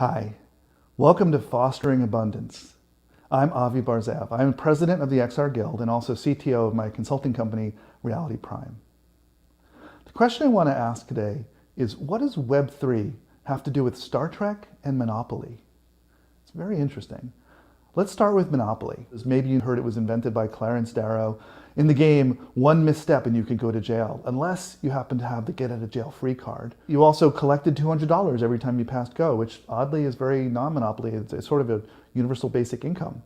Hi, welcome to Fostering Abundance. I'm Avi Barzev. I'm president of the XR Guild and also CTO of my consulting company, Reality Prime. The question I want to ask today is, what does Web3 have to do with Star Trek and Monopoly? It's very interesting. Let's start with Monopoly. As maybe you heard, it was invented by Clarence Darrow. In the game, one misstep and you could go to jail, unless you happen to have the get out of jail free card. You also collected $200 every time you passed go, which oddly is very non-Monopoly. It's sort of a universal basic income.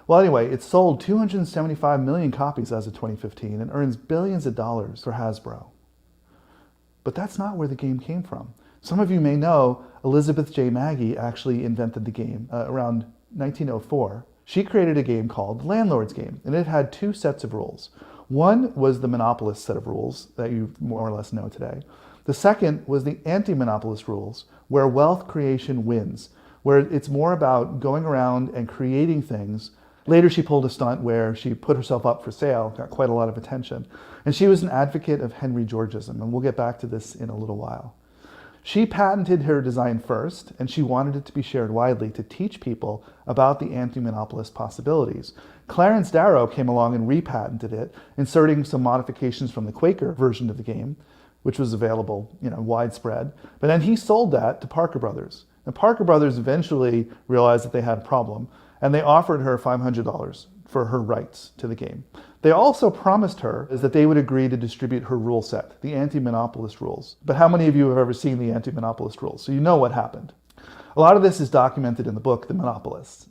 Well, anyway, it sold 275 million copies as of 2015 and earns billions of dollars for Hasbro. But that's not where the game came from. Some of you may know Elizabeth J. Magie actually invented the game around 1904. She created a game called the Landlord's Game, and it had two sets of rules. One was the monopolist set of rules that you more or less know today. The second was the anti-monopolist rules, where wealth creation wins, where it's more about going around and creating things. Later, she pulled a stunt where she put herself up for sale, got quite a lot of attention. And she was an advocate of Henry Georgism, and we'll get back to this in a little while. She patented her design first, and she wanted it to be shared widely to teach people about the anti-monopolist possibilities. Clarence Darrow came along and repatented it, inserting some modifications from the Quaker version of the game, which was available, widespread. But then he sold that to Parker Brothers. And Parker Brothers eventually realized that they had a problem, and they offered her $500 for her rights to the game. They also promised her that they would agree to distribute her rule set, the anti-monopolist rules. But how many of you have ever seen the anti-monopolist rules? So you know what happened. A lot of this is documented in the book, The Monopolists.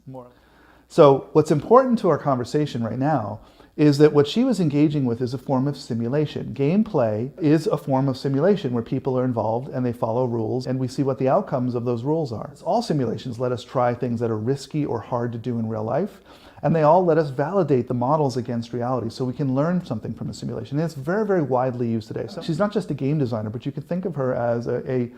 So what's important to our conversation right now is that what she was engaging with is a form of simulation. Gameplay is a form of simulation where people are involved and they follow rules and we see what the outcomes of those rules are. All simulations let us try things that are risky or hard to do in real life, and they all let us validate the models against reality so we can learn something from a simulation. And it's very, very widely used today. So she's not just a game designer, but you can think of her as an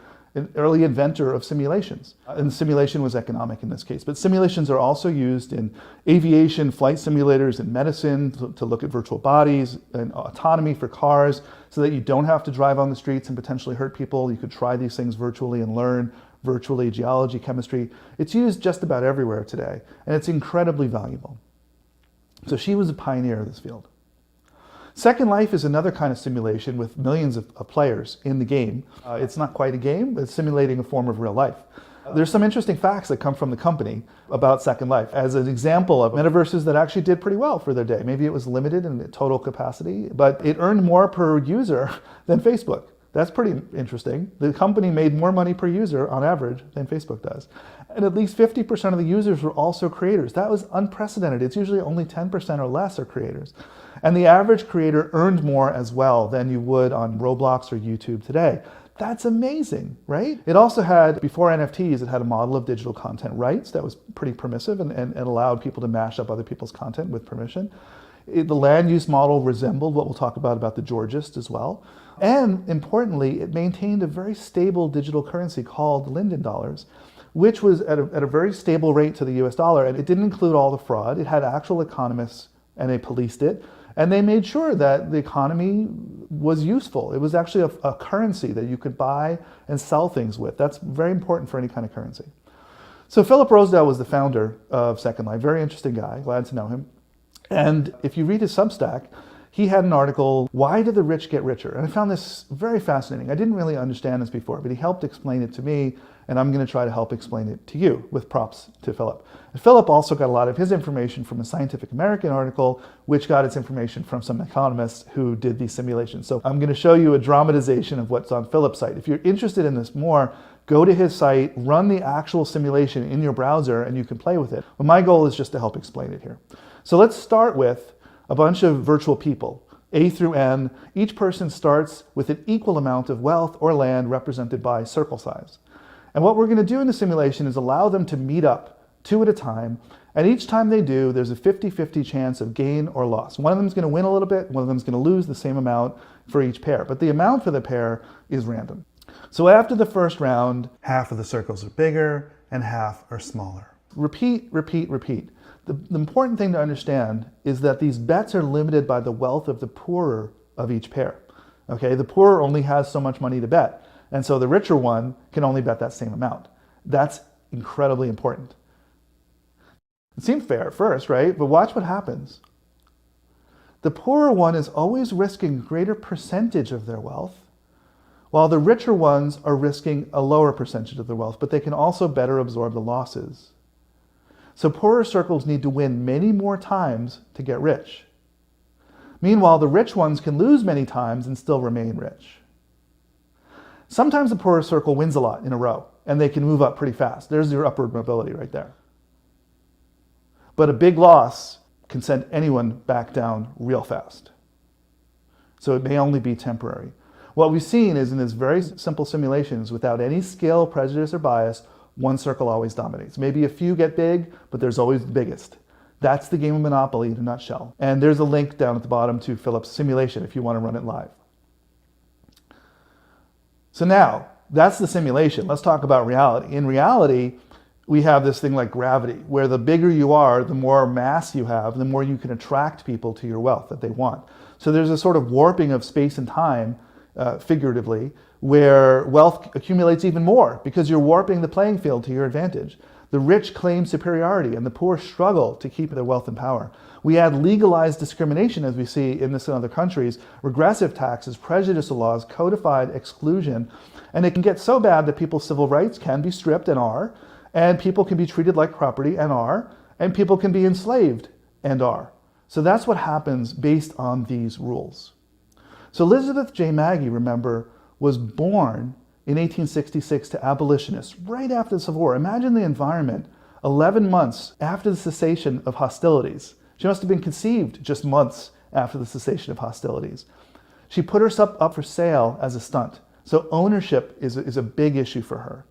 early inventor of simulations. And simulation was economic in this case. But simulations are also used in aviation, flight simulators, in medicine, to look at virtual bodies, and autonomy for cars, so that you don't have to drive on the streets and potentially hurt people. You could try these things virtually and learn virtually, geology, chemistry. It's used just about everywhere today, and it's incredibly valuable. So she was a pioneer of this field. Second Life is another kind of simulation with millions of players in the game. It's not quite a game, but it's simulating a form of real life. There's some interesting facts that come from the company about Second Life as an example of metaverses that actually did pretty well for their day. Maybe it was limited in total capacity, but it earned more per user than Facebook. That's pretty interesting. The company made more money per user on average than Facebook does. And at least 50% of the users were also creators. That was unprecedented. It's usually only 10% or less are creators. And the average creator earned more as well than you would on Roblox or YouTube today. That's amazing, right? It also had, before NFTs, it had a model of digital content rights that was pretty permissive and allowed people to mash up other people's content with permission. The land use model resembled what we'll talk about the Georgist as well. And importantly, it maintained a very stable digital currency called Linden dollars, which was at a very stable rate to the US dollar. And it didn't include all the fraud. It had actual economists and they policed it. And they made sure that the economy was useful. It was actually a currency that you could buy and sell things with. That's very important for any kind of currency. So Philip Rosedale was the founder of Second Life. Very interesting guy, glad to know him. And if you read his Substack, he had an article, Why Do the Rich Get Richer? And I found this very fascinating. I didn't really understand this before, but he helped explain it to me, and I'm going to try to help explain it to you, with props to Philip. And Philip also got a lot of his information from a Scientific American article, which got its information from some economists who did these simulations. So I'm going to show you a dramatization of what's on Philip's site. If you're interested in this more, go to his site, run the actual simulation in your browser, and you can play with it. But my goal is just to help explain it here. So let's start with a bunch of virtual people, A through N. Each person starts with an equal amount of wealth or land represented by circle size. And what we're going to do in the simulation is allow them to meet up 2 at a time. And each time they do, there's a 50-50 chance of gain or loss. One of them is going to win a little bit, one of them is going to lose the same amount for each pair. But the amount for the pair is random. So after the first round, half of the circles are bigger and half are smaller. Repeat, repeat, repeat. The important thing to understand is that these bets are limited by the wealth of the poorer of each pair. Okay, the poorer only has so much money to bet, and so the richer one can only bet that same amount. That's incredibly important. It seems fair at first, right? But watch what happens. The poorer one is always risking a greater percentage of their wealth, while the richer ones are risking a lower percentage of their wealth, but they can also better absorb the losses. So poorer circles need to win many more times to get rich. Meanwhile, the rich ones can lose many times and still remain rich. Sometimes the poorer circle wins a lot in a row, and they can move up pretty fast. There's your upward mobility right there. But a big loss can send anyone back down real fast. So it may only be temporary. What we've seen is in this very simple simulations, without any skill, prejudice, or bias, one circle always dominates. Maybe a few get big, but there's always the biggest. That's the game of Monopoly in a nutshell. And there's a link down at the bottom to Philip's simulation if you want to run it live. So now, that's the simulation. Let's talk about reality. In reality, we have this thing like gravity, where the bigger you are, the more mass you have, the more you can attract people to your wealth that they want. So there's a sort of warping of space and time, figuratively, where wealth accumulates even more because you're warping the playing field to your advantage. The rich claim superiority and the poor struggle to keep their wealth and power. We add legalized discrimination, as we see in this and other countries, regressive taxes, prejudicial laws, codified exclusion, and it can get so bad that people's civil rights can be stripped and are, and people can be treated like property and are, and people can be enslaved and are. So that's what happens based on these rules. So Elizabeth J. Magie, remember, was born in 1866 to abolitionists right after the Civil War. Imagine the environment 11 months after the cessation of hostilities. She must have been conceived just months after the cessation of hostilities. She put herself up for sale as a stunt. So ownership is a big issue for her.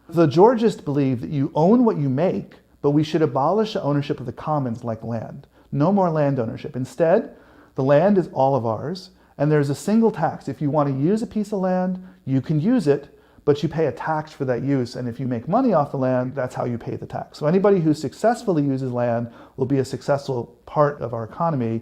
The Georgists believe that you own what you make, but we should abolish the ownership of the commons like land. No more land ownership. Instead, the land is all of ours, and there's a single tax. If you want to use a piece of land, you can use it, but you pay a tax for that use. And if you make money off the land, that's how you pay the tax. So anybody who successfully uses land will be a successful part of our economy.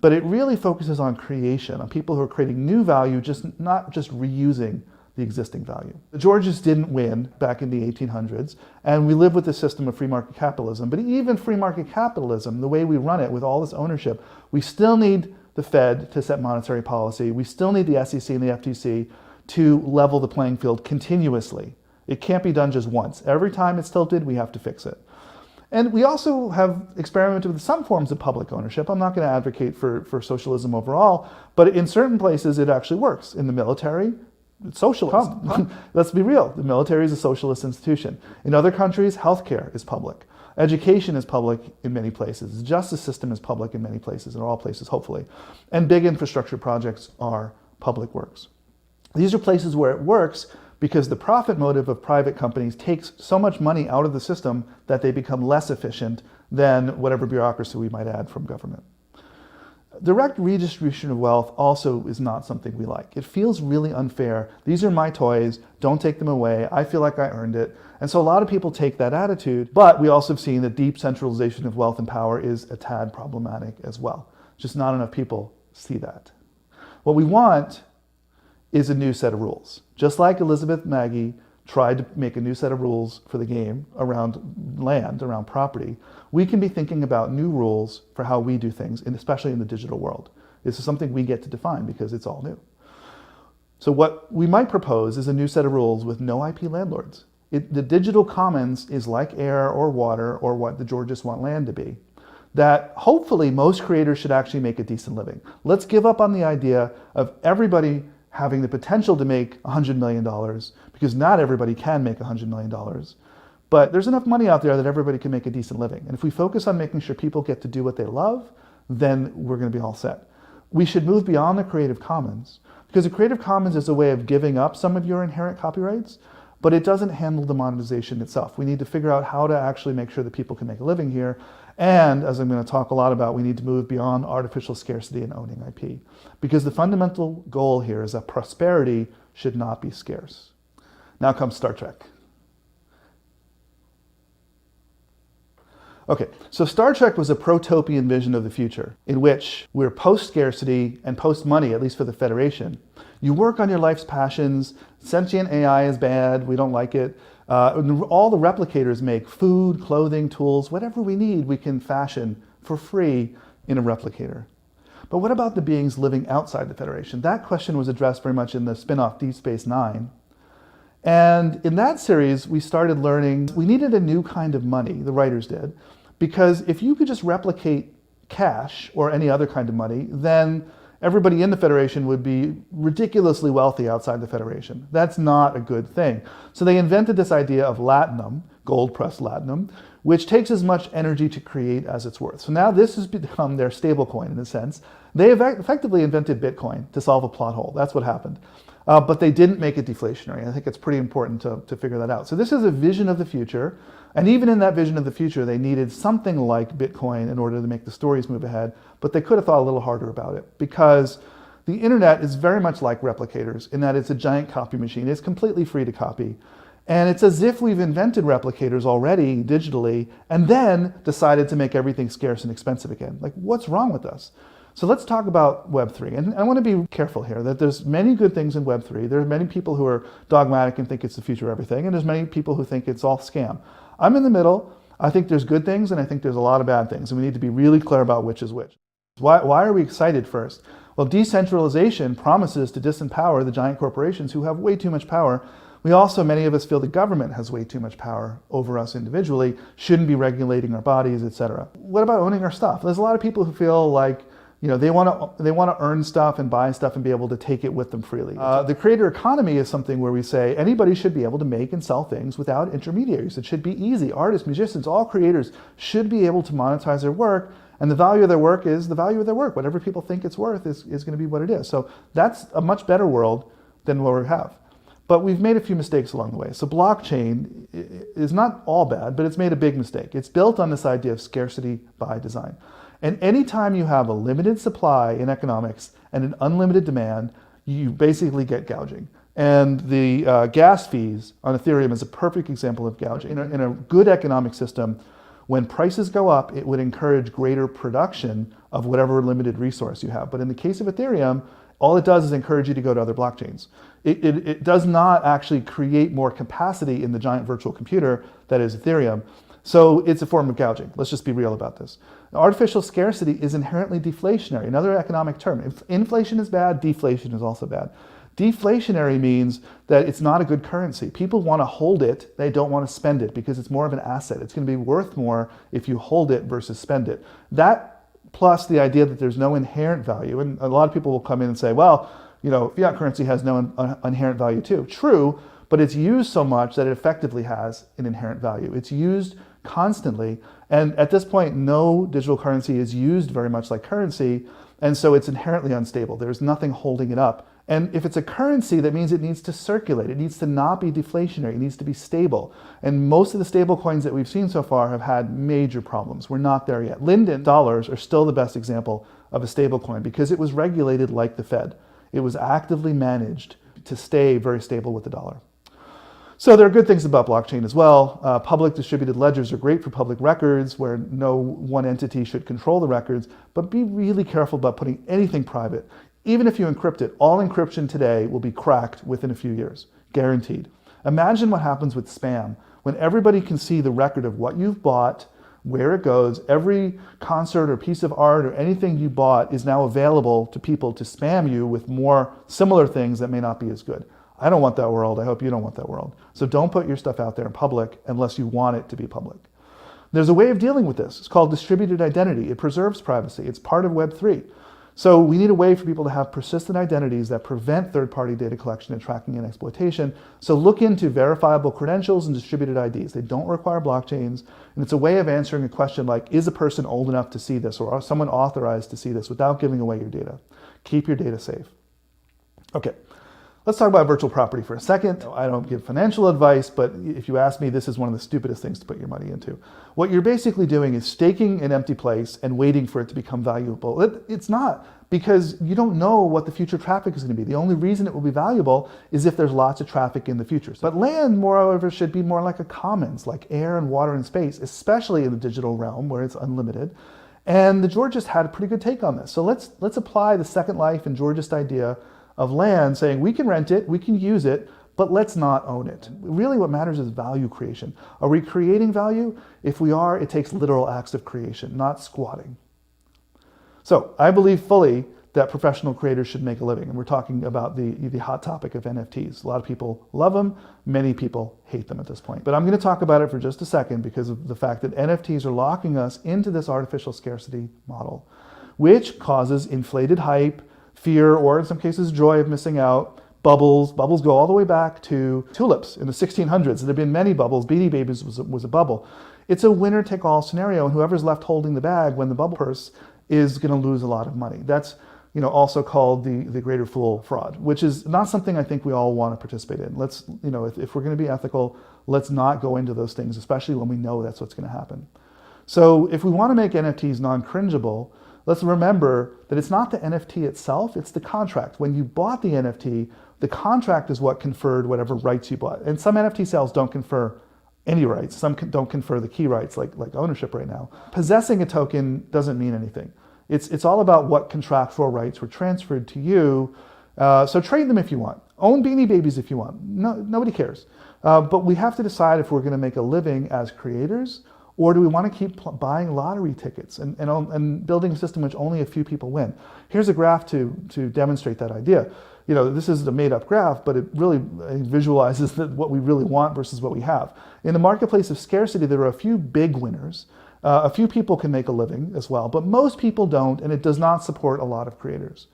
But it really focuses on creation, on people who are creating new value, not just reusing the existing value. The Georgists didn't win back in the 1800s, and we live with this system of free market capitalism. But even free market capitalism, the way we run it with all this ownership, we still need the Fed to set monetary policy. We still need the SEC and the FTC to level the playing field continuously. It can't be done just once. Every time it's tilted, we have to fix it. And we also have experimented with some forms of public ownership. I'm not going to advocate for socialism overall, but in certain places it actually works. In the military, it's socialist. Let's be real. The military is a socialist institution. In other countries, healthcare is public. Education is public in many places. The justice system is public in many places, in all places, hopefully. And big infrastructure projects are public works. These are places where it works because the profit motive of private companies takes so much money out of the system that they become less efficient than whatever bureaucracy we might add from government. Direct redistribution of wealth also is not something we like. It feels really unfair. These are my toys, don't take them away. I feel like I earned it. And so a lot of people take that attitude, but we also have seen that deep centralization of wealth and power is a tad problematic as well. Just not enough people see that. What we want is a new set of rules. Just like Elizabeth Magie tried to make a new set of rules for the game around land, around property, we can be thinking about new rules for how we do things, and especially in the digital world. This is something we get to define because it's all new. So what we might propose is a new set of rules with no IP landlords. The digital commons is like air or water or what the Georgists want land to be, that hopefully most creators should actually make a decent living. Let's give up on the idea of everybody having the potential to make $100 million, because not everybody can make $100 million. But there's enough money out there that everybody can make a decent living. And if we focus on making sure people get to do what they love, then we're going to be all set. We should move beyond the Creative Commons, because the Creative Commons is a way of giving up some of your inherent copyrights, but it doesn't handle the monetization itself. We need to figure out how to actually make sure that people can make a living here. And as I'm going to talk a lot about, we need to move beyond artificial scarcity and owning IP. Because the fundamental goal here is that prosperity should not be scarce. Now comes Star Trek. Okay, so Star Trek was a protopian vision of the future in which we're post-scarcity and post-money, at least for the Federation. You work on your life's passions. Sentient AI is bad. We don't like it. All the replicators make food, clothing, tools, whatever we need, we can fashion for free in a replicator. But what about the beings living outside the Federation? That question was addressed very much in the spin-off Deep Space Nine. And in that series, we started learning we needed a new kind of money, the writers did, because if you could just replicate cash or any other kind of money, then everybody in the Federation would be ridiculously wealthy outside the Federation. That's not a good thing. So they invented this idea of latinum, gold pressed latinum, which takes as much energy to create as it's worth. So now this has become their stablecoin in a sense. They have effectively invented Bitcoin to solve a plot hole. That's what happened. But they didn't make it deflationary. I think it's pretty important to figure that out. So this is a vision of the future. And even in that vision of the future, they needed something like Bitcoin in order to make the stories move ahead. But they could have thought a little harder about it, because the internet is very much like replicators in that it's a giant copy machine. It's completely free to copy. And it's as if we've invented replicators already digitally and then decided to make everything scarce and expensive again. Like, what's wrong with us? So let's talk about Web3. And I want to be careful here that there's many good things in Web3. There are many people who are dogmatic and think it's the future of everything. And there's many people who think it's all scam. I'm in the middle. I think there's good things and I think there's a lot of bad things. And we need to be really clear about which is which. Why are we excited first? Well, decentralization promises to disempower the giant corporations who have way too much power. We also, many of us feel the government has way too much power over us individually, shouldn't be regulating our bodies, etc. What about owning our stuff? There's a lot of people who feel like, you know, they want to earn stuff and buy stuff and be able to take it with them freely. The creator economy is something where we say anybody should be able to make and sell things without intermediaries. It should be easy. Artists, musicians, all creators should be able to monetize their work, and the value of their work is the value of their work. Whatever people think it's worth is going to be what it is. So that's a much better world than what we have. But we've made a few mistakes along the way. So blockchain is not all bad, but it's made a big mistake. It's built on this idea of scarcity by design. And anytime you have a limited supply in economics and an unlimited demand, you basically get gouging. And the gas fees on Ethereum is a perfect example of gouging. In a good economic system, when prices go up, it would encourage greater production of whatever limited resource you have. But in the case of Ethereum, all it does is encourage you to go to other blockchains. It does not actually create more capacity in the giant virtual computer that is Ethereum. So it's a form of gouging. Let's just be real about this. Artificial scarcity is inherently deflationary, another economic term. If inflation is bad, deflation is also bad. Deflationary means that it's not a good currency. People want to hold it, they don't want to spend it because it's more of an asset. It's going to be worth more if you hold it versus spend it. That plus the idea that there's no inherent value, and a lot of people will come in and say, well, you know, fiat currency has no inherent value too. True, but it's used so much that it effectively has an inherent value. It's used constantly, and at this point, no digital currency is used very much like currency, and so it's inherently unstable. There's nothing holding it up. And if it's a currency, that means it needs to circulate. It needs to not be deflationary. It needs to be stable. And most of the stable coins that we've seen so far have had major problems. We're not there yet. Linden dollars are still the best example of a stable coin because it was regulated like the Fed. It was actively managed to stay very stable with the dollar. So there are good things about blockchain as well. Public distributed ledgers are great for public records where no one entity should control the records, but be really careful about putting anything private. Even if you encrypt it, all encryption today will be cracked within a few years, guaranteed. Imagine what happens with spam when everybody can see the record of what you've bought, where it goes. Every concert or piece of art or anything you bought is now available to people to spam you with more similar things that may not be as good. I don't want that world. I hope you don't want that world. So don't put your stuff out there in public unless you want it to be public. There's a way of dealing with this. It's called distributed identity. It preserves privacy. It's part of Web3. So we need a way for people to have persistent identities that prevent third-party data collection and tracking and exploitation. So look into verifiable credentials and distributed IDs. They don't require blockchains, and it's a way of answering a question like, is a person old enough to see this, or is someone authorized to see this without giving away your data? Keep your data safe. Okay. Let's talk about virtual property for a second. I don't give financial advice, but if you ask me, this is one of the stupidest things to put your money into. What you're basically doing is staking an empty place and waiting for it to become valuable. It's not, because you don't know what the future traffic is going to be. The only reason it will be valuable is if there's lots of traffic in the future. But land, moreover, should be more like a commons, like air and water and space, especially in the digital realm where it's unlimited. And the Georgists had a pretty good take on this. So let's apply the Second Life and Georgist idea of land, saying we can rent it, we can use it, but let's not own it. Really what matters is value creation. Are we creating value? If we are, it takes literal acts of creation, not squatting. So I believe fully that professional creators should make a living. And we're talking about the hot topic of NFTs. A lot of people love them, many people hate them at this point. But I'm going to talk about it for just a second because of the fact that NFTs are locking us into this artificial scarcity model, which causes inflated hype, fear, or in some cases joy of missing out, bubbles. Bubbles go all the way back to tulips in the 1600s. There have been many bubbles. Beanie Babies was a bubble. It's a winner-take-all scenario, and whoever's left holding the bag when the bubble bursts is going to lose a lot of money. That's also called the greater fool fraud, which is not something I think we all want to participate in. Let's, if we're going to be ethical, let's not go into those things, especially when we know that's what's going to happen. So if we want to make NFTs non-cringeable, let's remember that it's not the NFT itself, it's the contract. When you bought the NFT, the contract is what conferred whatever rights you bought. And some NFT sales don't confer any rights. Some don't confer the key rights, like ownership right now. Possessing a token doesn't mean anything. It's all about what contractual rights were transferred to you. So trade them if you want. Own Beanie Babies if you want. No, nobody cares. But we have to decide if we're going to make a living as creators, or do we want to keep buying lottery tickets and building a system which only a few people win? Here's a graph to demonstrate that idea. This is a made-up graph, but it really visualizes what we really want versus what we have. In the marketplace of scarcity, there are a few big winners. A few people can make a living as well, but most people don't, and it does not support a lot of creators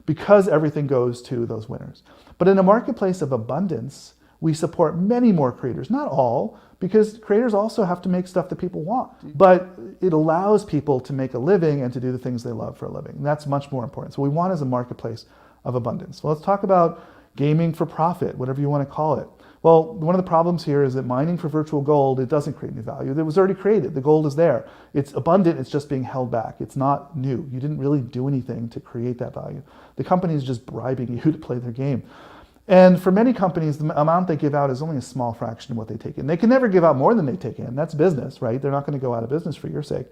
because everything goes to those winners. But in a marketplace of abundance, we support many more creators, not all, because creators also have to make stuff that people want. But it allows people to make a living and to do the things they love for a living. And that's much more important. So we want is a marketplace of abundance. Well, let's talk about gaming for profit, whatever you want to call it. Well, one of the problems here is that mining for virtual gold, it doesn't create new value. It was already created. The gold is there. It's abundant. It's just being held back. It's not new. You didn't really do anything to create that value. The company is just bribing you to play their game. And for many companies, the amount they give out is only a small fraction of what they take in. They can never give out more than they take in. That's business, right? They're not going to go out of business for your sake.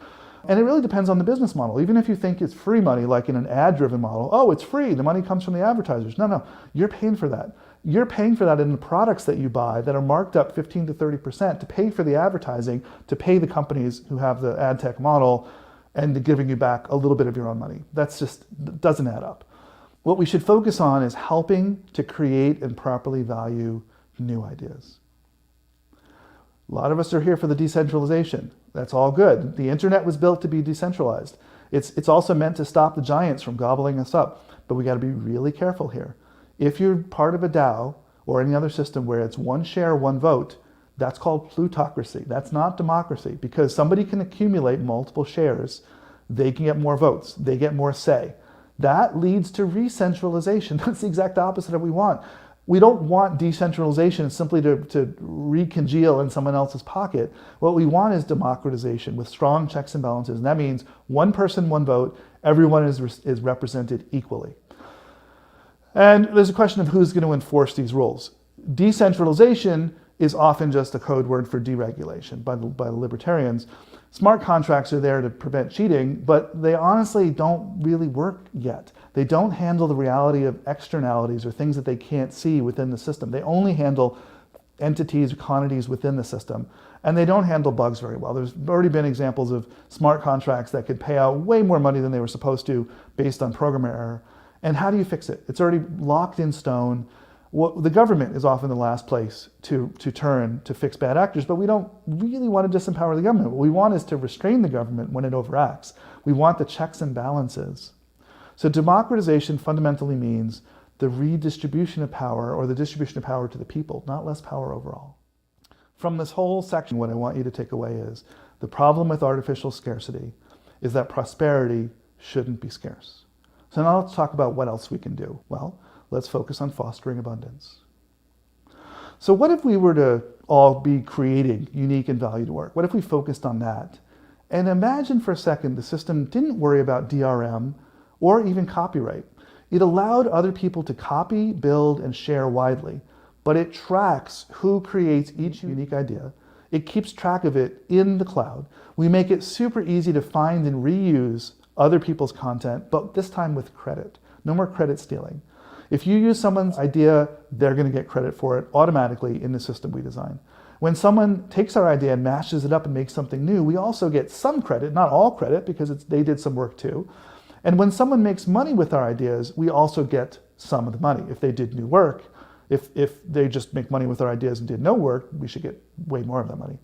And it really depends on the business model. Even if you think it's free money, like in an ad-driven model, oh, it's free. The money comes from the advertisers. No, you're paying for that. You're paying for that in the products that you buy that are marked up 15 to 30% to pay for the advertising, to pay the companies who have the ad tech model, and giving you back a little bit of your own money. That's just doesn't add up. What we should focus on is helping to create and properly value new ideas. A lot of us are here for the decentralization. That's all good. The internet was built to be decentralized. It's also meant to stop the giants from gobbling us up, but we got to be really careful here. If you're part of a DAO or any other system where it's one share, one vote, that's called plutocracy. That's not democracy, because somebody can accumulate multiple shares. They can get more votes. They get more say. That leads to re-centralization. That's the exact opposite of what we want. We don't want decentralization simply to recongeal in someone else's pocket. What we want is democratization with strong checks and balances. And that means one person, one vote. Everyone is represented equally. And there's a question of who's going to enforce these rules. Decentralization is often just a code word for deregulation by the libertarians. Smart contracts are there to prevent cheating, but they honestly don't really work yet. They don't handle the reality of externalities or things that they can't see within the system. They only handle entities or quantities within the system, and they don't handle bugs very well. There's already been examples of smart contracts that could pay out way more money than they were supposed to based on programmer error. And how do you fix it? It's already locked in stone. The government is often the last place to turn to fix bad actors, but we don't really want to disempower the government. What we want is to restrain the government when it overacts. We want the checks and balances. So democratization fundamentally means the redistribution of power, or the distribution of power to the people, not less power overall. From this whole section, what I want you to take away is the problem with artificial scarcity is that prosperity shouldn't be scarce. So now let's talk about what else we can do. Well, let's focus on fostering abundance. So what if we were to all be creating unique and valued work? What if we focused on that? And imagine for a second the system didn't worry about DRM or even copyright. It allowed other people to copy, build, and share widely, but it tracks who creates each unique idea. It keeps track of it in the cloud. We make it super easy to find and reuse other people's content, but this time with credit. No more credit stealing. If you use someone's idea, they're going to get credit for it automatically in the system we design. When someone takes our idea and mashes it up and makes something new, we also get some credit, not all credit, because they did some work too. And when someone makes money with our ideas, we also get some of the money. If they did new work, if they just make money with our ideas and did no work, we should get way more of that money.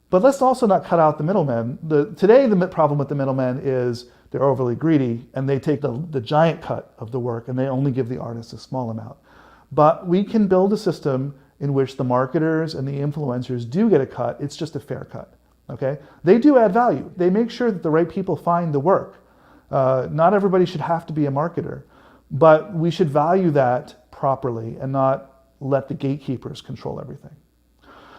But let's also not cut out the middlemen. Today, the problem with the middlemen is they're overly greedy and they take the giant cut of the work and they only give the artist a small amount. But we can build a system in which the marketers and the influencers do get a cut. It's just a fair cut. Okay? They do add value. They make sure that the right people find the work. Not everybody should have to be a marketer, but we should value that properly and not let the gatekeepers control everything.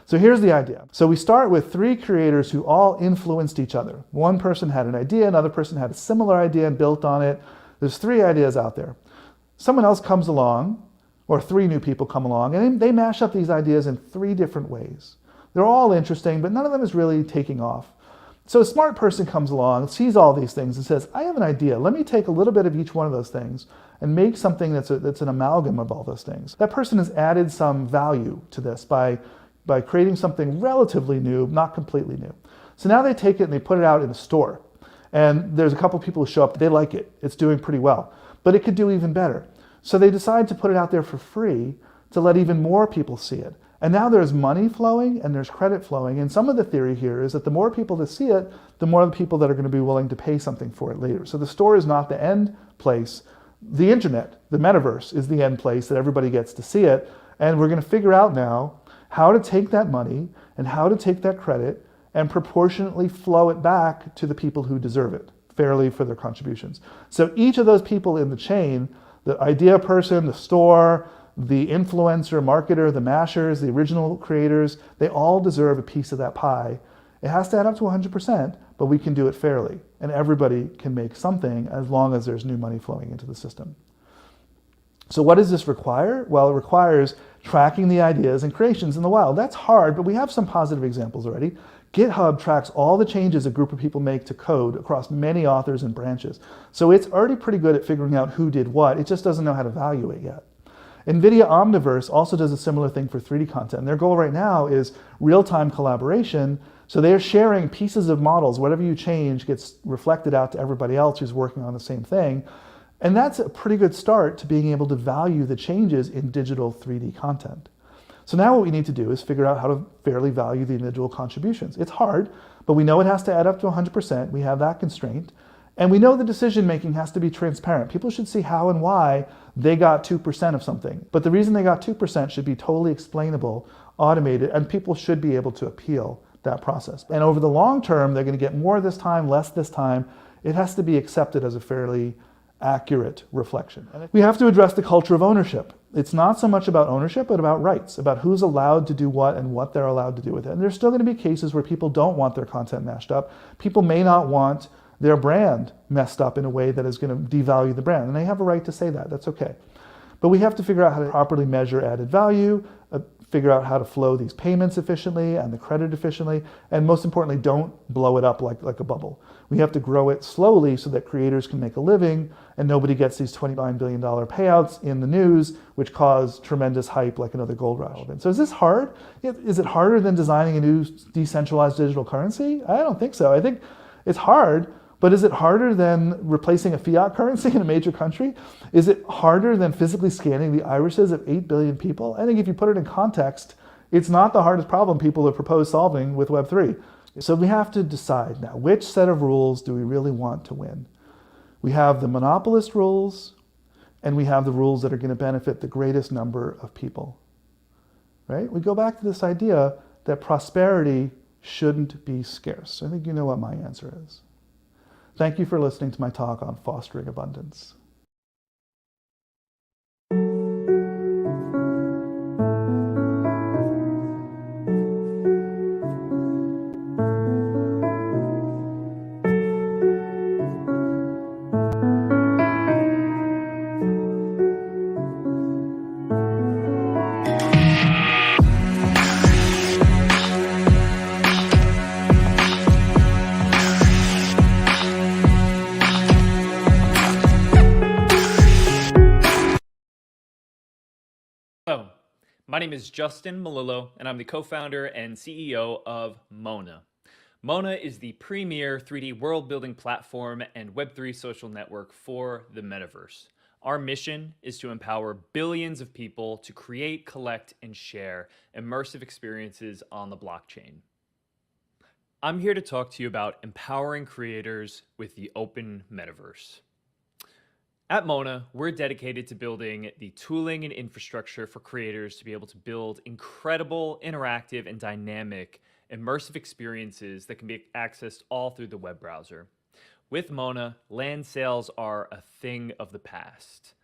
So here's the idea. So we start with 3 creators who all influenced each other. One person had an idea, another person had a similar idea and built on it. There's 3 ideas out there. Someone else comes along, or 3 new people come along, and they mash up these ideas in 3 different ways. They're all interesting, but none of them is really taking off. So a smart person comes along, sees all these things and says, I have an idea. Let me take a little bit of each one of those things and make something that's an amalgam of all those things. That person has added some value to this by creating something relatively new, not completely new. So now they take it and they put it out in a store. And there's a couple of people who show up, they like it. It's doing pretty well. But it could do even better. So they decide to put it out there for free to let even more people see it. And now there's money flowing and there's credit flowing. And some of the theory here is that the more people that see it, the more the people that are going to be willing to pay something for it later. So the store is not the end place. The internet, the metaverse, is the end place that everybody gets to see it. And we're going to figure out now how to take that money and how to take that credit and proportionately flow it back to the people who deserve it fairly for their contributions. So each of those people in the chain, the idea person, the store, the influencer, marketer, the mashers, the original creators, they all deserve a piece of that pie. It has to add up to 100%, but we can do it fairly. And everybody can make something as long as there's new money flowing into the system. So what does this require? Well, it requires tracking the ideas and creations in the wild. That's hard, but we have some positive examples already. GitHub tracks all the changes a group of people make to code across many authors and branches. So it's already pretty good at figuring out who did what. It just doesn't know how to value it yet. NVIDIA Omniverse also does a similar thing for 3D content. And their goal right now is real-time collaboration. So they're sharing pieces of models. Whatever you change gets reflected out to everybody else who's working on the same thing. And that's a pretty good start to being able to value the changes in digital 3D content. So now what we need to do is figure out how to fairly value the individual contributions. It's hard, but we know it has to add up to 100%. We have that constraint. And we know the decision making has to be transparent. People should see how and why they got 2% of something. But the reason they got 2% should be totally explainable, automated, and people should be able to appeal that process. And over the long term, they're going to get more this time, less this time. It has to be accepted as a fairly accurate reflection. We have to address the culture of ownership. It's not so much about ownership, but about rights, about who's allowed to do what and what they're allowed to do with it. And there's still going to be cases where people don't want their content mashed up. People may not want their brand messed up in a way that is going to devalue the brand. And they have a right to say that. That's okay. But we have to figure out how to properly measure added value, figure out how to flow these payments efficiently and the credit efficiently, and most importantly, don't blow it up like a bubble. We have to grow it slowly so that creators can make a living and nobody gets these $29 billion payouts in the news, which cause tremendous hype like another gold rush. So is this hard? Is it harder than designing a new decentralized digital currency? I don't think so. I think it's hard, but is it harder than replacing a fiat currency in a major country? Is it harder than physically scanning the irises of 8 billion people? I think if you put it in context, it's not the hardest problem people have proposed solving with Web3. So we have to decide now, which set of rules do we really want to win? We have the monopolist rules, and we have the rules that are going to benefit the greatest number of people, right? We go back to this idea that prosperity shouldn't be scarce. I think you know what my answer is. Thank you for listening to my talk on fostering abundance. Hello, my name is Justin Malillo, and I'm the co-founder and CEO of Mona. Mona is the premier 3D world-building platform and Web3 social network for the metaverse. Our mission is to empower billions of people to create, collect, and share immersive experiences on the blockchain. I'm here to talk to you about empowering creators with the open metaverse. At Mona, we're dedicated to building the tooling and infrastructure for creators to be able to build incredible, interactive, and dynamic immersive experiences that can be accessed all through the web browser. With Mona, land sales are a thing of the past.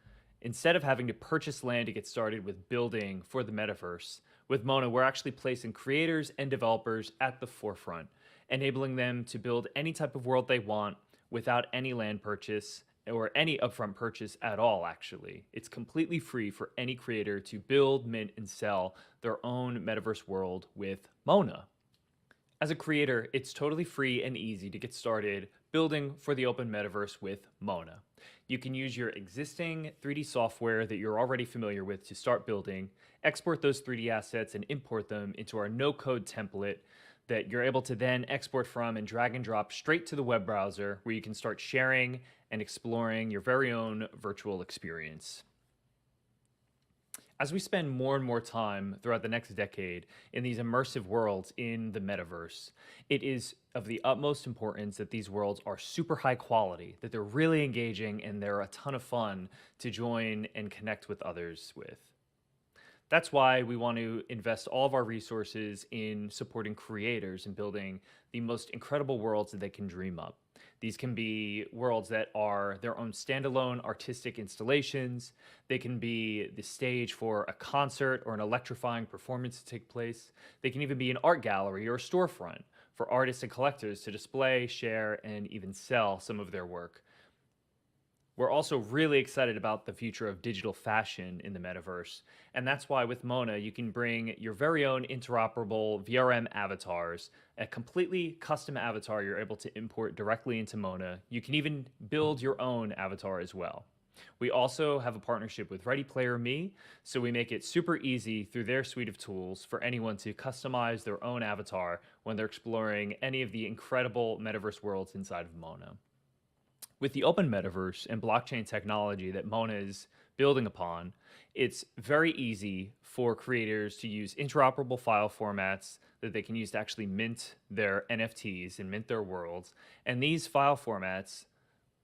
Instead of having to purchase land to get started with building for the metaverse, with Mona, we're actually placing creators and developers at the forefront, enabling them to build any type of world they want without any land purchase or any upfront purchase at all, actually. It's completely free for any creator to build, mint, and sell their own metaverse world with Mona. As a creator, it's totally free and easy to get started building for the open metaverse with Mona. You can use your existing 3D software that you're already familiar with to start building, export those 3D assets, and import them into our no-code template that you're able to then export from and drag and drop straight to the web browser, where you can start sharing and exploring your very own virtual experience. As we spend more and more time throughout the next decade in these immersive worlds in the metaverse, it is of the utmost importance that these worlds are super high quality, that they're really engaging, and they're a ton of fun to join and connect with others with. That's why we want to invest all of our resources in supporting creators and building the most incredible worlds that they can dream up. These can be worlds that are their own standalone artistic installations. They can be the stage for a concert or an electrifying performance to take place. They can even be an art gallery or a storefront for artists and collectors to display, share, and even sell some of their work. We're also really excited about the future of digital fashion in the metaverse. And that's why with Mona, you can bring your very own interoperable VRM avatars, a completely custom avatar you're able to import directly into Mona. You can even build your own avatar as well. We also have a partnership with Ready Player Me, so we make it super easy through their suite of tools for anyone to customize their own avatar when they're exploring any of the incredible metaverse worlds inside of Mona. With the open metaverse and blockchain technology that Mona is building upon, it's very easy for creators to use interoperable file formats that they can use to actually mint their NFTs and mint their worlds. And these file formats,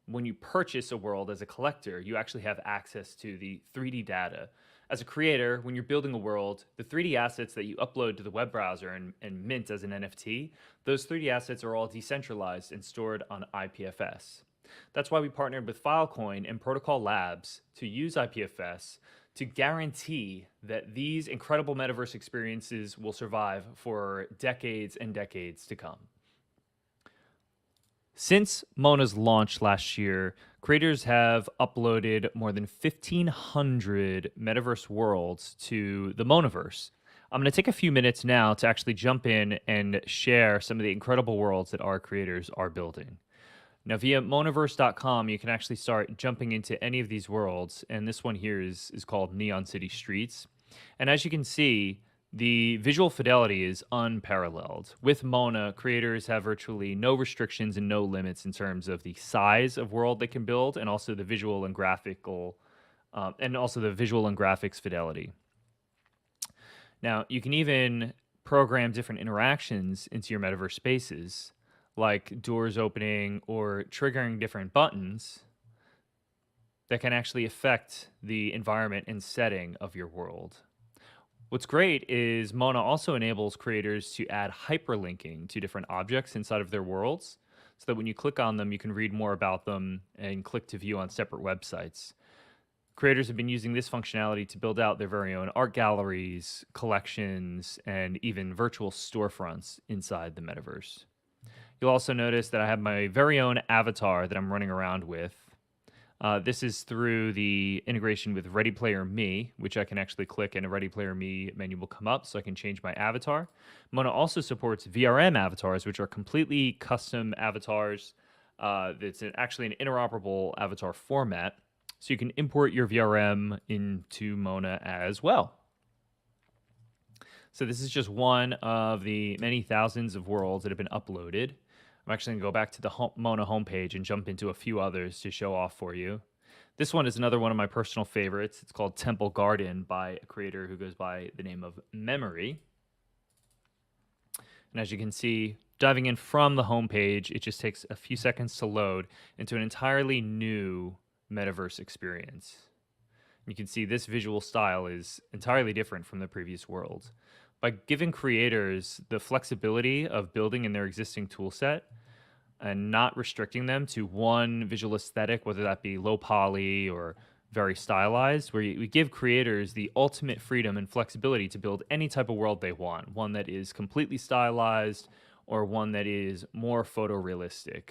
when you purchase a world as a collector, you actually have access to the 3D data. As a creator, when you're building a world, the 3D assets that you upload to the web browser and mint as an NFT, those 3D assets are all decentralized and stored on IPFS. That's why we partnered with Filecoin and Protocol Labs to use IPFS to guarantee that these incredible metaverse experiences will survive for decades and decades to come. Since Mona's launch last year, creators have uploaded more than 1,500 metaverse worlds to the Monaverse. I'm going to take a few minutes now to actually jump in and share some of the incredible worlds that our creators are building. Now, via Monaverse.com, you can actually start jumping into any of these worlds, and this one here is called Neon City Streets. And as you can see, the visual fidelity is unparalleled. With Mona, creators have virtually no restrictions and no limits in terms of the size of world they can build, and also the visual and graphics fidelity. Now, you can even program different interactions into your metaverse spaces, like doors opening or triggering different buttons that can actually affect the environment and setting of your world. What's great is Mona also enables creators to add hyperlinking to different objects inside of their worlds, so that when you click on them, you can read more about them and click to view on separate websites. Creators have been using this functionality to build out their very own art galleries, collections, and even virtual storefronts inside the metaverse. You'll also notice that I have my very own avatar that I'm running around with. This is through the integration with Ready Player Me, which I can actually click and a Ready Player Me menu will come up so I can change my avatar. Mona also supports VRM avatars, which are completely custom avatars. It's actually an interoperable avatar format, so you can import your VRM into Mona as well. So this is just one of the many thousands of worlds that have been uploaded. I'm actually going to go back to the Mona homepage and jump into a few others to show off for you. This one is another one of my personal favorites. It's called Temple Garden by a creator who goes by the name of Memory. And as you can see, diving in from the homepage, it just takes a few seconds to load into an entirely new Metaverse experience. You can see this visual style is entirely different from the previous world. By giving creators the flexibility of building in their existing toolset and not restricting them to one visual aesthetic, whether that be low poly or very stylized, where we give creators the ultimate freedom and flexibility to build any type of world they want, one that is completely stylized or one that is more photorealistic.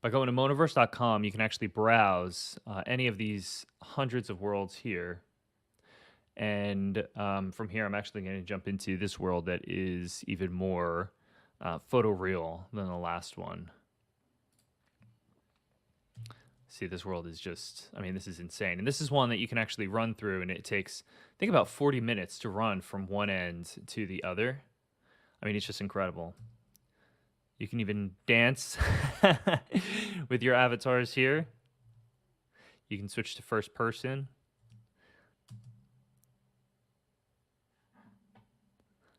By going to Metaverse.com, you can actually browse any of these hundreds of worlds here. And from here, I'm actually going to jump into this world that is even more photoreal than the last one. See, this world is just, I mean, this is insane. And this is one that you can actually run through, and it takes, I think, about 40 minutes to run from one end to the other. I mean, it's just incredible. You can even dance with your avatars here. You can switch to first person.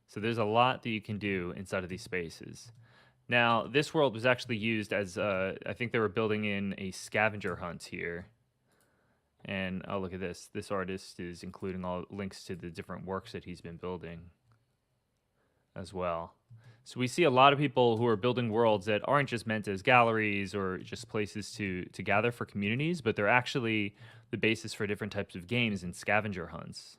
So there's a lot that you can do inside of these spaces. Now, this world was actually used as, I think they were building in a scavenger hunt here. And, oh, look at this. This artist is including all links to the different works that he's been building as well. So we see a lot of people who are building worlds that aren't just meant as galleries or just places to gather for communities, but they're actually the basis for different types of games and scavenger hunts.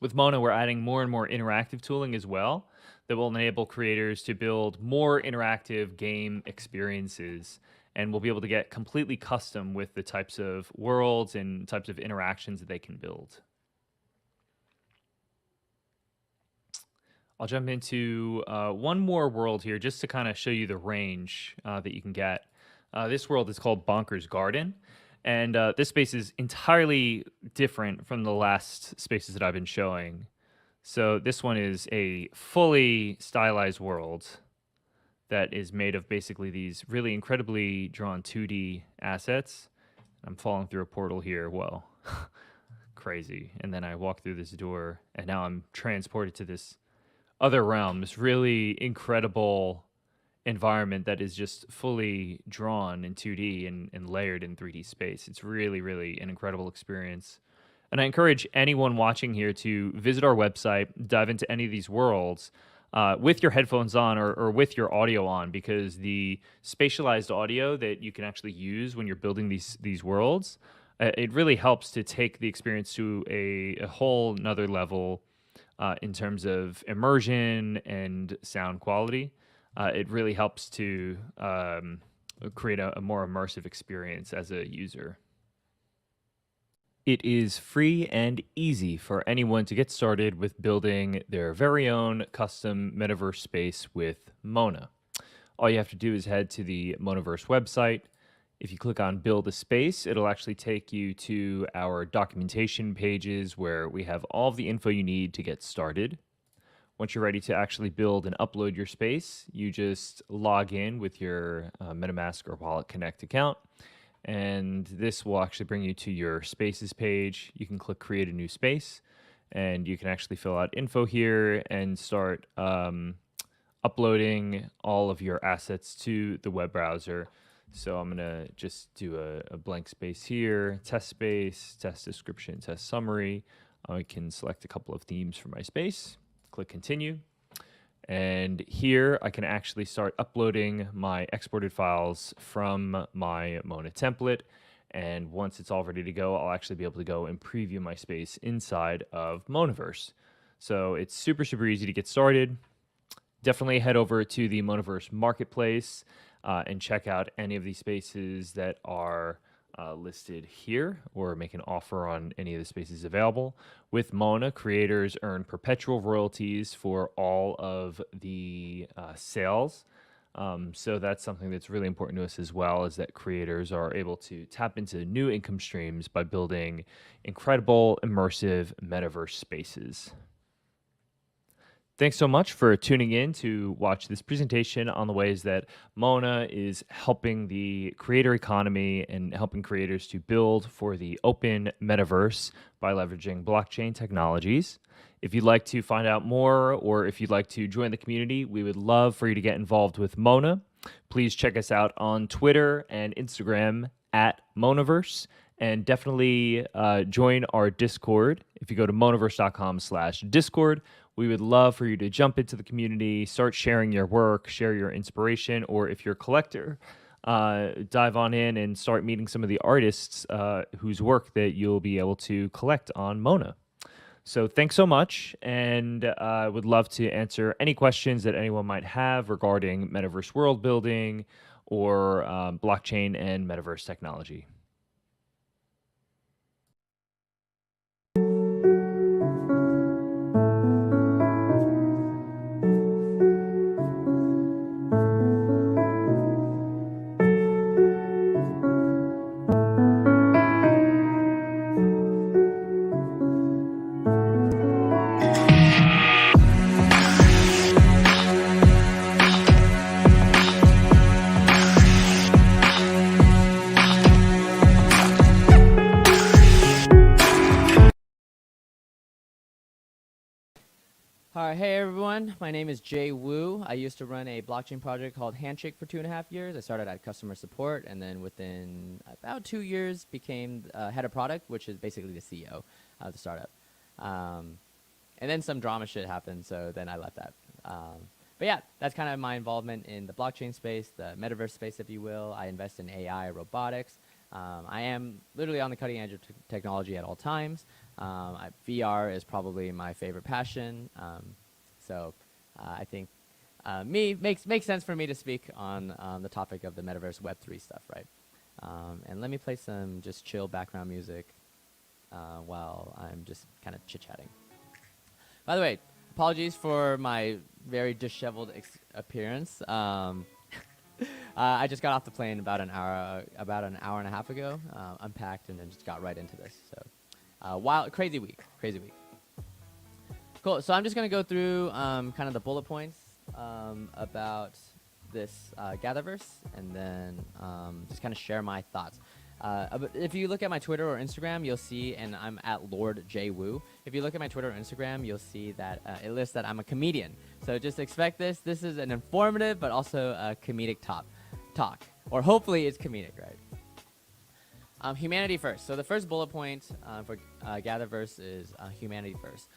With Mona, we're adding more and more interactive tooling as well that will enable creators to build more interactive game experiences, and we'll be able to get completely custom with the types of worlds and types of interactions that they can build. I'll jump into one more world here just to kind of show you the range that you can get. This world is called Bonkers Garden. And this space is entirely different from the last spaces that I've been showing. So this one is a fully stylized world that is made of basically these really incredibly drawn 2D assets. I'm falling through a portal here. Whoa, crazy. And then I walk through this door, and now I'm transported to this other realm, this really incredible environment that is just fully drawn in 2D and layered in 3D space. It's really, really an incredible experience. And I encourage anyone watching here to visit our website, dive into any of these worlds with your headphones on or with your audio on, because the spatialized audio that you can actually use when you're building these worlds, it really helps to take the experience to a whole nother level in terms of immersion and sound quality. It really helps to create a more immersive experience as a user. It is free and easy for anyone to get started with building their very own custom metaverse space with Mona. All you have to do is head to the Monaverse website. If you click on Build a Space, it'll actually take you to our documentation pages where we have all of the info you need to get started. Once you're ready to actually build and upload your space, you just log in with your MetaMask or Wallet Connect account, and this will actually bring you to your Spaces page. You can click Create a New Space, and you can actually fill out info here and start uploading all of your assets to the web browser. So I'm going to just do a blank space here, test space, test description, test summary. I can select a couple of themes for my space. Click continue, and here I can actually start uploading my exported files from my Mona template, and once it's all ready to go, I'll actually be able to go and preview my space inside of Monaverse. So it's super, super easy to get started. Definitely head over to the Monaverse marketplace and check out any of these spaces that are listed here, or make an offer on any of the spaces available. With Mona, creators earn perpetual royalties for all of the sales. So that's something that's really important to us as well, is that creators are able to tap into new income streams by building incredible, immersive metaverse spaces. Thanks so much for tuning in to watch this presentation on the ways that Mona is helping the creator economy and helping creators to build for the open metaverse by leveraging blockchain technologies. If you'd like to find out more, or if you'd like to join the community, we would love for you to get involved with Mona. Please check us out on Twitter and Instagram at Monaverse, and definitely join our Discord. If you go to monaverse.com/Discord, we would love for you to jump into the community, start sharing your work, share your inspiration, or if you're a collector, dive on in and start meeting some of the artists whose work that you'll be able to collect on Mona. So thanks so much, and I would love to answer any questions that anyone might have regarding metaverse world building or blockchain and metaverse technology. All right, hey everyone, my name is Jay Wu. I used to run a blockchain project called Handshake for 2.5 years. I started at customer support, and then within about 2 years became head of product, which is basically the CEO of the startup. And then some drama shit happened, so then I left that. But yeah, that's kind of my involvement in the blockchain space, the metaverse space, if you will. I invest in AI, robotics. I am literally on the cutting edge of technology at all times. VR is probably my favorite passion. So I think makes sense for me to speak on the topic of the metaverse Web3 stuff, right? And let me play some just chill background music while I'm just kind of chit-chatting. By the way, apologies for my very disheveled appearance. I just got off the plane about an hour and a half ago, unpacked, and then just got right into this. So, crazy week. Cool. So I'm just gonna go through kind of the bullet points about this GatherVerse, and then just kind of share my thoughts. If you look at my Twitter or Instagram, you'll see, and I'm at Lord J Wu. If you look at my Twitter or Instagram, you'll see that it lists that I'm a comedian. So just expect this. This is an informative but also a comedic talk, or hopefully it's comedic, right? Humanity first. So the first bullet point for GatherVerse is humanity first.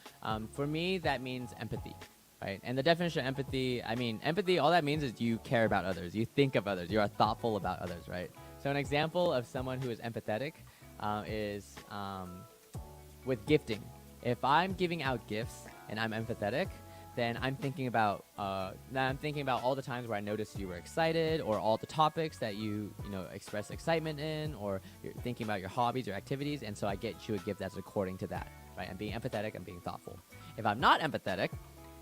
For me, that means empathy, right? And the definition of empathy, empathy, all that means is you care about others. You think of others. You are thoughtful about others, right? So an example of someone who is empathetic is with gifting. If I'm giving out gifts and I'm empathetic, then I'm thinking about all the times where I noticed you were excited, or all the topics that you express excitement in, or you're thinking about your hobbies or activities, and so I get you a gift that's according to that, right? I'm being empathetic, I'm being thoughtful. If I'm not empathetic,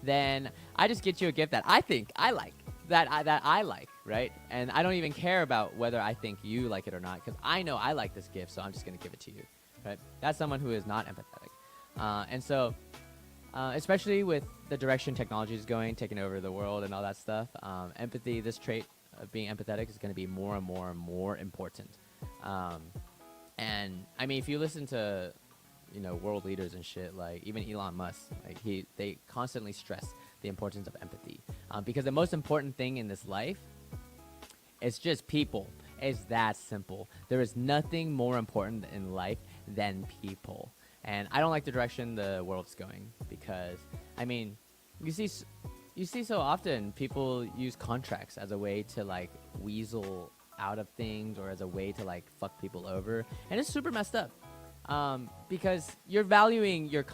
then I just get you a gift that I think I like, that I like, right? And I don't even care about whether I think you like it or not, because I know I like this gift, so I'm just going to give it to you, right? That's someone who is not empathetic. And so, especially with the direction technology is going, taking over the world and all that stuff, empathy, this trait of being empathetic is going to be more and more and more important. And I mean, if you listen to world leaders and shit, like even Elon Musk, like they constantly stress the importance of empathy, because the most important thing in this life is just people. It's that simple. There is nothing more important in life than people. And I don't like the direction the world's going, because I mean, you see so often people use contracts as a way to like weasel out of things, or as a way to like fuck people over, and it's super messed up. Because you're valuing this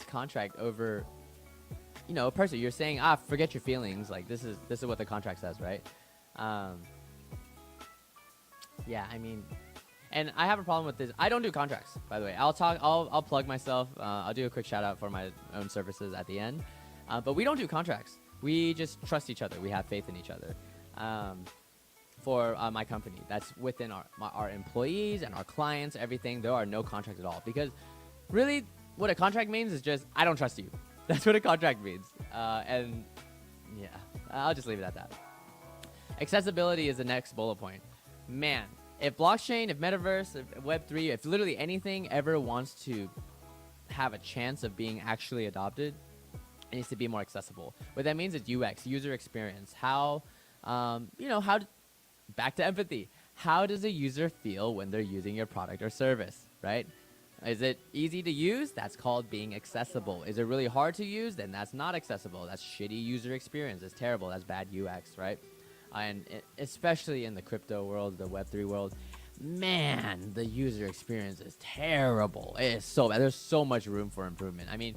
contract over, a person. You're saying, forget your feelings. Like this is what the contract says, right? Yeah, I mean, and I have a problem with this. I don't do contracts, by the way. I'll plug myself. I'll do a quick shout out for my own services at the end. But we don't do contracts. We just trust each other. We have faith in each other. For my company, that's within our employees and our clients, everything. There are no contracts at all, because really what a contract means is just, I don't trust you. That's what a contract means. And yeah, I'll just leave it at that. Accessibility is the next bullet point. Man, if blockchain, if metaverse, if Web3, if literally anything ever wants to have a chance of being actually adopted, it needs to be more accessible. What that means is UX, user experience. How Back to empathy. How does a user feel when they're using your product or service, right? Is it easy to use? That's called being accessible. Is it really hard to use? Then that's not accessible. That's shitty user experience. It's terrible. That's bad UX, right? And especially in the crypto world, the Web3 world, man, the user experience is terrible. It is so bad. There's so much room for improvement. I mean,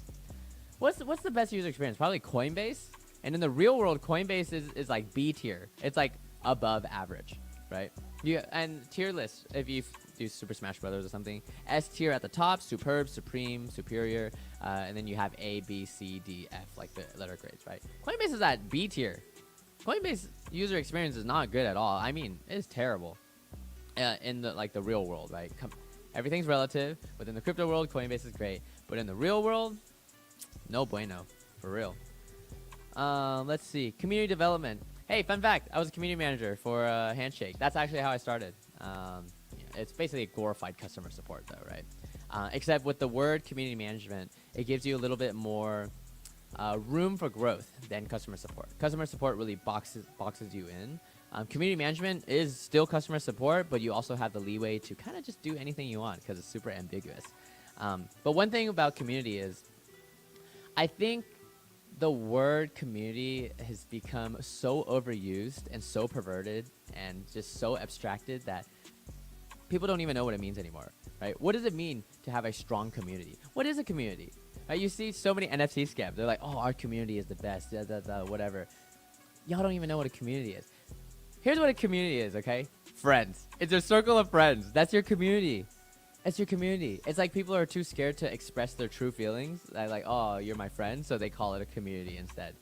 what's the best user experience? Probably Coinbase. And in the real world, Coinbase is like B tier. It's like above average, right? And tier list, if you do Super Smash Brothers or something, S tier at the top, superb, supreme, superior, and then you have A, B, C, D, F, like the letter grades, right? Coinbase is at B tier. Coinbase user experience is not good at all. I mean, it's terrible in the real world, right? Everything's relative. Within the crypto world, Coinbase is great, but in the real world, no bueno, for real. Let's see, community development. Hey, fun fact, I was a community manager for Handshake. That's actually how I started. It's basically a glorified customer support though, right? Except with the word community management, it gives you a little bit more room for growth than customer support. Customer support really boxes you in. Community management is still customer support, but you also have the leeway to kind of just do anything you want because it's super ambiguous. But one thing about community is, I think the word community has become so overused and so perverted and just so abstracted that people don't even know what it means anymore, right? What does it mean to have a strong community? What is a community? Right? You see so many NFT scams. They're like, oh, our community is the best, whatever. Y'all don't even know what a community is. Here's what a community is, okay? Friends. It's a circle of friends. That's your community. It's your community. It's like people are too scared to express their true feelings. Like, oh, you're my friend, so they call it a community instead.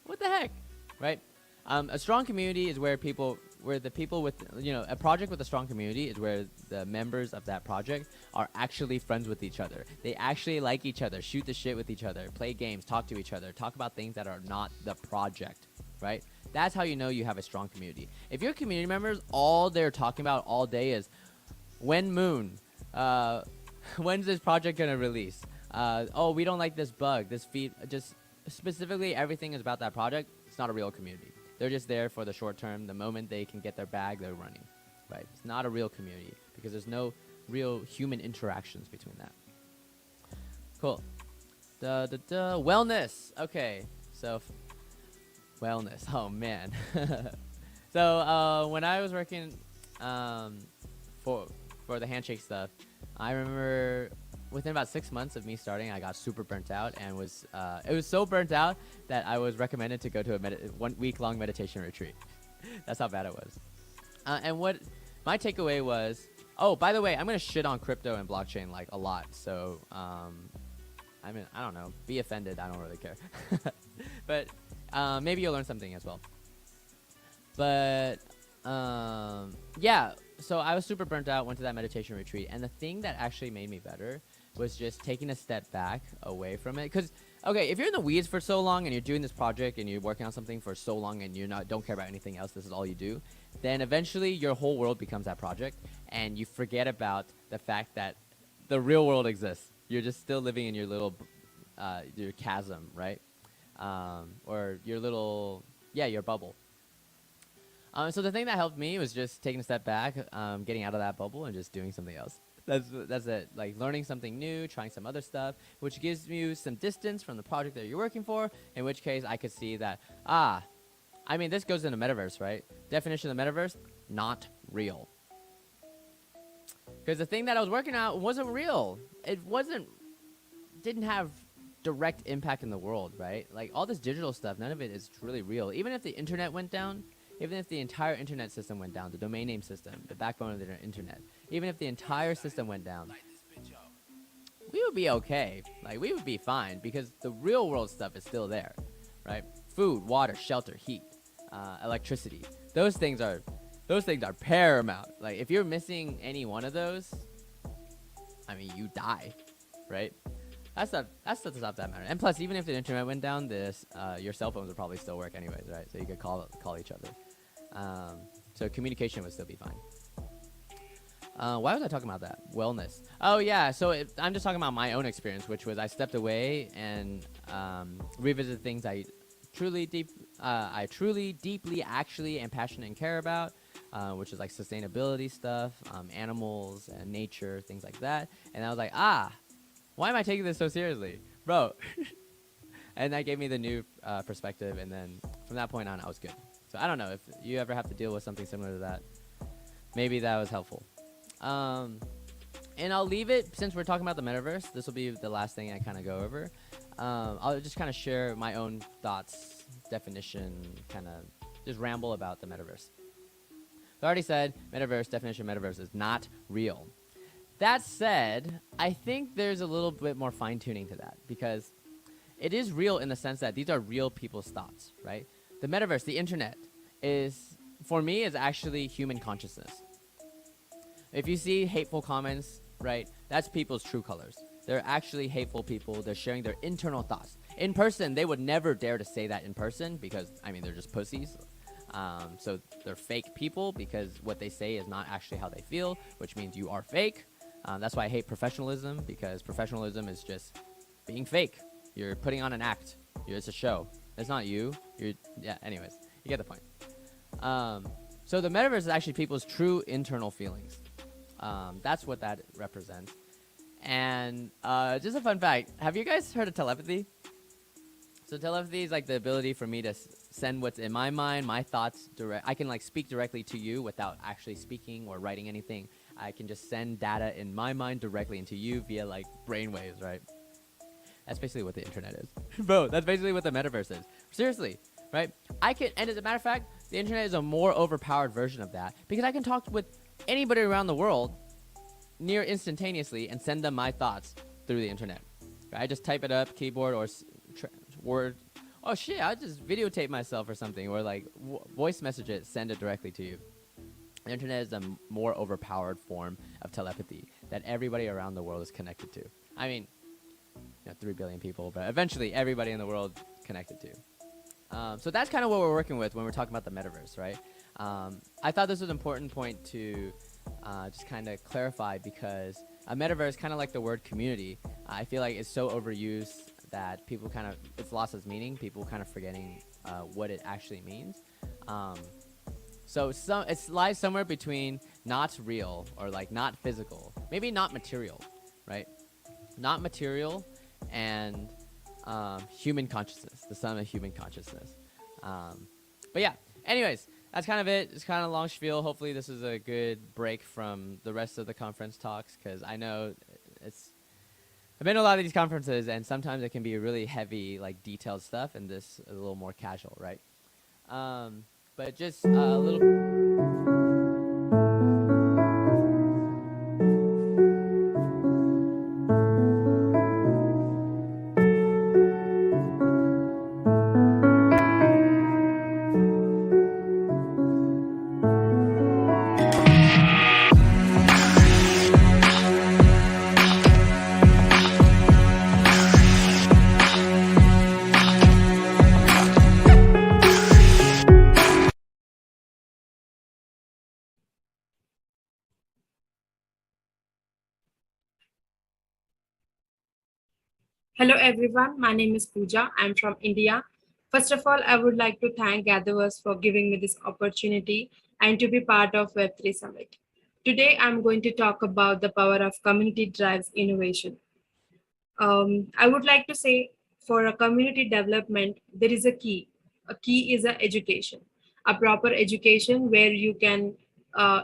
What the heck, right? A strong community is where the people with, a project with a strong community is where the members of that project are actually friends with each other. They actually like each other, shoot the shit with each other, play games, talk to each other, talk about things that are not the project, right? That's how you know you have a strong community. If your community members, all they're talking about all day is when Moon, when's this project gonna release? Oh, we don't like this bug, this feed, just specifically everything is about that project. It's not a real community. They're just there for the short term. The moment they can get their bag, they're running, right? It's not a real community because there's no real human interactions between that. Cool. Wellness. Okay, so wellness. Oh man. So when I was working for the Handshake stuff, I remember within about 6 months of me starting, I got super burnt out and it was so burnt out that I was recommended to go to a 1 week long meditation retreat. That's how bad it was. And what my takeaway was, oh, by the way, I'm gonna shit on crypto and blockchain like a lot. So I mean, I don't know, be offended. I don't really care. But maybe you'll learn something as well. But yeah. So I was super burnt out, went to that meditation retreat, and the thing that actually made me better was just taking a step back away from it. Because, okay, if you're in the weeds for so long and you're doing this project and you're working on something for so long and don't care about anything else, this is all you do, then eventually your whole world becomes that project and you forget about the fact that the real world exists. You're just still living in your little, your chasm, right? Or your little, your bubble. So the thing that helped me was just taking a step back, getting out of that bubble and just doing something else. That's it. Like learning something new, trying some other stuff, which gives you some distance from the project that you're working for, in which case I could see that, I mean, this goes into Metaverse, right? Definition of the Metaverse, not real. Because the thing that I was working on wasn't real. It didn't have direct impact in the world, right? Like all this digital stuff, none of it is really real. Even if the internet went down, even if the entire internet system went down, the domain name system, the backbone of the internet, even if the entire system went down, we would be okay. Like we would be fine because the real world stuff is still there, right? Food, water, shelter, heat, electricity. Those things are paramount. Like if you're missing any one of those, I mean, you die, right? That's the stuff that matters. And plus, even if the internet went down, your cell phones would probably still work anyways, right? So you could call each other. So communication would still be fine. Why was I talking about that? Wellness. Oh yeah. So I'm just talking about my own experience, which was I stepped away and revisited things I truly I truly, deeply, actually am passionate and care about, which is like sustainability stuff, animals and nature, things like that. And I was like, why am I taking this so seriously, bro? And that gave me the new perspective. And then from that point on, I was good. So I don't know if you ever have to deal with something similar to that. Maybe that was helpful. And I'll leave it, since we're talking about the metaverse, this will be the last thing I kind of go over. I'll just kind of share my own thoughts, definition, kind of just ramble about the metaverse. I already said metaverse, definition metaverse is not real. That said, I think there's a little bit more fine tuning to that, because it is real in the sense that these are real people's thoughts, right? The metaverse, the internet, is, for me, is actually human consciousness. If you see hateful comments, right, that's people's true colors. They're actually hateful people. They're sharing their internal thoughts. In person, they would never dare to say that in person because, I mean, they're just pussies. So they're fake people because what they say is not actually how they feel, which means you are fake. That's why I hate professionalism, because professionalism is just being fake. You're putting on an act. It's a show. It's not you. Yeah, anyways, you get the point. So the metaverse is actually people's true internal feelings. That's what that represents. And just a fun fact, have you guys heard of telepathy? So telepathy is like the ability for me to send what's in my mind, my thoughts direct. I can like speak directly to you without actually speaking or writing anything. I can just send data in my mind directly into you via like brainwaves, right? That's basically what the internet is. Bro, that's basically what the metaverse is. Seriously, right? And as a matter of fact, the internet is a more overpowered version of that, because I can talk with anybody around the world near instantaneously and send them my thoughts through the internet. Right? I just type it up, keyboard or Word. Oh shit, I just videotape myself or something, or like voice message it, send it directly to you. The internet is a more overpowered form of telepathy that everybody around the world is connected to. I mean, 3 billion people, but eventually everybody in the world connected to. So that's kind of what we're working with when we're talking about the metaverse, right? I thought this was an important point to just kind of clarify, because a metaverse, kind of like the word community, I feel like it's so overused that people it's lost its meaning. People kind of forgetting what it actually means. So it lies somewhere between not real or like not physical, maybe not material, right? Not material and human consciousness, the sum of human consciousness. But yeah, anyways, that's kind of it. It's kind of a long spiel. Hopefully this is a good break from the rest of the conference talks, because I know I've been to a lot of these conferences, and sometimes it can be really heavy, like detailed stuff, and this is a little more casual, right? But just a little. Hello everyone, my name is Pooja. I'm from India. First of all, I would like to thank GatherVerse for giving me this opportunity and to be part of Web3 Summit. Today, I'm going to talk about the power of community drives innovation. I would like to say, for a community development, there is a key. A key is a education, a proper education where you can,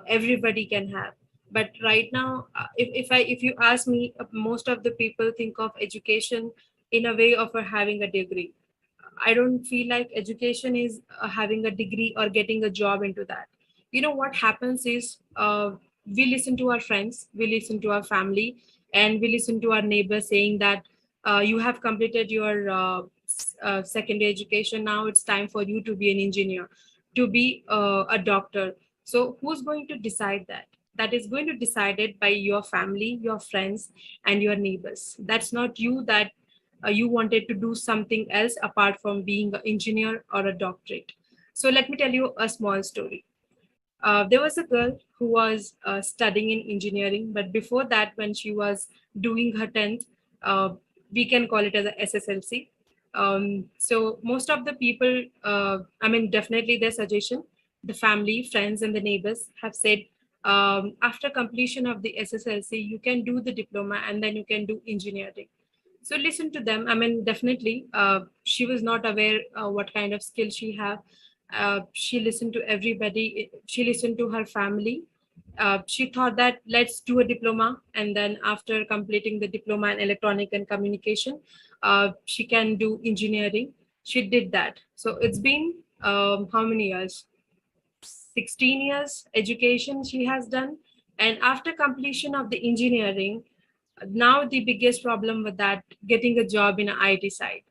everybody can have. But right now, if you ask me, most of the people think of education in a way of having a degree. I don't feel like education is having a degree or getting a job into that. What happens is, we listen to our friends, we listen to our family, and we listen to our neighbors saying that you have completed your secondary education. Now it's time for you to be an engineer, to be a doctor. So who's going to decide that? That is going to decide it by your family, your friends, and your neighbors. That's not you, that you wanted to do something else apart from being an engineer or a doctorate. So let me tell you a small story. There was a girl who was studying in engineering, but before that, when she was doing her 10th, uh, we can call it as a SSLC, So most of the people, definitely their suggestion, the family, friends, and the neighbors have said, after completion of the SSLC, you can do the diploma and then you can do engineering. So listen to them. Definitely, she was not aware what kind of skill she have. She listened to everybody. She listened to her family. She thought that let's do a diploma, and then after completing the diploma in electronic and communication, she can do engineering. She did that. So it's been how many years? 16 years education she has done. And after completion of the engineering, now the biggest problem with that, getting a job in an IT side.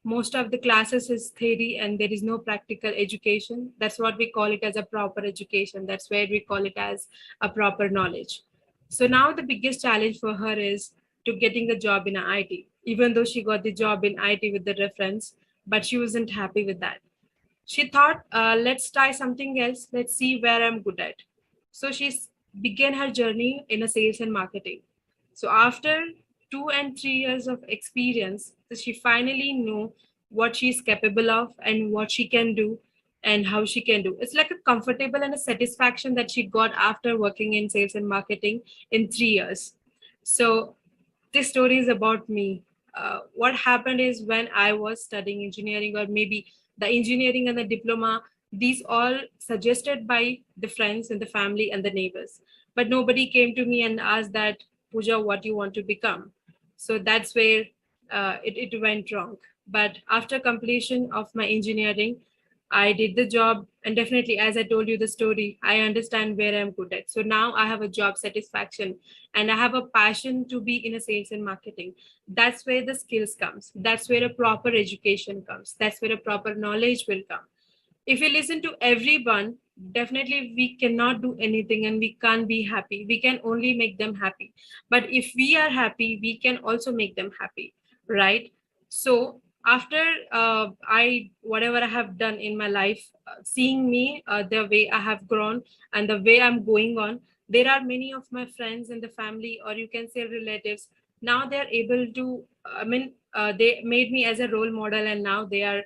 Most of the classes is theory and there is no practical education. That's what we call it as a proper education. That's where we call it as a proper knowledge. So now the biggest challenge for her is to getting a job in IT, even though she got the job in IT with the reference, but she wasn't happy with that. She thought, let's try something else. Let's see where I'm good at. So she began her journey in a sales and marketing. So after 2 and 3 years of experience, she finally knew what she's capable of and what she can do and how she can do. It's like a comfortable and a satisfaction that she got after working in sales and marketing in 3 years. So this story is about me. What happened is when I was studying engineering, or maybe the engineering and the diploma, these all suggested by the friends and the family and the neighbors. But nobody came to me and asked that, Pooja, what you want to become. So that's where it went wrong. But after completion of my engineering, I did the job, and definitely, as I told you the story, I understand where I'm good at. So now I have a job satisfaction, and I have a passion to be in a sales and marketing. That's where the skills comes. That's where a proper education comes. That's where a proper knowledge will come. If we listen to everyone, definitely we cannot do anything and we can't be happy. We can only make them happy. But if we are happy, we can also make them happy, right? So after I whatever I have done in my life, seeing me, the way I have grown and the way I'm going on, there are many of my friends in the family, or you can say relatives, now they are able to, they made me as a role model, and now they are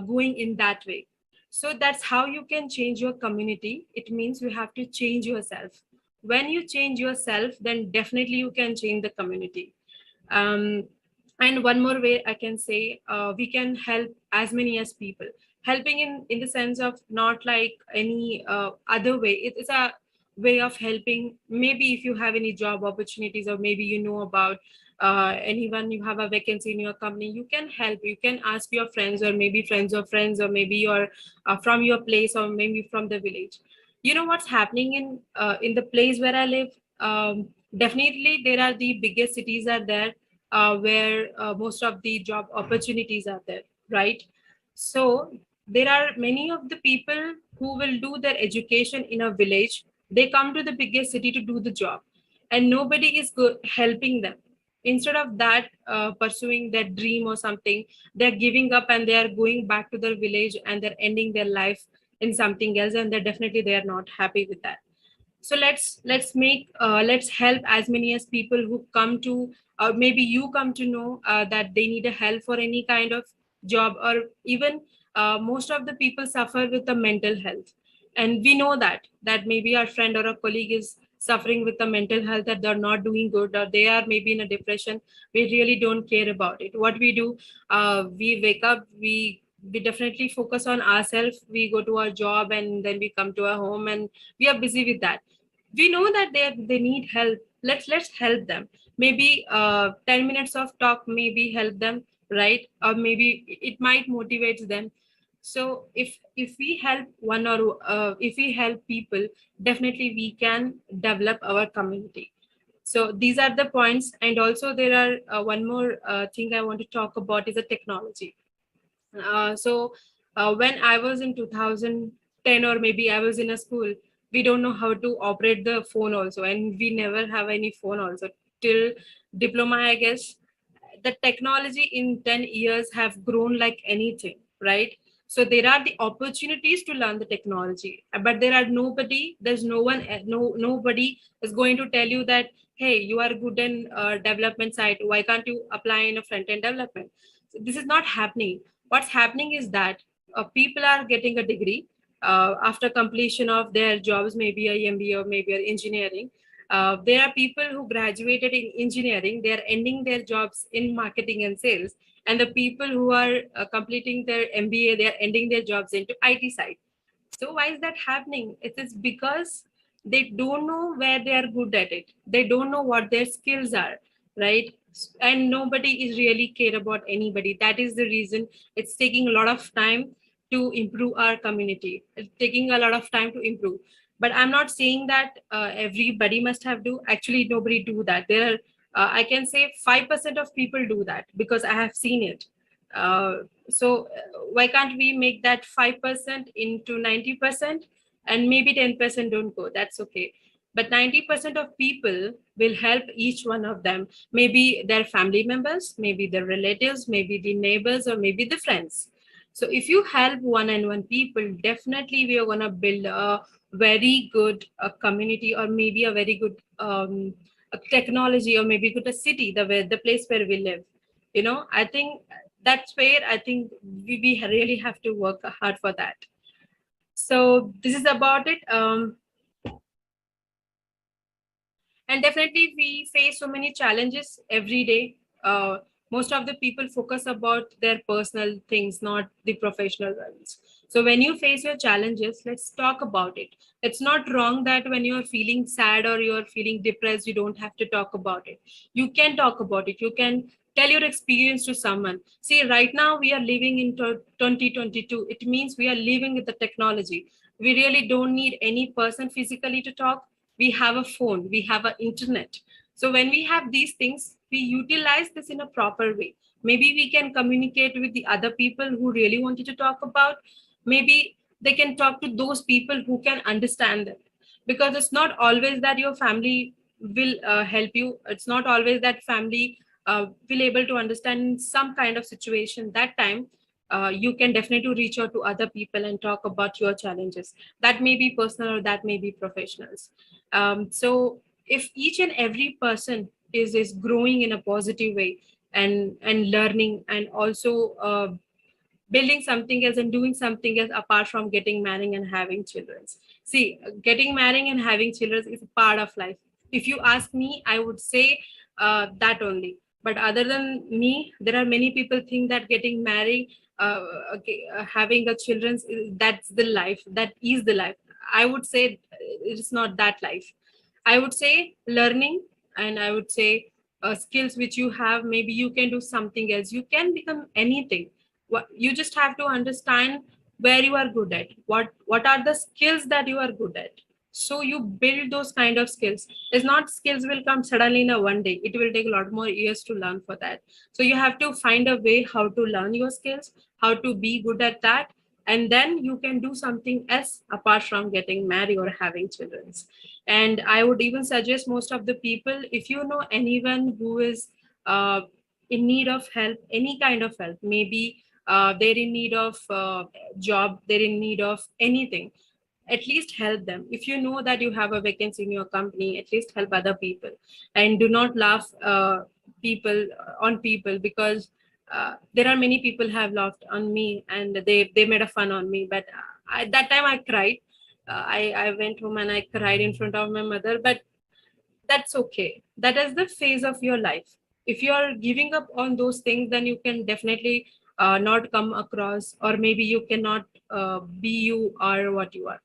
going in that way. So that's how you can change your community. It means you have to change yourself. When you change yourself, then definitely you can change the community. um, and one more way I can say, we can help as many as people. Helping in the sense of not like any other way. It's a way of helping. Maybe if you have any job opportunities, or maybe you know about anyone, you have a vacancy in your company, you can help. You can ask your friends, or maybe friends of friends, or maybe your from your place, or maybe from the village. You know what's happening in the place where I live. Definitely there are the biggest cities are there, where most of the job opportunities are there, right? So there are many of the people who will do their education in a village. They come to the biggest city to do the job, and nobody is helping them. Instead of that, pursuing their dream or something, they're giving up and they are going back to their village, and they're ending their life in something else, and they are not happy with that. So let's help as many as people who come to, or maybe you come to know that they need a help for any kind of job, or even most of the people suffer with the mental health, and we know that maybe our friend or a colleague is suffering with the mental health, that they're not doing good, or they are maybe in a depression. We really don't care about it. What we do, we wake up, we definitely focus on ourselves, we go to our job, and then we come to our home, and we are busy with that. We know that they need help. Let's help them. Maybe 10 minutes of talk maybe help them, right? Or maybe it might motivate them. So if we help one, or if we help people, definitely we can develop our community. So these are the points. And also there are one more thing I want to talk about is the technology. When I was in 2010, or maybe I was in a school, we don't know how to operate the phone also, and we never have any phone also till diploma, I guess. The technology in 10 years have grown like anything, right? So there are the opportunities to learn the technology, but there's no one, nobody is going to tell you that, hey, you are good in development side, why can't you apply in a front end development? This is not happening. What's happening is that people are getting a degree after completion of their jobs, maybe a MBA or maybe a engineering. There are people who graduated in engineering, they are ending their jobs in marketing and sales. And the people who are completing their MBA, they are ending their jobs into IT side. So why is that happening? It is because they don't know where they are good at it. They don't know what their skills are, right? And nobody is really care about anybody. That is the reason it's taking a lot of time to improve our community. It's taking a lot of time to improve. But I'm not saying that everybody must have do. Actually, nobody do that. There are, I can say 5% of people do that because I have seen it. Uh, so why can't we make that 5% into 90%, and maybe 10% don't go? That's okay. But 90% of people will help each one of them. Maybe their family members, maybe their relatives, maybe the neighbors, or maybe the friends. So if you help one and one people, definitely we are going to build a very good community, or maybe a very good a technology, or maybe good a city, the place where we live. I think that's where I think we really have to work hard for that. So this is about it. And definitely we face so many challenges every day. Most of the people focus about their personal things, not the professional ones. So when you face your challenges, let's talk about it. It's not wrong that when you're feeling sad or you're feeling depressed, you don't have to talk about it. You can talk about it. You can tell your experience to someone. See, right now we are living in 2022. It means we are living with the technology. We really don't need any person physically to talk. We have a phone, we have an internet. So when we have these things, we utilize this in a proper way. Maybe we can communicate with the other people who really wanted to talk about. Maybe they can talk to those people who can understand them, because it's not always that your family will help you. It's not always that family will able to understand some kind of situation. That time you can definitely reach out to other people and talk about your challenges. That may be personal or that may be professionals. So if each and every person is growing in a positive way, and learning, and also building something else and doing something else apart from getting married and having children. See, getting married and having children is a part of life. If you ask me, I would say that only. But other than me, there are many people think that getting married, having a children, that's the life. That is the life. I would say it's not that life. I would say learning, and I would say skills which you have, maybe you can do something else. You can become anything. You just have to understand where you are good at. What are the skills that you are good at? So you build those kind of skills. It's not skills will come suddenly in a one day. It will take a lot more years to learn for that. So you have to find a way how to learn your skills, how to be good at that, and then you can do something else apart from getting married or having children. And I would even suggest most of the people, if you know anyone who is in need of help, any kind of help, maybe they're in need of job, they're in need of anything, at least help them. If you know that you have a vacancy in your company, at least help other people. And do not laugh people on people, because there are many people have laughed on me, and they made a fun on me. But that time I cried. I went home and I cried in front of my mother. But that's okay. That is the phase of your life. If you are giving up on those things, then you can definitely not come across, or maybe you cannot be you are what you are.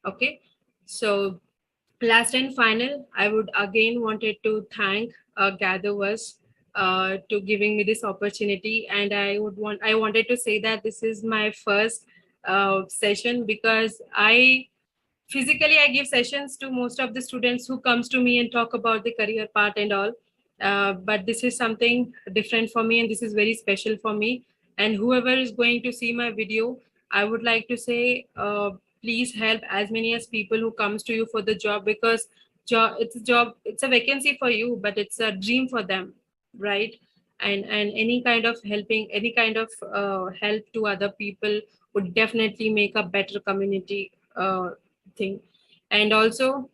Okay. So last and final, I would again wanted to thank GatherVerse to giving me this opportunity. And I wanted to say that this is my first session, because physically I give sessions to most of the students who comes to me and talk about the career part and all. But this is something different for me, and this is very special for me. And whoever is going to see my video, I would like to say, please help as many as people who comes to you for the job, because job, it's a vacancy for you, but it's a dream for them, right? And any kind of helping, any kind of help to other people would definitely make a better community thing. And also,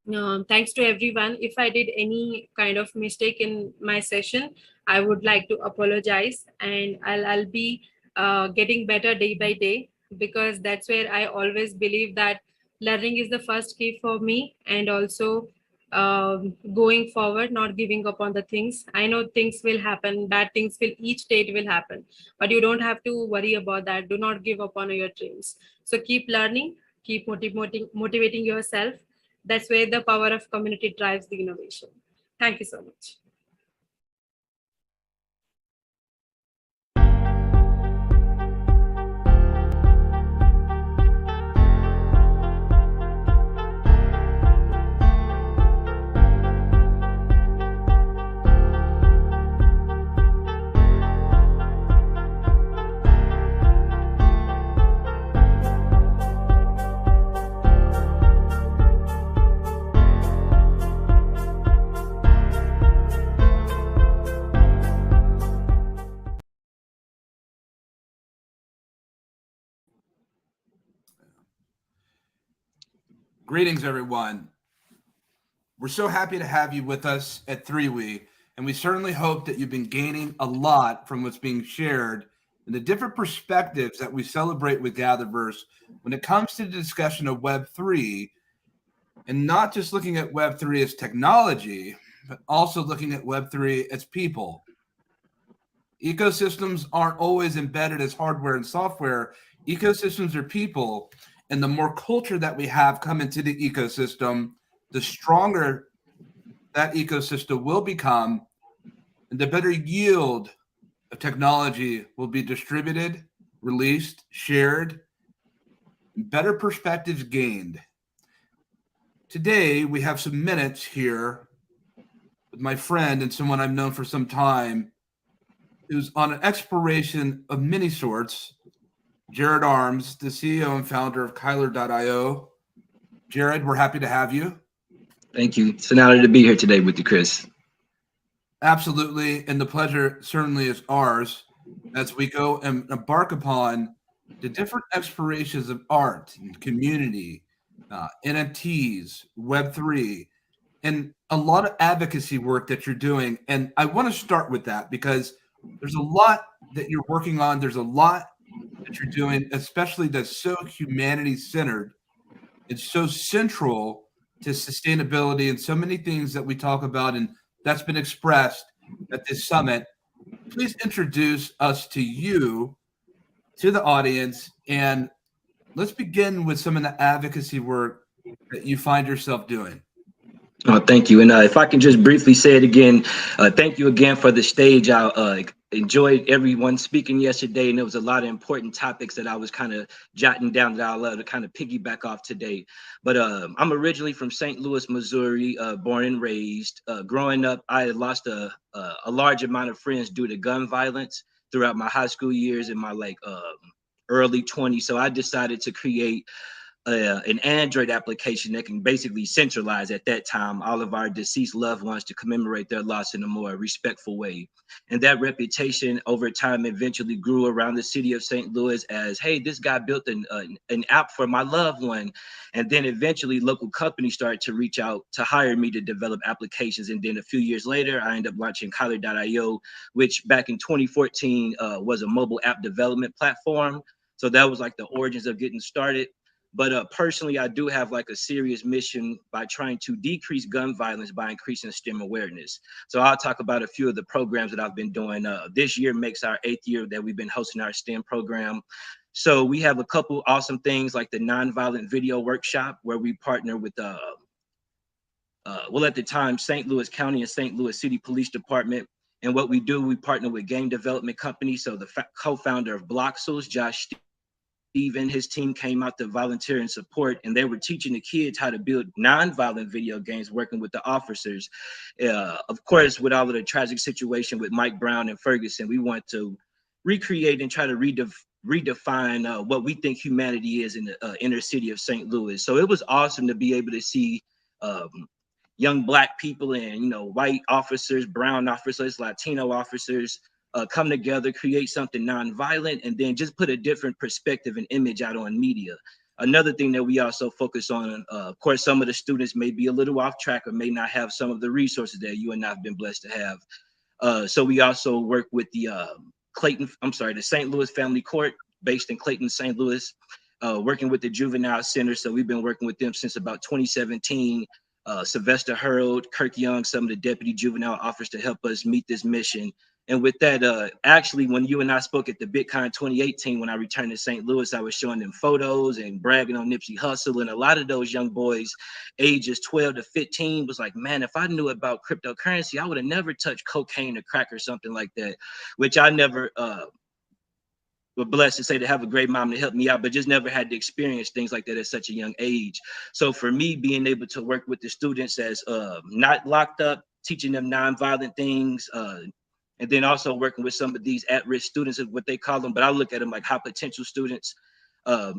Thanks to everyone. If I did any kind of mistake in my session, I would like to apologize, and I'll be getting better day by day, because that's where I always believe that learning is the first key for me, and also going forward, not giving up on the things. I know things will happen, bad things will each day it will happen, but you don't have to worry about that. Do not give up on your dreams. So keep learning, keep motivating yourself. That's where the power of community drives the innovation. Thank you so much. Greetings, everyone. We're so happy to have you with us at 3We, and we certainly hope that you've been gaining a lot from what's being shared and the different perspectives that we celebrate with GatherVerse when it comes to the discussion of Web3, and not just looking at Web3 as technology, but also looking at Web3 as people. Ecosystems aren't always embedded as hardware and software. Ecosystems are people, and the more culture that we have come into the ecosystem, the stronger that ecosystem will become, and the better yield of technology will be distributed, released, shared, and better perspectives gained. Today, we have some minutes here with my friend and someone I've known for some time who's on an exploration of many sorts, Jared Arms, the CEO and founder of Kyler.io. Jared, we're happy to have you. Thank you. It's an honor to be here today with you, Chris. Absolutely. And the pleasure certainly is ours as we go and embark upon the different explorations of art and community, NFTs, Web3, and a lot of advocacy work that you're doing. And I want to start with that because there's a lot that you're working on. There's a lot that you're doing, especially that's so humanity-centered. It's so central to sustainability and so many things that we talk about, and that's been expressed at this summit. Please introduce us to you, to the audience, and let's begin with some of the advocacy work that you find yourself doing. Oh, thank you. And if I can just briefly say it again, thank you again for the stage. I enjoyed everyone speaking yesterday, and there was a lot of important topics that I was kind of jotting down that I'll love to kind of piggyback off today. But I'm originally from St. Louis, Missouri, born and raised. Growing up, I had lost a large amount of friends due to gun violence throughout my high school years and my early 20s. So I decided to create an Android application that can basically centralize at that time all of our deceased loved ones to commemorate their loss in a more respectful way. And that reputation over time eventually grew around the city of St. Louis as, hey, this guy built an app for my loved one. And then eventually local companies started to reach out to hire me to develop applications. And then a few years later, I ended up launching Kyler.io, which back in 2014 was a mobile app development platform. So that was like the origins of getting started. But personally, I do have like a serious mission by trying to decrease gun violence by increasing STEM awareness. So I'll talk about a few of the programs that I've been doing. This year makes our 8th year that we've been hosting our STEM program. So we have a couple awesome things like the Nonviolent Video Workshop, where we partner with, well, at the time, St. Louis County and St. Louis City Police Department. And what we do, we partner with game development companies. So the co-founder of Bloxels, Josh Steve and his team came out to volunteer and support, and they were teaching the kids how to build non-violent video games, working with the officers. Of course, with all of the tragic situation with Mike Brown and Ferguson, we want to recreate and try to redefine what we think humanity is in the inner city of St. Louis. So it was awesome to be able to see young Black people and, you know, white officers, brown officers, Latino officers, come together, create something nonviolent, and then just put a different perspective and image out on media. Another thing that we also focus on, of course, some of the students may be a little off track or may not have some of the resources that you and I have been blessed to have. So we also work with the the St. Louis Family Court based in Clayton, St. Louis, working with the Juvenile Center. So we've been working with them since about 2017. Sylvester Hurd, Kirk Young, some of the deputy juvenile officers to help us meet this mission. And with that, actually, when you and I spoke at the BitCon 2018, when I returned to St. Louis, I was showing them photos and bragging on Nipsey Hussle. And a lot of those young boys, ages 12 to 15, was like, man, if I knew about cryptocurrency, I would have never touched cocaine or crack or something like that, which I never were blessed to say to have a great mom to help me out, but just never had to experience things like that at such a young age. So for me, being able to work with the students as not locked up, teaching them nonviolent things, and then also working with some of these at-risk students is what they call them, but I look at them like high potential students.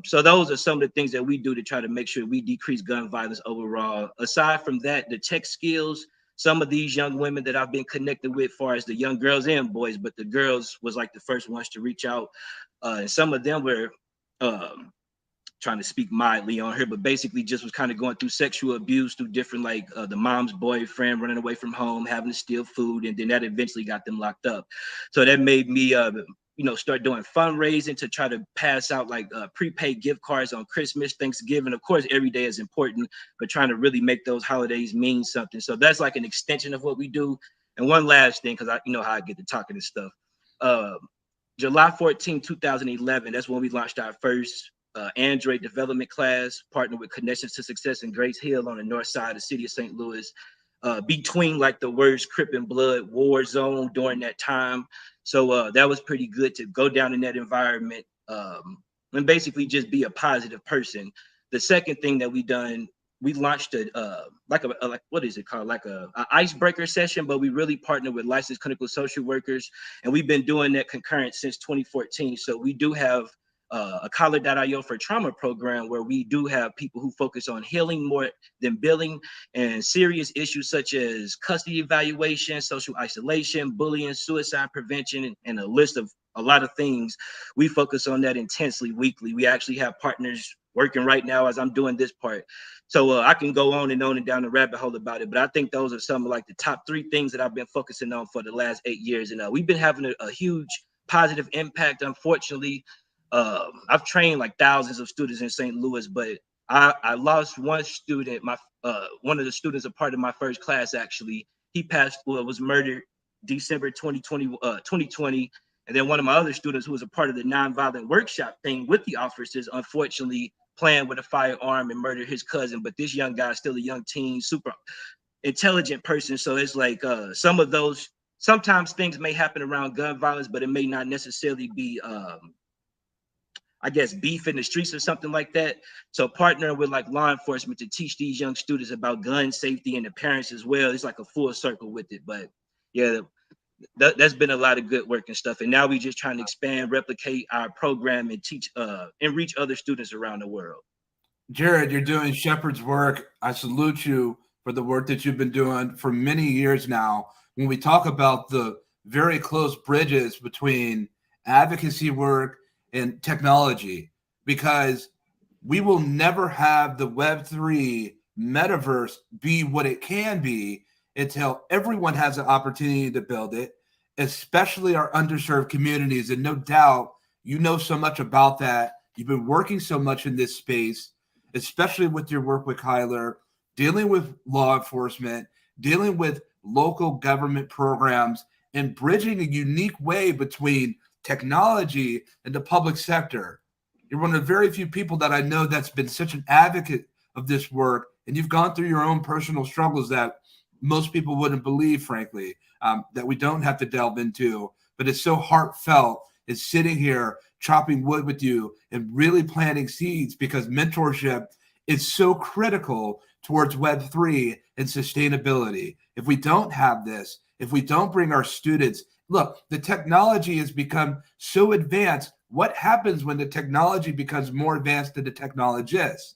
So those are some of the things that we do to try to make sure we decrease gun violence overall. Aside from that, the tech skills, some of these young women that I've been connected with, far as the young girls and boys, but the girls was like the first ones to reach out. And some of them were trying to speak mildly on her, but basically just was kind of going through sexual abuse through different, like the mom's boyfriend running away from home, having to steal food, and then that eventually got them locked up. So that made me, start doing fundraising to try to pass out like prepaid gift cards on Christmas, Thanksgiving. Of course, every day is important, but trying to really make those holidays mean something. So that's like an extension of what we do. And one last thing, because you know how I get to talking and stuff. July 14, 2011, that's when we launched our first Android development class, partnered with Connections to Success in Grace Hill on the north side of the city of St. Louis, between like the words Crip and Blood war zone during that time. So that was pretty good to go down in that environment and basically just be a positive person. The second thing that we done, we launched what is it called? Like a icebreaker session, but we really partnered with licensed clinical social workers. And we've been doing that concurrent since 2014. So we do have a collar.io for trauma program where we do have people who focus on healing more than billing, and serious issues such as custody evaluation, social isolation, bullying, suicide prevention, and a list of a lot of things. We focus on that intensely weekly. We actually have partners working right now as I'm doing this part. So I can go on and down the rabbit hole about it, but I think those are some of like the top 3 things that I've been focusing on for the last 8 years. And we've been having a huge positive impact. Unfortunately, I've trained like thousands of students in St. Louis, but I lost one student, one of the students, a part of my first class, actually. He was murdered December 2020. And then one of my other students, who was a part of the nonviolent workshop thing with the officers, unfortunately planned with a firearm and murdered his cousin. But this young guy is still a young teen, super intelligent person. So it's like some of those, sometimes things may happen around gun violence, but it may not necessarily be I guess beef in the streets or something like that. So partnering with like law enforcement to teach these young students about gun safety and the parents as well. It's like a full circle with it. But yeah, that's been a lot of good work and stuff. And now we just trying to expand, replicate our program and teach and reach other students around the world. Jared, you're doing shepherd's work. I salute you for the work that you've been doing for many years now. When we talk about the very close bridges between advocacy work and technology, because we will never have the Web3 metaverse be what it can be until everyone has an opportunity to build it, especially our underserved communities. And no doubt, you know so much about that. You've been working so much in this space, especially with your work with Kyler, dealing with law enforcement, dealing with local government programs, and bridging a unique way between technology and the public sector. You're one of the very few people that I know that's been such an advocate of this work, and you've gone through your own personal struggles that most people wouldn't believe, frankly, that we don't have to delve into. But it's so heartfelt. It's sitting here chopping wood with you and really planting seeds, because mentorship is so critical towards Web3 and sustainability. If we don't have this, if we don't bring our students, look, the technology has become so advanced. What happens when the technology becomes more advanced than the technologist?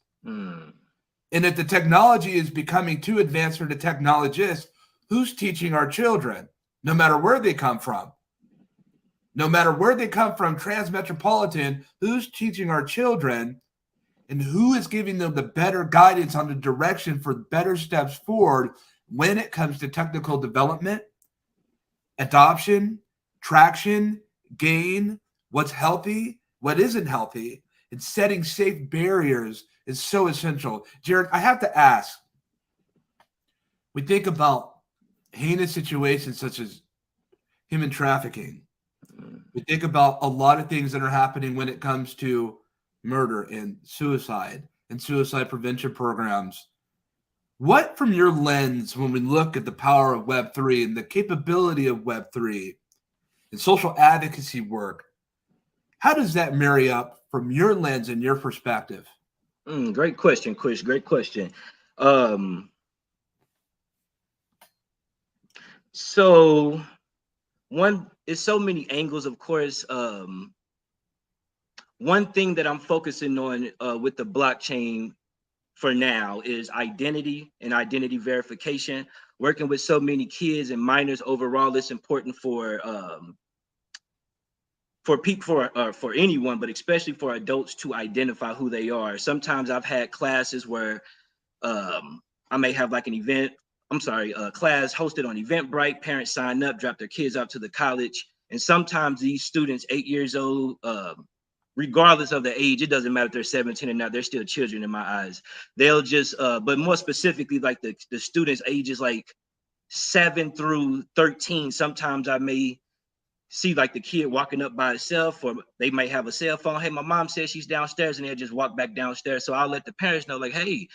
And if the technology is becoming too advanced for the technologist, who's teaching our children, no matter where they come from? No matter where they come from, transmetropolitan, who's teaching our children? and who is giving them the better guidance on the direction for better steps forward when it comes to technical development, adoption, traction, gain, what's healthy, what isn't healthy, and setting safe barriers is so essential. Jared, I have to ask, we think about heinous situations such as human trafficking. We think about a lot of things that are happening when it comes to murder and suicide prevention programs. What, from your lens, when we look at the power of Web3 and the capability of Web3 and social advocacy work, how does that marry up from your lens and your perspective? Great question, Chris. Great question. So one is so many angles, of course. One thing that I'm focusing on with the blockchain for now is identity and identity verification. Working with so many kids and minors overall, it's important for people, for anyone, but especially for adults to identify who they are. Sometimes I've had classes where I may have like a class hosted on Eventbrite. Parents sign up, drop their kids out to the college, and sometimes these students, 8 years old, regardless of the age, it doesn't matter if they're 17 or not, they're still children in my eyes. They'll just, but more specifically, like the students ages like 7 through 13, sometimes I may see like the kid walking up by itself, or they might have a cell phone. Hey, my mom says she's downstairs, and they'll just walk back downstairs. So I'll let the parents know, like, hey,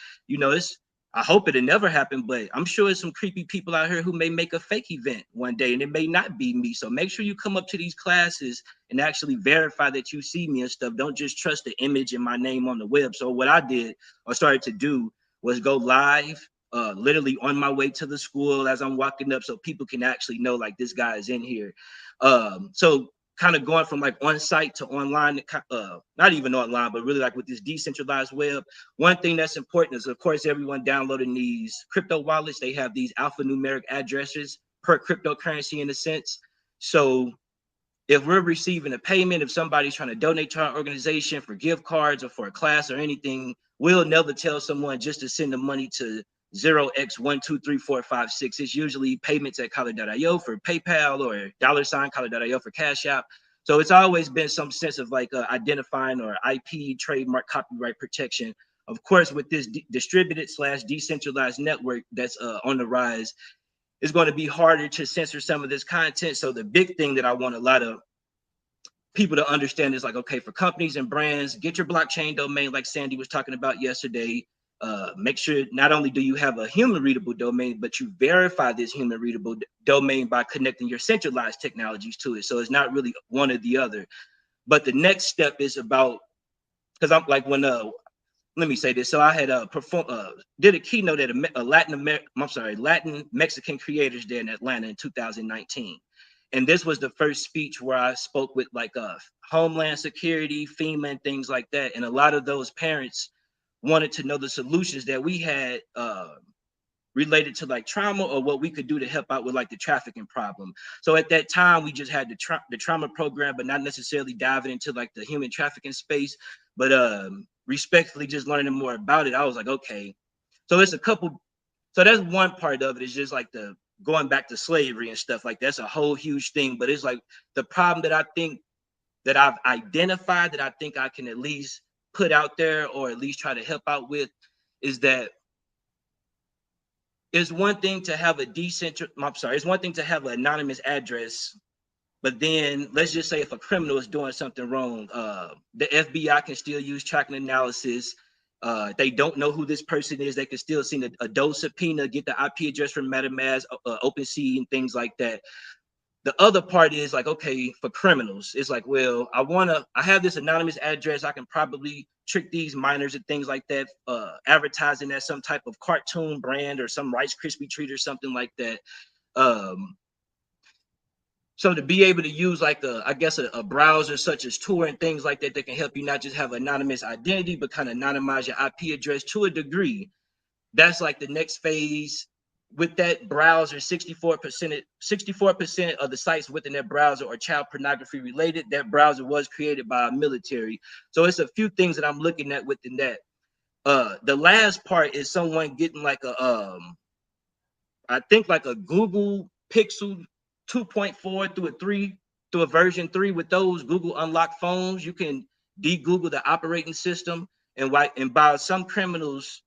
I hope it'll never happen, but I'm sure there's some creepy people out here who may make a fake event one day, and it may not be me. So make sure you come up to these classes and actually verify that you see me and stuff. Don't just trust the image and my name on the web. So what I did or started to do was go live, literally on my way to the school as I'm walking up, so people can actually know like this guy is in here. So kind of going from like on site to online, not even online, but really like with this decentralized web. One thing that's important is, of course, everyone downloading these crypto wallets. They have these alphanumeric addresses per cryptocurrency in a sense. So if we're receiving a payment, if somebody's trying to donate to our organization for gift cards or for a class or anything, we'll never tell someone just to send the money to 0x123456. It's usually payments at Collar.io for PayPal or $Collar.io for Cash App. So it's always been some sense of like identifying or IP, trademark, copyright protection. Of course, with this distributed / decentralized network that's on the rise, it's going to be harder to censor some of this content. So the big thing that I want a lot of people to understand is like, okay, for companies and brands, get your blockchain domain like Sandy was talking about yesterday. Make sure not only do you have a human readable domain, but you verify this human readable domain by connecting your centralized technologies to it. So it's not really one or the other. But the next step is about, because I'm like when let me say this. So I had did a keynote at a Latin Mexican Creators Day in Atlanta in 2019. And this was the first speech where I spoke with like Homeland Security, FEMA, and things like that. And a lot of those parents wanted to know the solutions that we had related to like trauma, or what we could do to help out with like the trafficking problem. So at that time, we just had the trauma program, but not necessarily diving into like the human trafficking space, but respectfully just learning more about it. I was like, okay, so it's so that's one part of it, is just like the going back to slavery and stuff. Like that's a whole huge thing, but it's like the problem that I think that I've identified, that I think I can at least put out there, or at least try to help out with, is that it's one thing to have it's one thing to have an anonymous address, but then let's just say if a criminal is doing something wrong, the FBI can still use tracking analysis. They don't know who this person is. They can still send a dose subpoena, get the IP address from MetaMask, OpenSea, and things like that. The other part is like, okay, for criminals, it's like, well, I have this anonymous address. I can probably trick these minors and things like that, advertising as some type of cartoon brand or some Rice Krispie treat or something like that. So to be able to use like a browser such as Tor and things like that, that can help you not just have anonymous identity, but kind of anonymize your IP address to a degree. That's like the next phase with that browser, 64% of the sites within that browser are child pornography related. That browser was created by a military. So it's a few things that I'm looking at within that. The last part is someone getting like a I think like a Google Pixel 2.4 through a version 3 with those Google unlocked phones. You can de-Google the operating system, and by some criminals,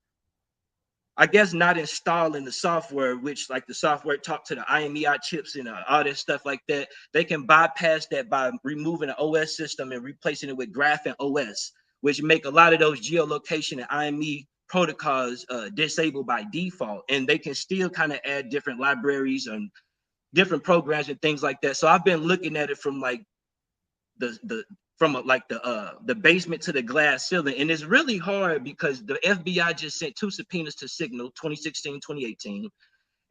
I guess, not installing the software, which like the software talk to the IMEI chips and all that stuff like that. They can bypass that by removing the OS system and replacing it with Graphene OS, which make a lot of those geolocation and IME protocols disabled by default. And they can still kind of add different libraries and different programs and things like that. So I've been looking at it from like the basement to the glass ceiling. And it's really hard because the FBI just sent 2 subpoenas to Signal 2016, 2018.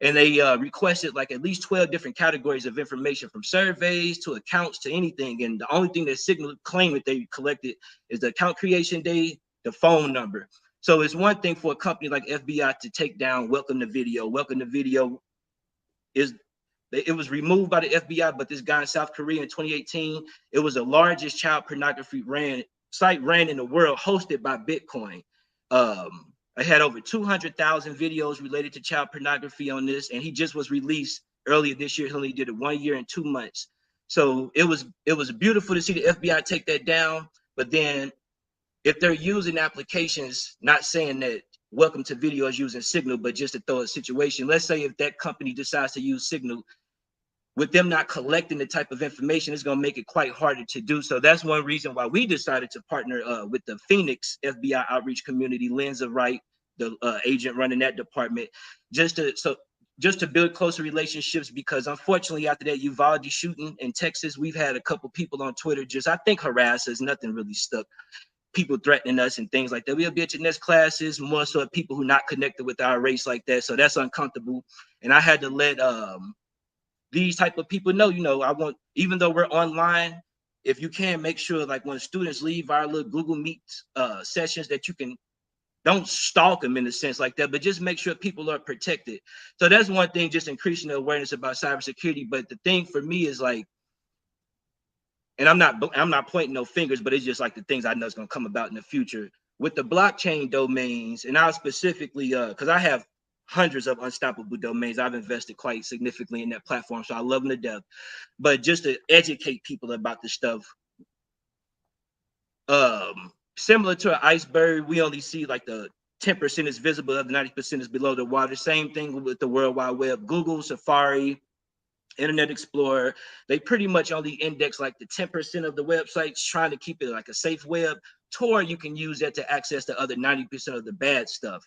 And they requested like at least 12 different categories of information, from surveys to accounts to anything. And the only thing that Signal claimed that they collected is the account creation date, the phone number. So it's one thing for a company like FBI to take down Welcome to Video. Welcome to Video it was removed by the FBI, but this guy in South Korea in 2018, it was the largest child pornography site ran in the world, hosted by Bitcoin. I had over 200,000 videos related to child pornography on this, and he just was released earlier this year. He only did it 1 year and 2 months. So it was beautiful to see the FBI take that down. But then if they're using applications, not saying that Welcome to Video is using Signal, but just to throw a situation, let's say if that company decides to use Signal, with them not collecting the type of information, it's going to make it quite harder to do. So that's one reason why we decided to partner with the Phoenix FBI outreach community, Lenza Wright, the agent running that department, just to build closer relationships. Because unfortunately, after that Uvalde shooting in Texas, we've had a couple people on Twitter just, I think, harass us. Nothing really stuck. People threatening us and things like that. We'll be at your next classes, more so people who not connected with our race like that. So that's uncomfortable. And I had to let these type of people know, I want, even though we're online, if you can, make sure like when students leave our little Google Meet sessions that you can, don't stalk them in a sense like that, but just make sure people are protected. So that's one thing, just increasing the awareness about cybersecurity. But the thing for me is like, and I'm not pointing no fingers, but it's just like the things I know is going to come about in the future with the blockchain domains. And I'll specifically, because I have hundreds of unstoppable domains. I've invested quite significantly in that platform, so I love them to death. But just to educate people about this stuff, similar to an iceberg, we only see like the 10% is visible, the other 90% is below the water. Same thing with the World Wide Web. Google, Safari, Internet Explorer, they pretty much only index like the 10% of the websites, trying to keep it like a safe web. Tor, you can use that to access the other 90% of the bad stuff.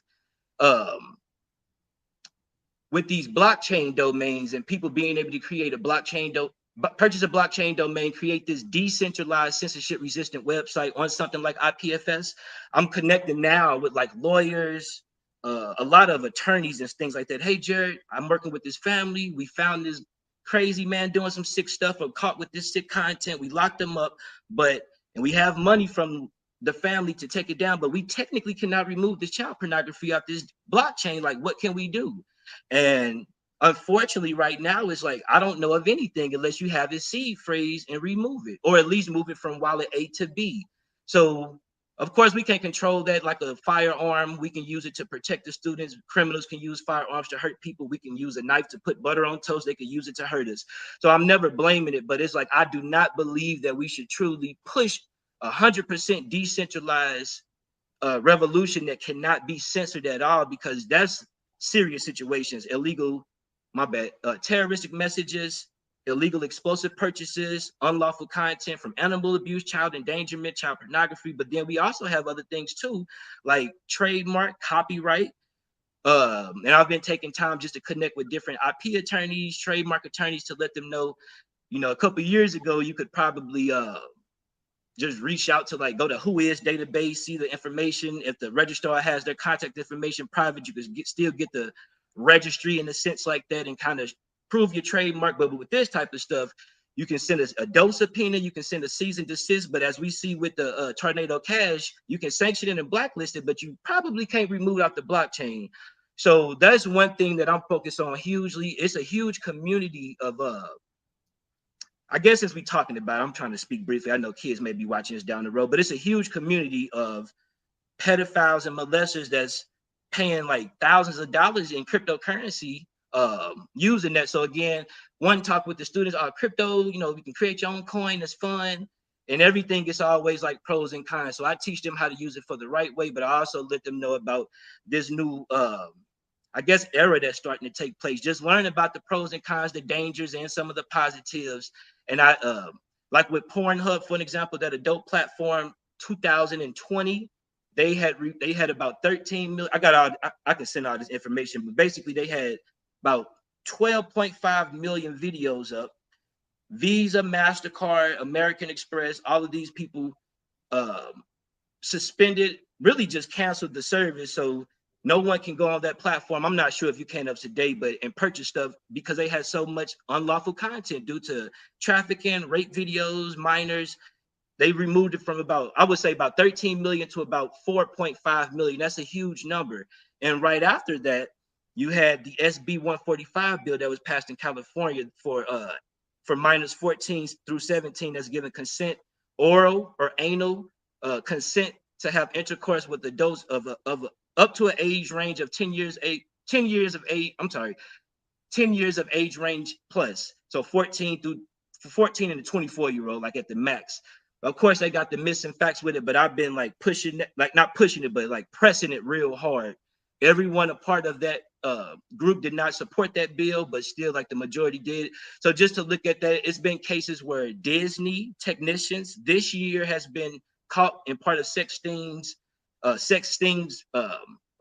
With these blockchain domains and people being able to create a purchase a blockchain domain, create this decentralized, censorship-resistant website on something like IPFS. I'm connecting now with like lawyers, a lot of attorneys and things like that. Hey, Jared, I'm working with this family. We found this crazy man doing some sick stuff or caught with this sick content. We locked them up, and we have money from the family to take it down, but we technically cannot remove the child pornography off this blockchain. Like, what can we do? And unfortunately, right now, it's like, I don't know of anything unless you have his seed phrase and remove it, or at least move it from wallet A to B. So, of course, we can't control that like a firearm. We can use it to protect the students. Criminals can use firearms to hurt people. We can use a knife to put butter on toast. They can use it to hurt us. So I'm never blaming it, but it's like, I do not believe that we should truly push 100% decentralized revolution that cannot be censored at all, because that's serious situations, illegal, terroristic messages, illegal explosive purchases, unlawful content from animal abuse, child endangerment, child pornography. But then we also have other things too, like trademark, copyright. And I've been taking time just to connect with different IP attorneys, trademark attorneys, to let them know, a couple of years ago, you could probably just reach out to like, go to Whois database, see the information. If the registrar has their contact information private, you could still get the registry in a sense like that and kind of prove your trademark. But with this type of stuff, you can send a dose subpoena, you can send a cease and desist. But as we see with the Tornado Cash, you can sanction it and blacklist it, but you probably can't remove it off the blockchain. So that's one thing that I'm focused on hugely. It's a huge community of I guess since we're talking about it, I'm trying to speak briefly. I know kids may be watching this down the road, but it's a huge community of pedophiles and molesters that's paying like thousands of dollars in cryptocurrency using that. So again, one talk with the students are crypto, you know, you can create your own coin, it's fun, and everything is always like pros and cons. So I teach them how to use it for the right way, but I also let them know about this new I guess era that's starting to take place. Just learn about the pros and cons, the dangers, and some of the positives. And I like with Pornhub, for an example, that adult platform 2020, they had about 13 million. I got all I can send all this information, but basically they had about 12.5 million videos up. Visa, MasterCard, American Express, all of these people um, suspended, really just canceled the service. So no one can go on that platform. I'm not sure if you can up to date, but and purchase stuff because they had so much unlawful content due to trafficking, rape videos, minors. They removed it from about, I would say about 13 million to about 4.5 million. That's a huge number. And right after that, you had the SB 145 bill that was passed in California for minors 14 through 17 that's given consent, oral or anal consent to have intercourse with adults of up to an age range of 10 years of age. I'm sorry, 10 years of age range plus. So 14 and a 24-year-old, like at the max. Of course, they got the missing facts with it, but I've been like pushing it, like not pushing it, but like pressing it real hard. Everyone a part of that group did not support that bill, but still like the majority did. So just to look at that, it's been cases where Disney technicians this year has been caught in part of sex stings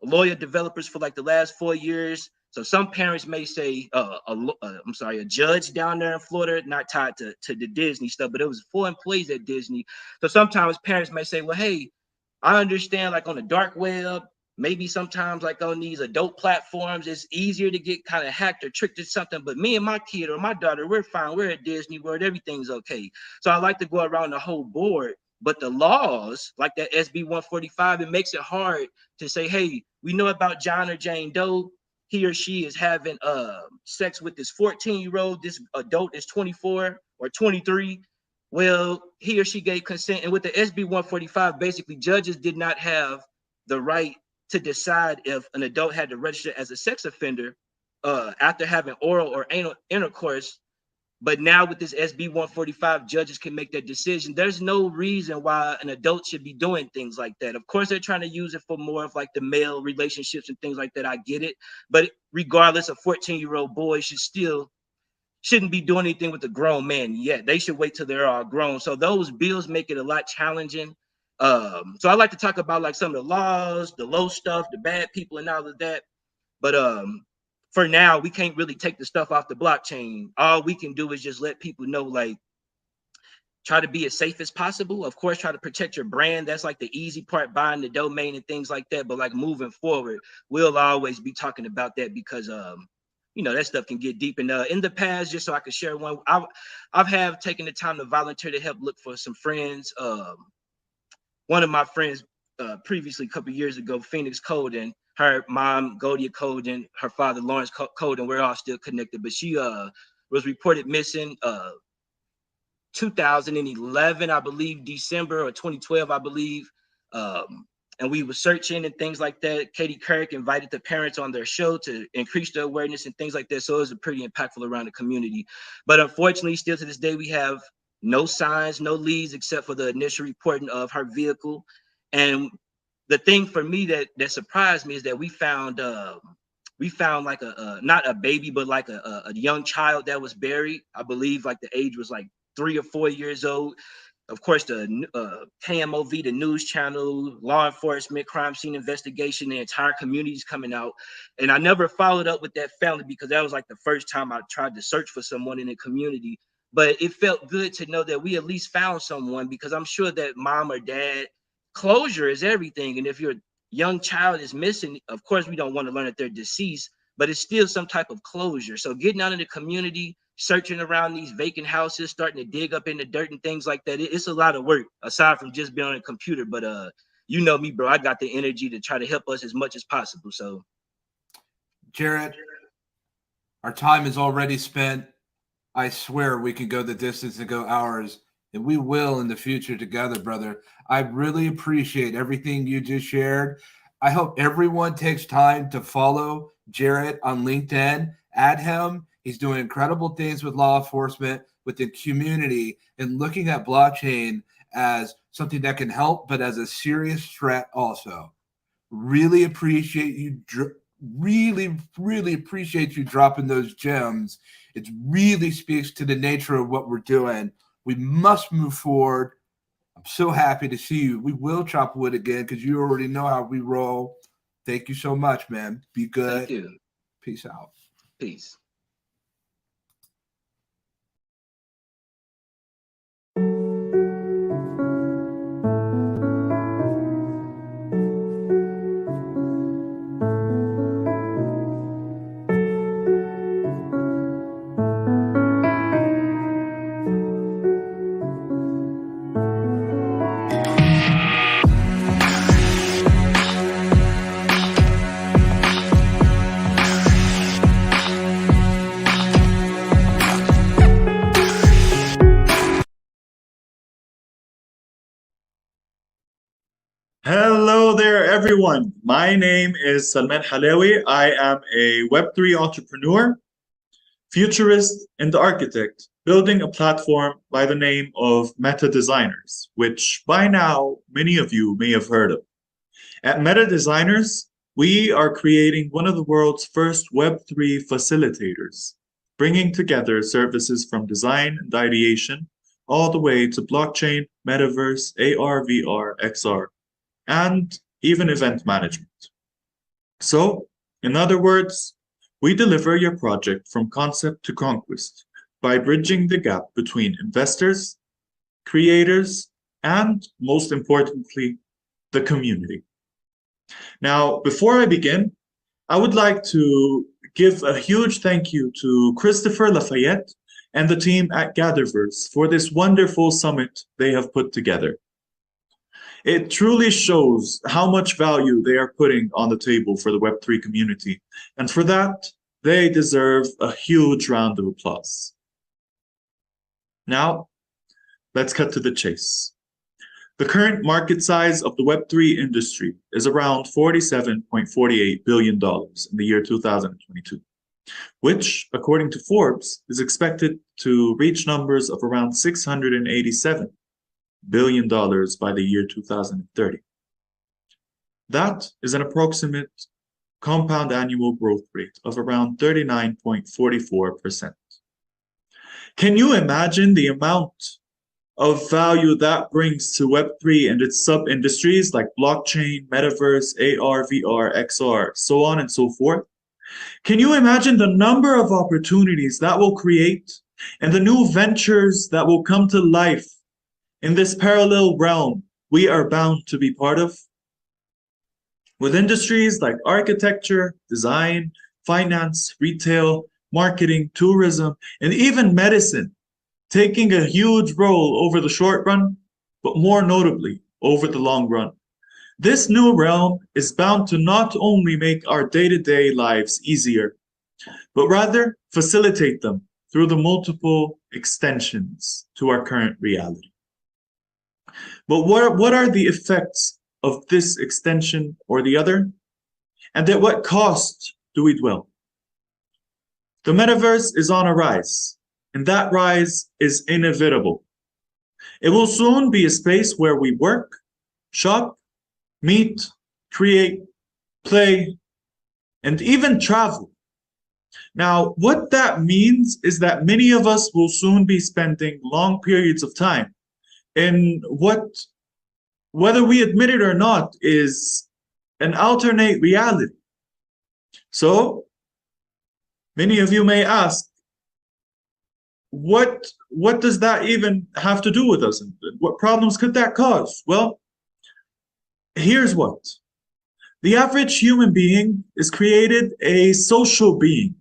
lawyer developers for like the last 4 years. So some parents may say, a judge down there in Florida, not tied to the Disney stuff, but it was 4 employees at Disney. So sometimes parents may say, well, hey, I understand like on the dark web, maybe sometimes like on these adult platforms, it's easier to get kind of hacked or tricked or something. But me and my kid or my daughter, we're fine. We're at Disney World. Everything's okay. So I like to go around the whole board. But the laws, like that SB 145, it makes it hard to say, hey, we know about John or Jane Doe. He or she is having sex with this 14-year-old. This adult is 24 or 23. Well, he or she gave consent. And with the SB 145, basically judges did not have the right to decide if an adult had to register as a sex offender after having oral or anal intercourse. But now with this SB 145, judges can make that decision. There's no reason why an adult should be doing things like that. Of course, they're trying to use it for more of like the male relationships and things like that. I get it. But regardless, a 14-year-old boy shouldn't be doing anything with a grown man yet. They should wait till they're all grown. So those bills make it a lot challenging. So I like to talk about like some of the laws, the low stuff, the bad people and all of that. But for now, we can't really take the stuff off the blockchain. All we can do is just let people know, like, try to be as safe as possible. Of course, try to protect your brand. That's like the easy part, buying the domain and things like that. But like moving forward, we'll always be talking about that because that stuff can get deep. And in the past, just so I could share one, I've have taken the time to volunteer to help look for some friends. One of my friends previously, a couple years ago, Phoenix Colden, her mom, Godia Colden, her father, Lawrence Colden, we're all still connected, but she was reported missing 2011, I believe, December, or 2012, I believe. And we were searching and things like that. Katie Kirk invited the parents on their show to increase the awareness and things like that. So it was pretty impactful around the community. But unfortunately, still to this day, we have no signs, no leads, except for the initial reporting of her vehicle. And the thing for me that surprised me is that we found like not a baby, but like a young child that was buried. I believe like the age was like 3 or 4 years old. Of course, the KMOV, the news channel, law enforcement, crime scene investigation, the entire community is coming out. And I never followed up with that family because that was like the first time I tried to search for someone in the community. But it felt good to know that we at least found someone, because I'm sure that mom or dad, closure is everything. And if your young child is missing, of course, we don't want to learn that they're deceased, but it's still some type of closure. So getting out in the community, searching around these vacant houses, starting to dig up in the dirt and things like that, it's a lot of work aside from just being on a computer. But you know me, bro, I got the energy to try to help us as much as possible. So Jarrett, our time is already spent. I swear we can go the distance and go hours, and we will in the future together, brother. I really appreciate everything you just shared. I hope everyone takes time to follow Jarrett on LinkedIn, add him. He's doing incredible things with law enforcement, with the community, and looking at blockchain as something that can help, but as a serious threat also. Really appreciate you. Really appreciate you dropping those gems. It really speaks to the nature of what we're doing. We must move forward. I'm so happy to see you. We will chop wood again because you already know how we roll. Thank you so much, man. Be good. Thank you. Peace out. Peace. Hello there, everyone. My name is Salman Halawi. I am a Web3 entrepreneur, futurist, and architect, building a platform by the name of Meta Designers, which by now many of you may have heard of. At Meta Designers, we are creating one of the world's first Web3 facilitators, bringing together services from design and ideation all the way to blockchain, metaverse, AR, VR, XR, and even event management. So, in other words, we deliver your project from concept to conquest by bridging the gap between investors, creators, and most importantly, the community. Now, before I begin, I would like to give a huge thank you to Christopher Lafayette and the team at GatherVerse for this wonderful summit they have put together. It truly shows how much value they are putting on the table for the Web3 community. And for that, they deserve a huge round of applause. Now, let's cut to the chase. The current market size of the Web3 industry is around $47.48 billion in the year 2022, which, according to Forbes, is expected to reach numbers of around $687 billion by the year 2030. That is an approximate compound annual growth rate of around 39.44%. Can you imagine the amount of value that brings to Web3 and its sub-industries like blockchain, metaverse, AR, VR, XR, so on and so forth? Can you imagine the number of opportunities that will create and the new ventures that will come to life in this parallel realm we are bound to be part of? With industries like architecture, design, finance, retail, marketing, tourism, and even medicine taking a huge role over the short run, but more notably over the long run. This new realm is bound to not only make our day-to-day lives easier, but rather facilitate them through the multiple extensions to our current reality. But what are the effects of this extension or the other? And at what cost do we dwell? The metaverse is on a rise, and that rise is inevitable. It will soon be a space where we work, shop, meet, create, play, and even travel. Now, what that means is that many of us will soon be spending long periods of time in what, whether we admit it or not, is an alternate reality. So, many of you may ask, what does that even have to do with us? And what problems could that cause? Well, here's what. The average human being is created a social being,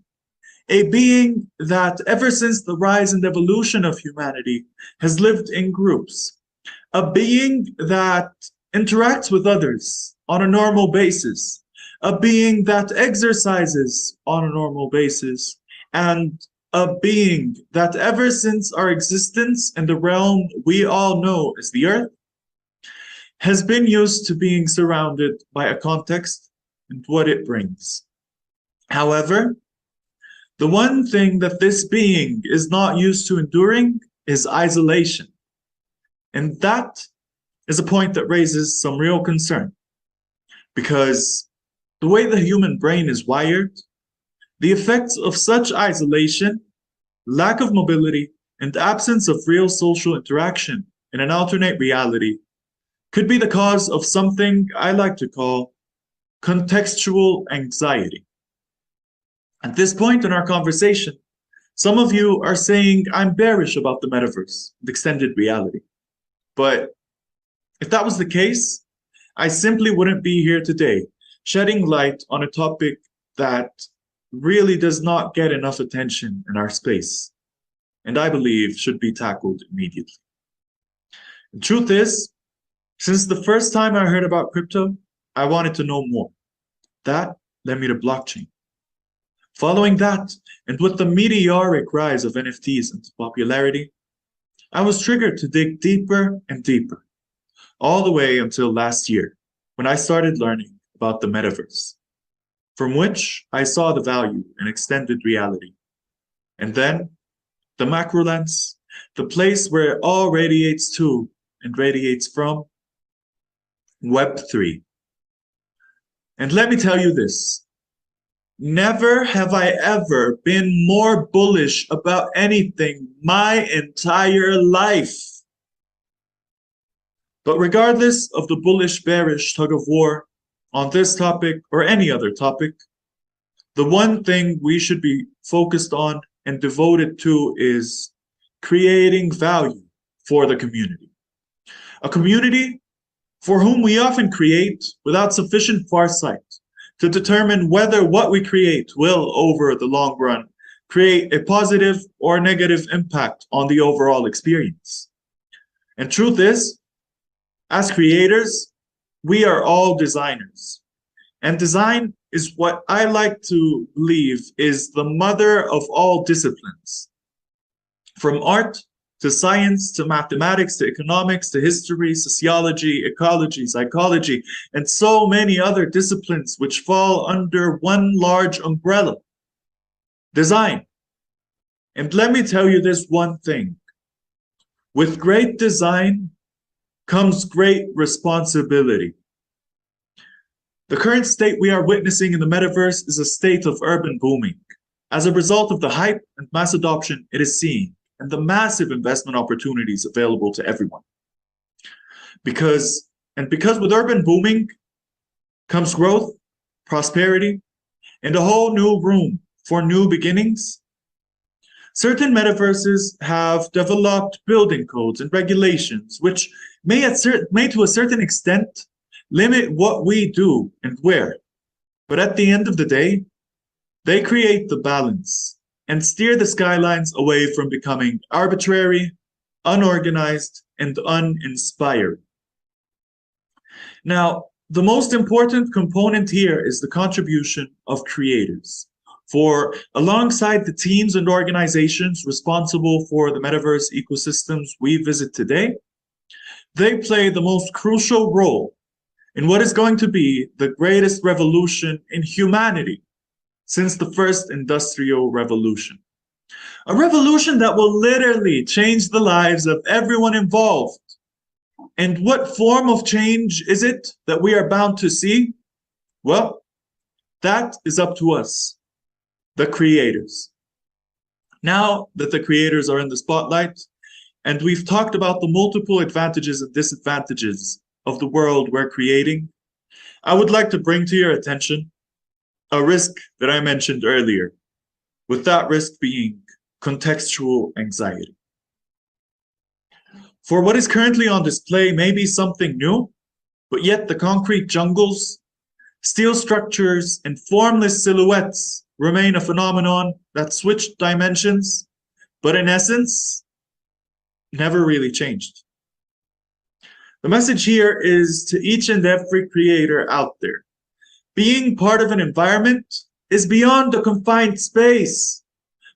a being that ever since the rise and evolution of humanity has lived in groups, a being that interacts with others on a normal basis, a being that exercises on a normal basis, and a being that ever since our existence in the realm we all know as the Earth, has been used to being surrounded by a context and what it brings. However, the one thing that this being is not used to enduring is isolation. And that is a point that raises some real concern. Because the way the human brain is wired, the effects of such isolation, lack of mobility, and absence of real social interaction in an alternate reality could be the cause of something I like to call contextual anxiety. At this point in our conversation, some of you are saying I'm bearish about the metaverse and extended reality. But if that was the case, I simply wouldn't be here today shedding light on a topic that really does not get enough attention in our space, and I believe should be tackled immediately. The truth is, since the first time I heard about crypto, I wanted to know more. That led me to blockchain. Following that, and with the meteoric rise of NFTs into popularity, I was triggered to dig deeper and deeper, all the way until last year, when I started learning about the metaverse, from which I saw the value in extended reality. And then, the macro lens, the place where it all radiates to and radiates from, Web3. And let me tell you this. Never have I ever been more bullish about anything my entire life. But regardless of the bullish-bearish tug of war on this topic or any other topic, the one thing we should be focused on and devoted to is creating value for the community. A community for whom we often create without sufficient foresight to determine whether what we create will, over the long run, create a positive or negative impact on the overall experience. And truth is, as creators, we are all designers. And design is what I like to believe is the mother of all disciplines. From art to science, to mathematics, to economics, to history, sociology, ecology, psychology, and so many other disciplines which fall under one large umbrella: design. And let me tell you this one thing. With great design comes great responsibility. The current state we are witnessing in the metaverse is a state of urban booming, as a result of the hype and mass adoption it is seeing, and the massive investment opportunities available to everyone. Because with urban booming comes growth, prosperity, and a whole new room for new beginnings, certain metaverses have developed building codes and regulations which may to a certain extent limit what we do and where. But at the end of the day, they create the balance and steer the skylines away from becoming arbitrary, unorganized, and uninspired. Now, the most important component here is the contribution of creators. For alongside the teams and organizations responsible for the metaverse ecosystems we visit today, they play the most crucial role in what is going to be the greatest revolution in humanity since the first industrial revolution. A revolution that will literally change the lives of everyone involved. And what form of change is it that we are bound to see? Well, that is up to us, the creators. Now that the creators are in the spotlight, and we've talked about the multiple advantages and disadvantages of the world we're creating, I would like to bring to your attention a risk that I mentioned earlier, with that risk being contextual anxiety. For what is currently on display may be something new, but yet the concrete jungles, steel structures, and formless silhouettes remain a phenomenon that switched dimensions, but in essence, never really changed. The message here is to each and every creator out there: being part of an environment is beyond a confined space,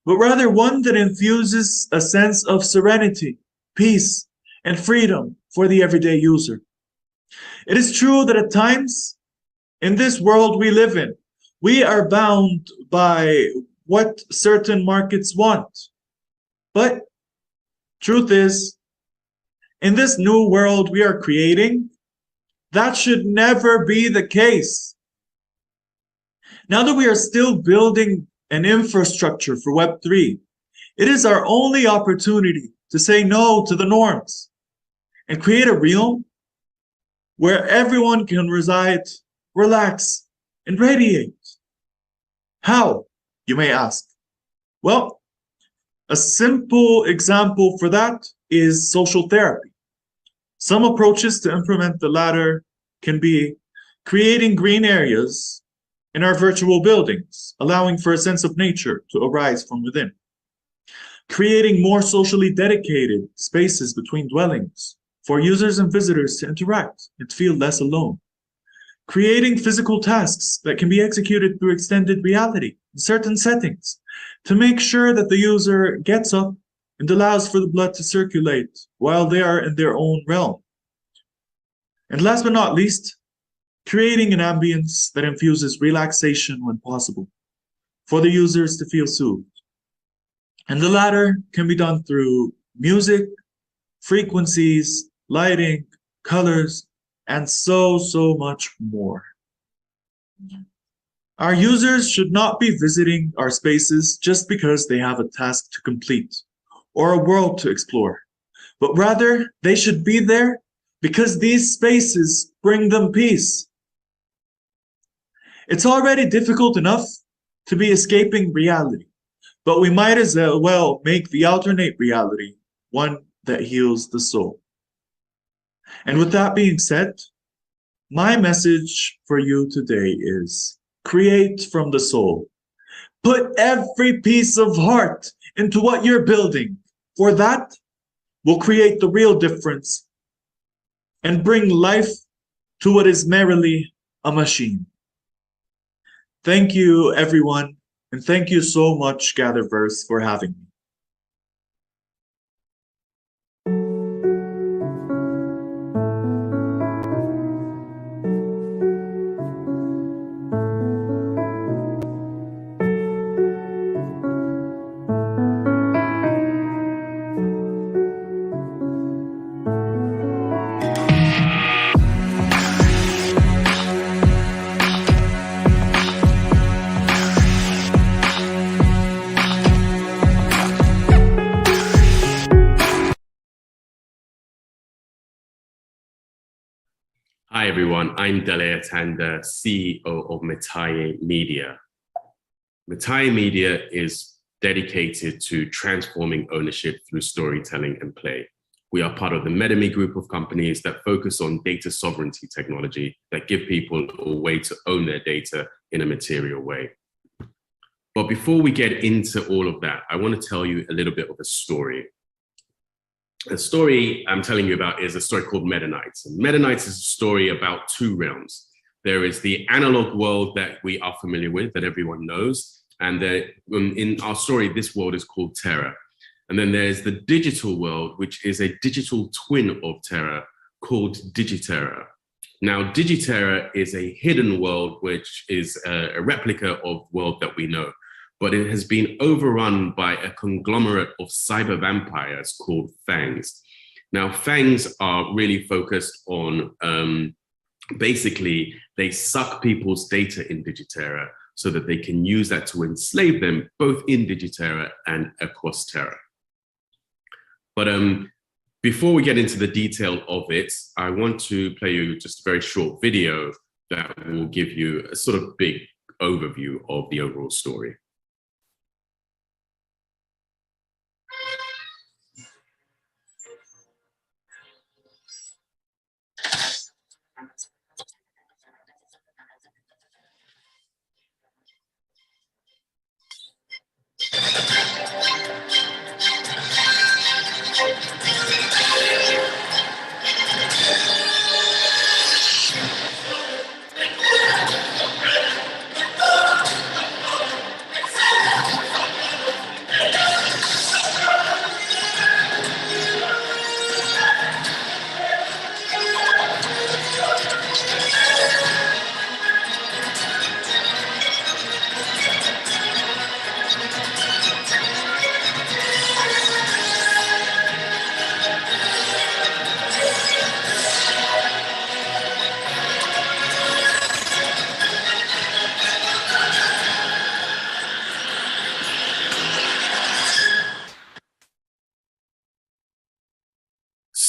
but rather one that infuses a sense of serenity, peace, and freedom for the everyday user. It is true that at times, in this world we live in, we are bound by what certain markets want. But truth is, in this new world we are creating, that should never be the case. Now that we are still building an infrastructure for Web3, it is our only opportunity to say no to the norms and create a realm where everyone can reside, relax, and radiate. How, you may ask? Well, a simple example for that is social therapy. Some approaches to implement the latter can be creating green areas in our virtual buildings, allowing for a sense of nature to arise from within. Creating more socially dedicated spaces between dwellings for users and visitors to interact and feel less alone. Creating physical tasks that can be executed through extended reality in certain settings to make sure that the user gets up and allows for the blood to circulate while they are in their own realm. And last but not least, creating an ambience that infuses relaxation when possible for the users to feel soothed. And the latter can be done through music, frequencies, lighting, colors, and so much more. Our users should not be visiting our spaces just because they have a task to complete or a world to explore, but rather they should be there because these spaces bring them peace. It's already difficult enough to be escaping reality, but we might as well make the alternate reality one that heals the soul. And with that being said, my message for you today is create from the soul. Put every piece of heart into what you're building, for that will create the real difference and bring life to what is merely a machine. Thank you, everyone, and thank you so much, GatherVerse, for having me. Hi everyone, I'm Dele Atanda, CEO of Metaye Media. Metaye Media is dedicated to transforming ownership through storytelling and play. We are part of the Metame group of companies that focus on data sovereignty technology that give people a way to own their data in a material way. But before we get into all of that, I want to tell you a little bit of a story. The story I'm telling you about is a story called Meta Knights. And Meta Knights is a story about two realms. There is the analog world that we are familiar with, that everyone knows. And in our story, this world is called Terra. And then there's the digital world, which is a digital twin of Terra called Digiterra. Now, Digiterra is a hidden world, which is a replica of world that we know. But it has been overrun by a conglomerate of cyber vampires called Fangs. Now, Fangs are really focused on, basically, they suck people's data in Digiterra so that they can use that to enslave them both in Digiterra and across Terra. But before we get into the detail of it, I want to play you just a very short video that will give you a sort of big overview of the overall story.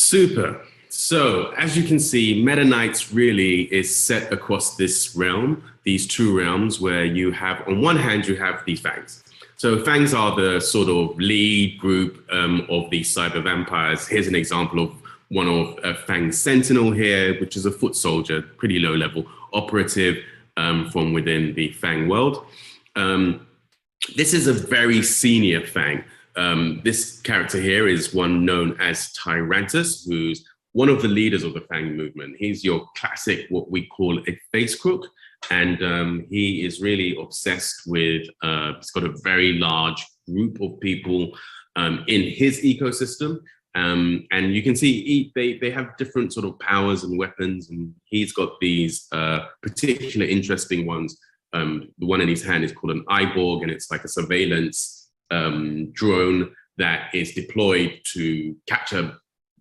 Super. So as you can see, Meta Knights really is set across this realm, these two realms where you have, on one hand, you have the Fangs. So Fangs are the sort of lead group of the cyber vampires. Here's an example of one of Fang's Sentinel here, which is a foot soldier, pretty low level operative from within the Fang world. This is a very senior Fang. This character here is one known as Tyrantus, who's one of the leaders of the Fang movement. He's your classic, what we call a face crook. And he is really obsessed with, he's got a very large group of people in his ecosystem. And you can see they have different sort of powers and weapons. And he's got these particular interesting ones. The one in his hand is called an Iborg, and it's like a surveillance drone that is deployed to capture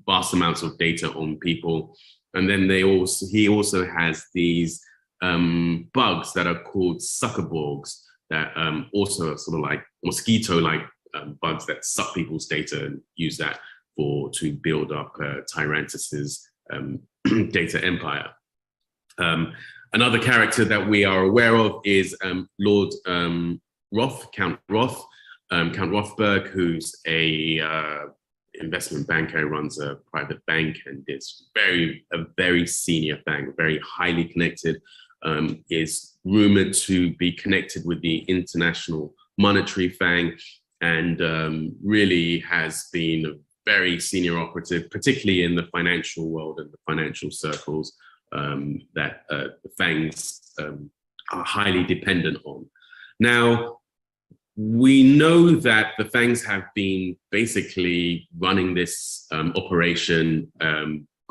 vast amounts of data on people. And then he also has these bugs that are called suckerborgs that also are sort of like mosquito-like bugs that suck people's data and use that to build up Tyrantus's data empire. Another character that we are aware of is Lord Roth, Count Roth. Count Rothberg, who's a investment banker, runs a private bank and is a very senior Fang, very highly connected, is rumored to be connected with the International Monetary Fang, and really has been a very senior operative, particularly in the financial world and the financial circles that the Fangs are highly dependent on. Now, we know that the Fangs have been basically running this operation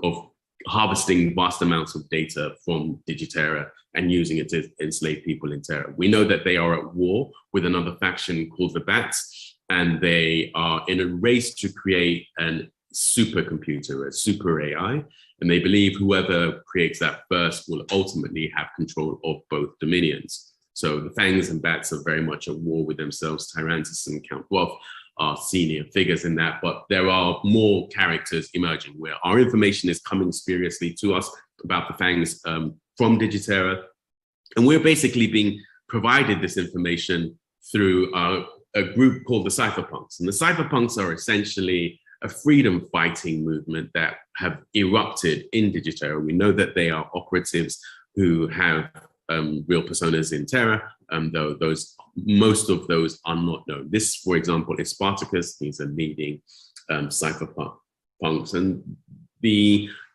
of harvesting vast amounts of data from Digiterra and using it to enslave people in Terra. We know that they are at war with another faction called the Bats, and they are in a race to create a supercomputer, a super AI, and they believe whoever creates that first will ultimately have control of both dominions. So the Fangs and Bats are very much at war with themselves. Tyrantus and Count Roth are senior figures in that, but there are more characters emerging where our information is coming spuriously to us about the Fangs from Digiterra. And we're basically being provided this information through a group called the Cypherpunks. And the Cypherpunks are essentially a freedom fighting movement that have erupted in Digiterra. We know that they are operatives who have real personas in Terra, though most of those are not known. This, for example, is Spartacus. He's a leading cypherpunks. And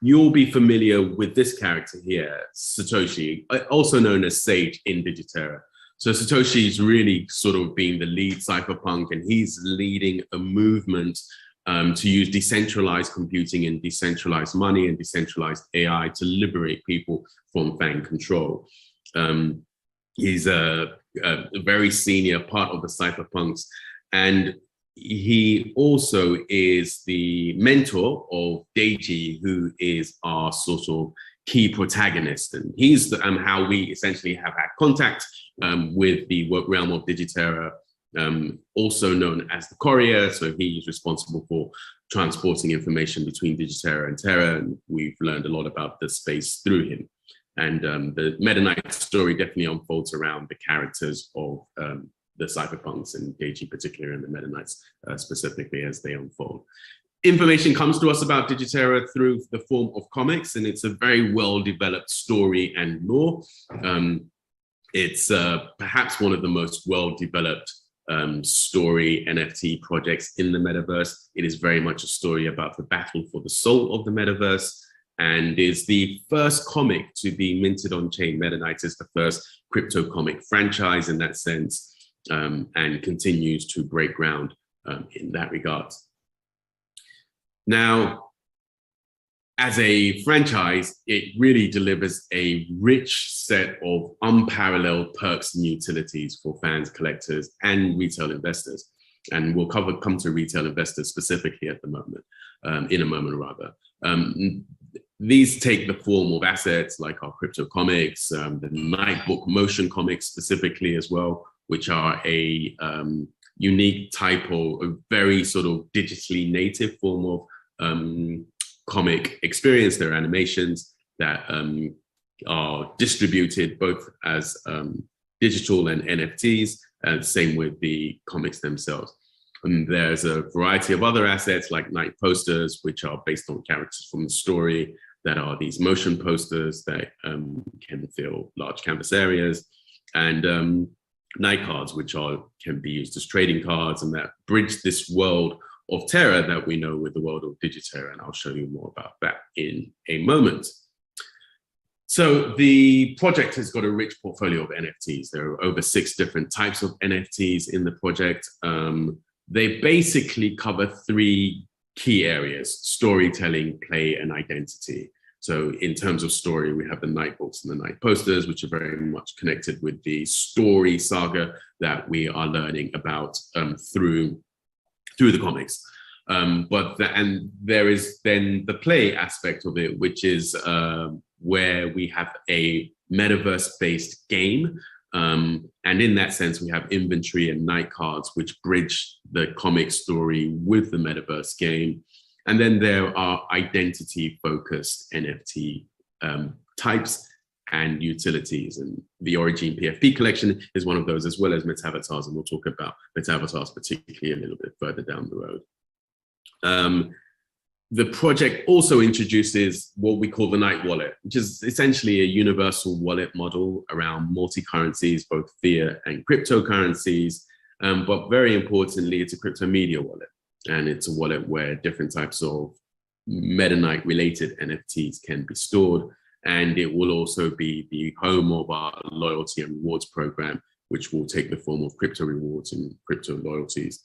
you'll be familiar with this character here, Satoshi, also known as Sage in Digiterra. So Satoshi's really sort of being the lead cypherpunk, and he's leading a movement to use decentralized computing and decentralized money and decentralized AI to liberate people from Fang control. He's a very senior part of the cypherpunks, and he also is the mentor of Deiji, who is our sort of key protagonist. And he's how we essentially have had contact with the realm of Digiterra, also known as the courier. So he's responsible for transporting information between Digiterra and Terra, and we've learned a lot about the space through him. And the Meta Knight story definitely unfolds around the characters of the cypherpunks, and Deiji particularly, and the Meta Knights specifically as they unfold. Information comes to us about Digiterra through the form of comics, and it's a very well-developed story and lore. It's perhaps one of the most well-developed story NFT projects in the metaverse. It is very much a story about the battle for the soul of the metaverse, and is the first comic to be minted on chain. Meta Knight is the first crypto comic franchise in that sense, and continues to break ground in that regard. Now, as a franchise, it really delivers a rich set of unparalleled perks and utilities for fans, collectors, and retail investors. And we'll come to retail investors specifically at the moment, in a moment rather. These take the form of assets like our crypto comics, the Nightbook motion comics specifically as well, which are a unique type of a very sort of digitally native form of comic experience. There are animations that are distributed both as digital and NFTs, and same with the comics themselves. And there's a variety of other assets like night posters, which are based on characters from the story, that are these motion posters that can fill large canvas areas, and night cards, which can be used as trading cards, and that bridge this world of Terra that we know with the world of Digiterra, and I'll show you more about that in a moment. So the project has got a rich portfolio of NFTs. There are over 6 different types of NFTs in the project. They basically cover 3 key areas: storytelling, play, and identity. So in terms of story, we have the night books and the night posters, which are very much connected with the story saga that we are learning about through the comics. And there is then the play aspect of it, which is where we have a metaverse-based game. And in that sense, we have inventory and night cards, which bridge the comic story with the metaverse game. And then there are identity-focused NFT types and utilities. And the Origin PFP collection is one of those, as well as Metavatars. And we'll talk about Metavatars particularly a little bit further down the road. The project also introduces what we call the Night Wallet, which is essentially a universal wallet model around multi-currencies, both fiat and cryptocurrencies. But very importantly, it's a crypto media wallet. And it's a wallet where different types of Meta Knight related NFTs can be stored. And it will also be the home of our loyalty and rewards program, which will take the form of crypto rewards and crypto loyalties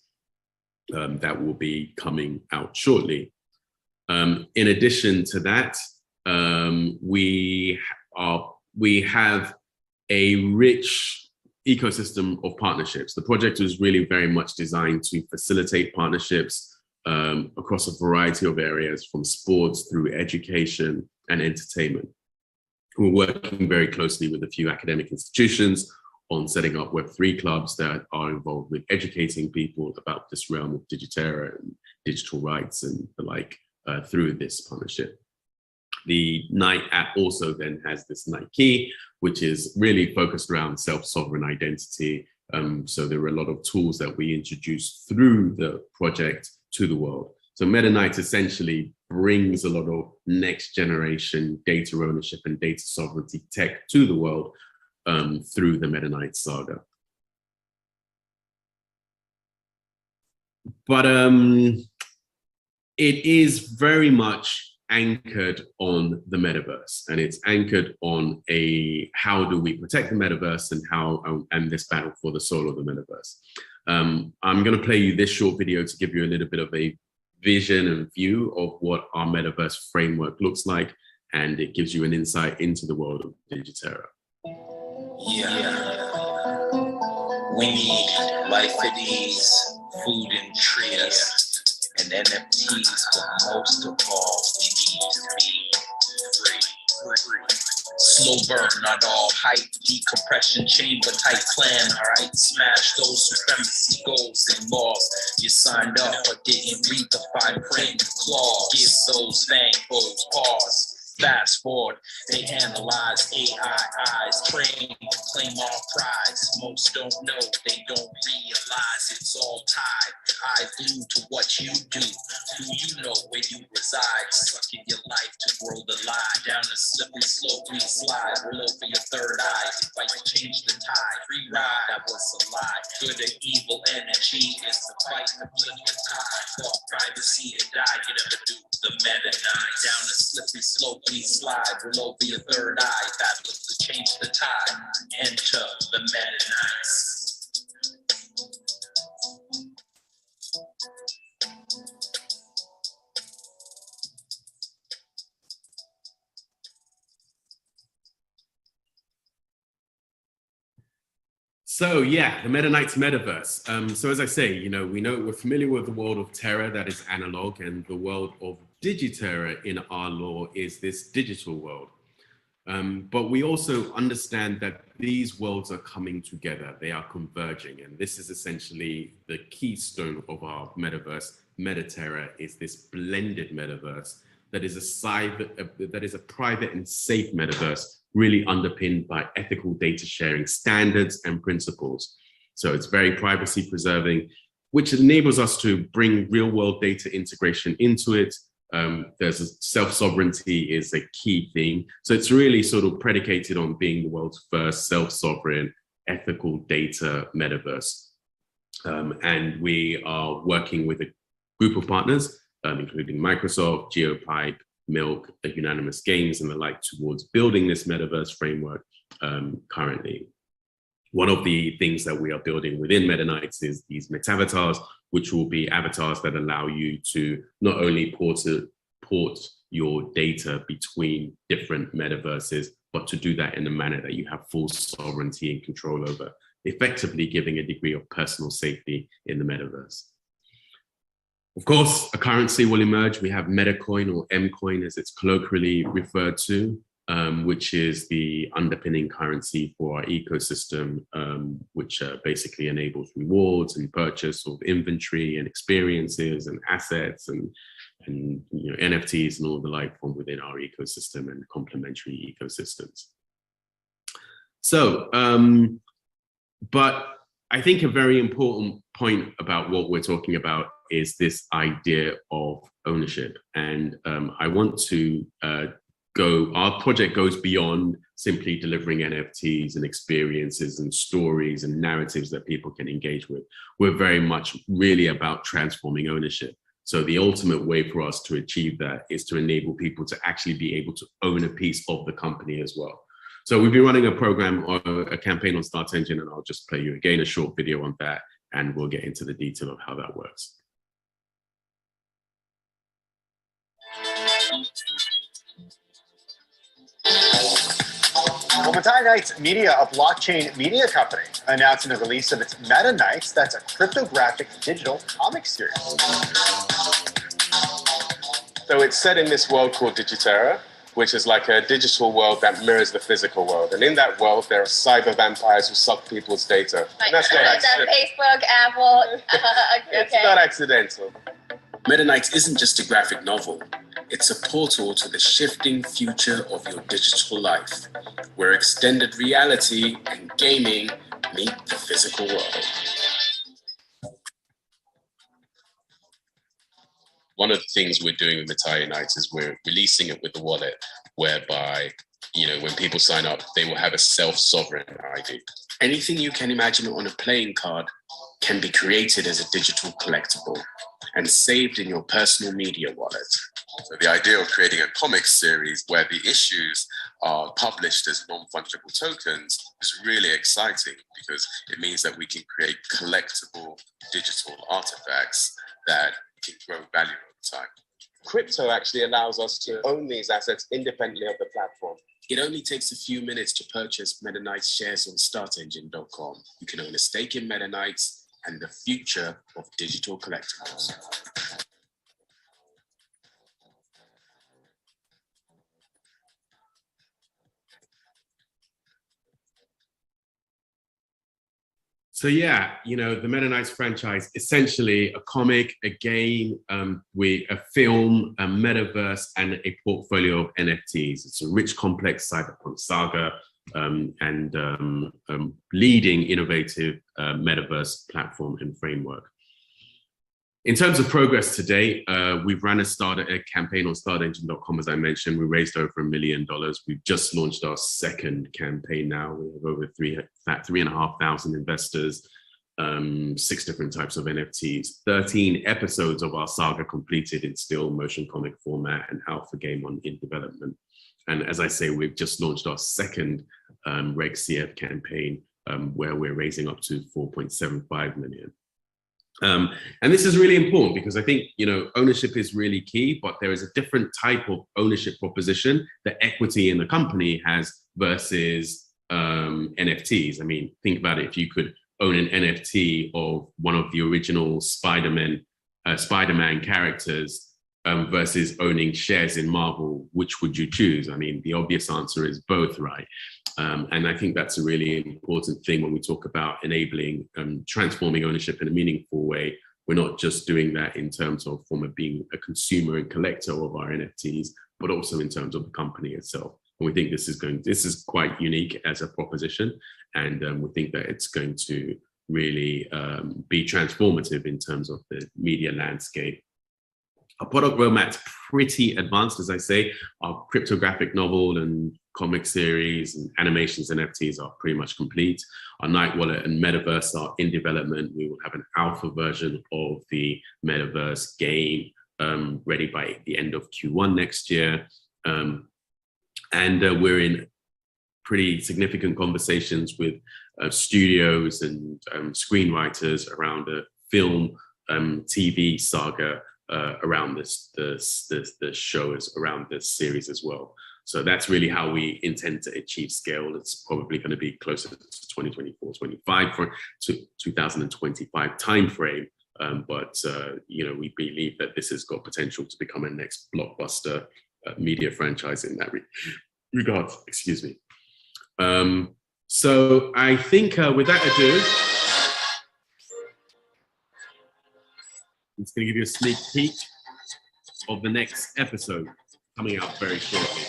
that will be coming out shortly. In addition to that, we have a rich ecosystem of partnerships. The project was really very much designed to facilitate partnerships across a variety of areas, from sports through education and entertainment. We're working very closely with a few academic institutions on setting up Web3 clubs that are involved with educating people about this realm of Digiterra and digital rights and the like through this partnership. The Night app also then has this Night key, which is really focused around self-sovereign identity. So there are a lot of tools that we introduce through the project to the world. So Meta Knight essentially brings a lot of next generation data ownership and data sovereignty tech to the world through the Meta Knight saga. But it is very much anchored on the metaverse, and it's anchored on how do we protect the metaverse and this battle for the soul of the metaverse. I'm going to play you this short video to give you a little bit of a vision and view of what our metaverse framework looks like, and it gives you an insight into the world of Digiterra. Yeah, we need life at ease, food and trees, and NFTs, but most of all, we need to be free. Slow burn, not all hype, decompression chamber type plan, alright? Smash those supremacy goals and laws. You signed up but didn't read the fine print clause. Give those fangos pause. Fast forward, they analyze AI eyes, trained to claim our prize. Most don't know, they don't realize it's all tied. Eyes glued to what you do. Who you know where you reside? Sucking your life to grow the lie. Down a slippery slope we slide. Roll over your third eye. Fight to change the tide. Free ride, that was a lie. Good and evil energy is the fight to flip the tide. For privacy to die, you never do the Meta Knight. Down a slippery slope we slide. Roll over your third eye. That was to change the tide. Enter the Meta Knights. So yeah, the Meta Knight's metaverse. So as I say, we're familiar with the world of Terra that is analog, and the world of Digiterra in our lore is this digital world. But we also understand that these worlds are coming together, they are converging, and this is essentially the keystone of our metaverse. Metaterra is this blended metaverse that is a private and safe metaverse, really underpinned by ethical data sharing standards and principles. So it's very privacy preserving, which enables us to bring real world data integration into it. There's self-sovereignty is a key theme. So it's really sort of predicated on being the world's first self-sovereign ethical data metaverse. And we are working with a group of partners, including Microsoft, GeoPipe, Milk, Unanimous Games, and the like, towards building this metaverse framework currently. One of the things that we are building within Meta-Knights is these metavatars, which will be avatars that allow you to not only port your data between different metaverses, but to do that in a manner that you have full sovereignty and control over, effectively giving a degree of personal safety in the metaverse. Of course, a currency will emerge. We have Metacoin, or Mcoin as it's colloquially referred to, which is the underpinning currency for our ecosystem, which basically enables rewards and purchase of inventory and experiences and assets and NFTs and all the like from within our ecosystem and complementary ecosystems. So, but I think a very important point about what we're talking about is this idea of ownership. And I want to our project goes beyond simply delivering NFTs and experiences and stories and narratives that people can engage with. We're very much really about transforming ownership. So the ultimate way for us to achieve that is to enable people to actually be able to own a piece of the company as well. So we've been running a program or a campaign on Start Engine, and I'll just play you again a short video on that, and we'll get into the detail of how that works. Well, Meta-Knights Media, a blockchain media company, announcing the release of its Meta-Knights, that's a cryptographic digital comic series. So it's set in this world called Digiterra, which is like a digital world that mirrors the physical world. And in that world, there are cyber vampires who suck people's data. Like, and that's not accidental. Facebook, Apple. It's not accidental. Meta-Knights isn't just a graphic novel. It's a portal to the shifting future of your digital life, where extended reality and gaming meet the physical world. One of the things we're doing with Meta-Knights is we're releasing it with the wallet, whereby, when people sign up, they will have a self-sovereign ID. Anything you can imagine on a playing card can be created as a digital collectible and saved in your personal media wallet. So the idea of creating a comic series where the issues are published as non-fungible tokens is really exciting, because it means that we can create collectible digital artifacts that can grow value over time. Crypto actually allows us to own these assets independently of the platform. It only takes a few minutes to purchase Meta-Knights shares on StartEngine.com. You can own a stake in Meta-Knights and the future of digital collectibles. So yeah, the Meta-Knights franchise, essentially a comic, a game, a film, a metaverse, and a portfolio of NFTs. It's a rich, complex cyberpunk saga and leading innovative metaverse platform and framework. In terms of progress today, we've run a campaign on StartEngine.com, as I mentioned. We raised over $1 million. We've just launched our second campaign now. We have over 3,500 investors, 6 different types of NFTs, 13 episodes of our saga completed in still motion comic format, and alpha game in development. And as I say, we've just launched our second Reg CF campaign, where we're raising up to 4.75 million. And this is really important because I think, ownership is really key, but there is a different type of ownership proposition that equity in the company has versus NFTs. I mean, think about it. If you could own an NFT of one of the original Spider-Man characters versus owning shares in Marvel, which would you choose? I mean, the obvious answer is both, right? And I think that's a really important thing when we talk about enabling, transforming ownership in a meaningful way. we're not just doing that in terms of from being a consumer and collector of our NFTs, but also in terms of the company itself. And we think this is quite unique as a proposition, and we think that it's going to really be transformative in terms of the media landscape. Our product roadmap's pretty advanced, as I say. Our cryptographic novel and comic series and animations NFTs are pretty much complete. Our Night Wallet and Metaverse are in development. We will have an alpha version of the Metaverse game ready by the end of Q1 next year. And we're in pretty significant conversations with studios and screenwriters around a film TV saga around the shows around this series as well. So that's really how we intend to achieve scale. It's probably going to be closer to 2024, 25 for 2025 timeframe. But we believe that this has got potential to become a next blockbuster media franchise in that regard. Excuse me. So I think with that ado, I'm just going to give you a sneak peek of the next episode coming out very shortly.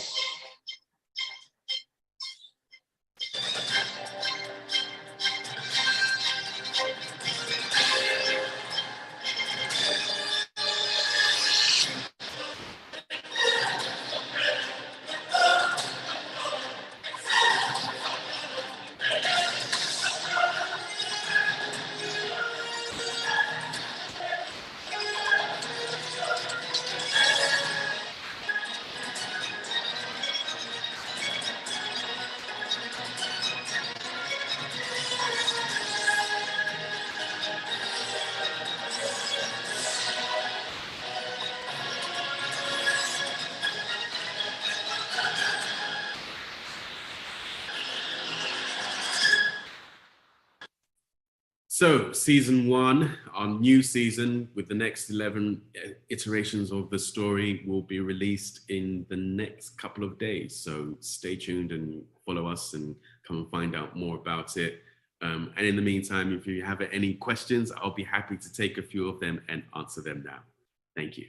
So season 1, our new season with the next 11 iterations of the story will be released in the next couple of days. So stay tuned and follow us and come and find out more about it. And in the meantime, if you have any questions, I'll be happy to take a few of them and answer them now. Thank you.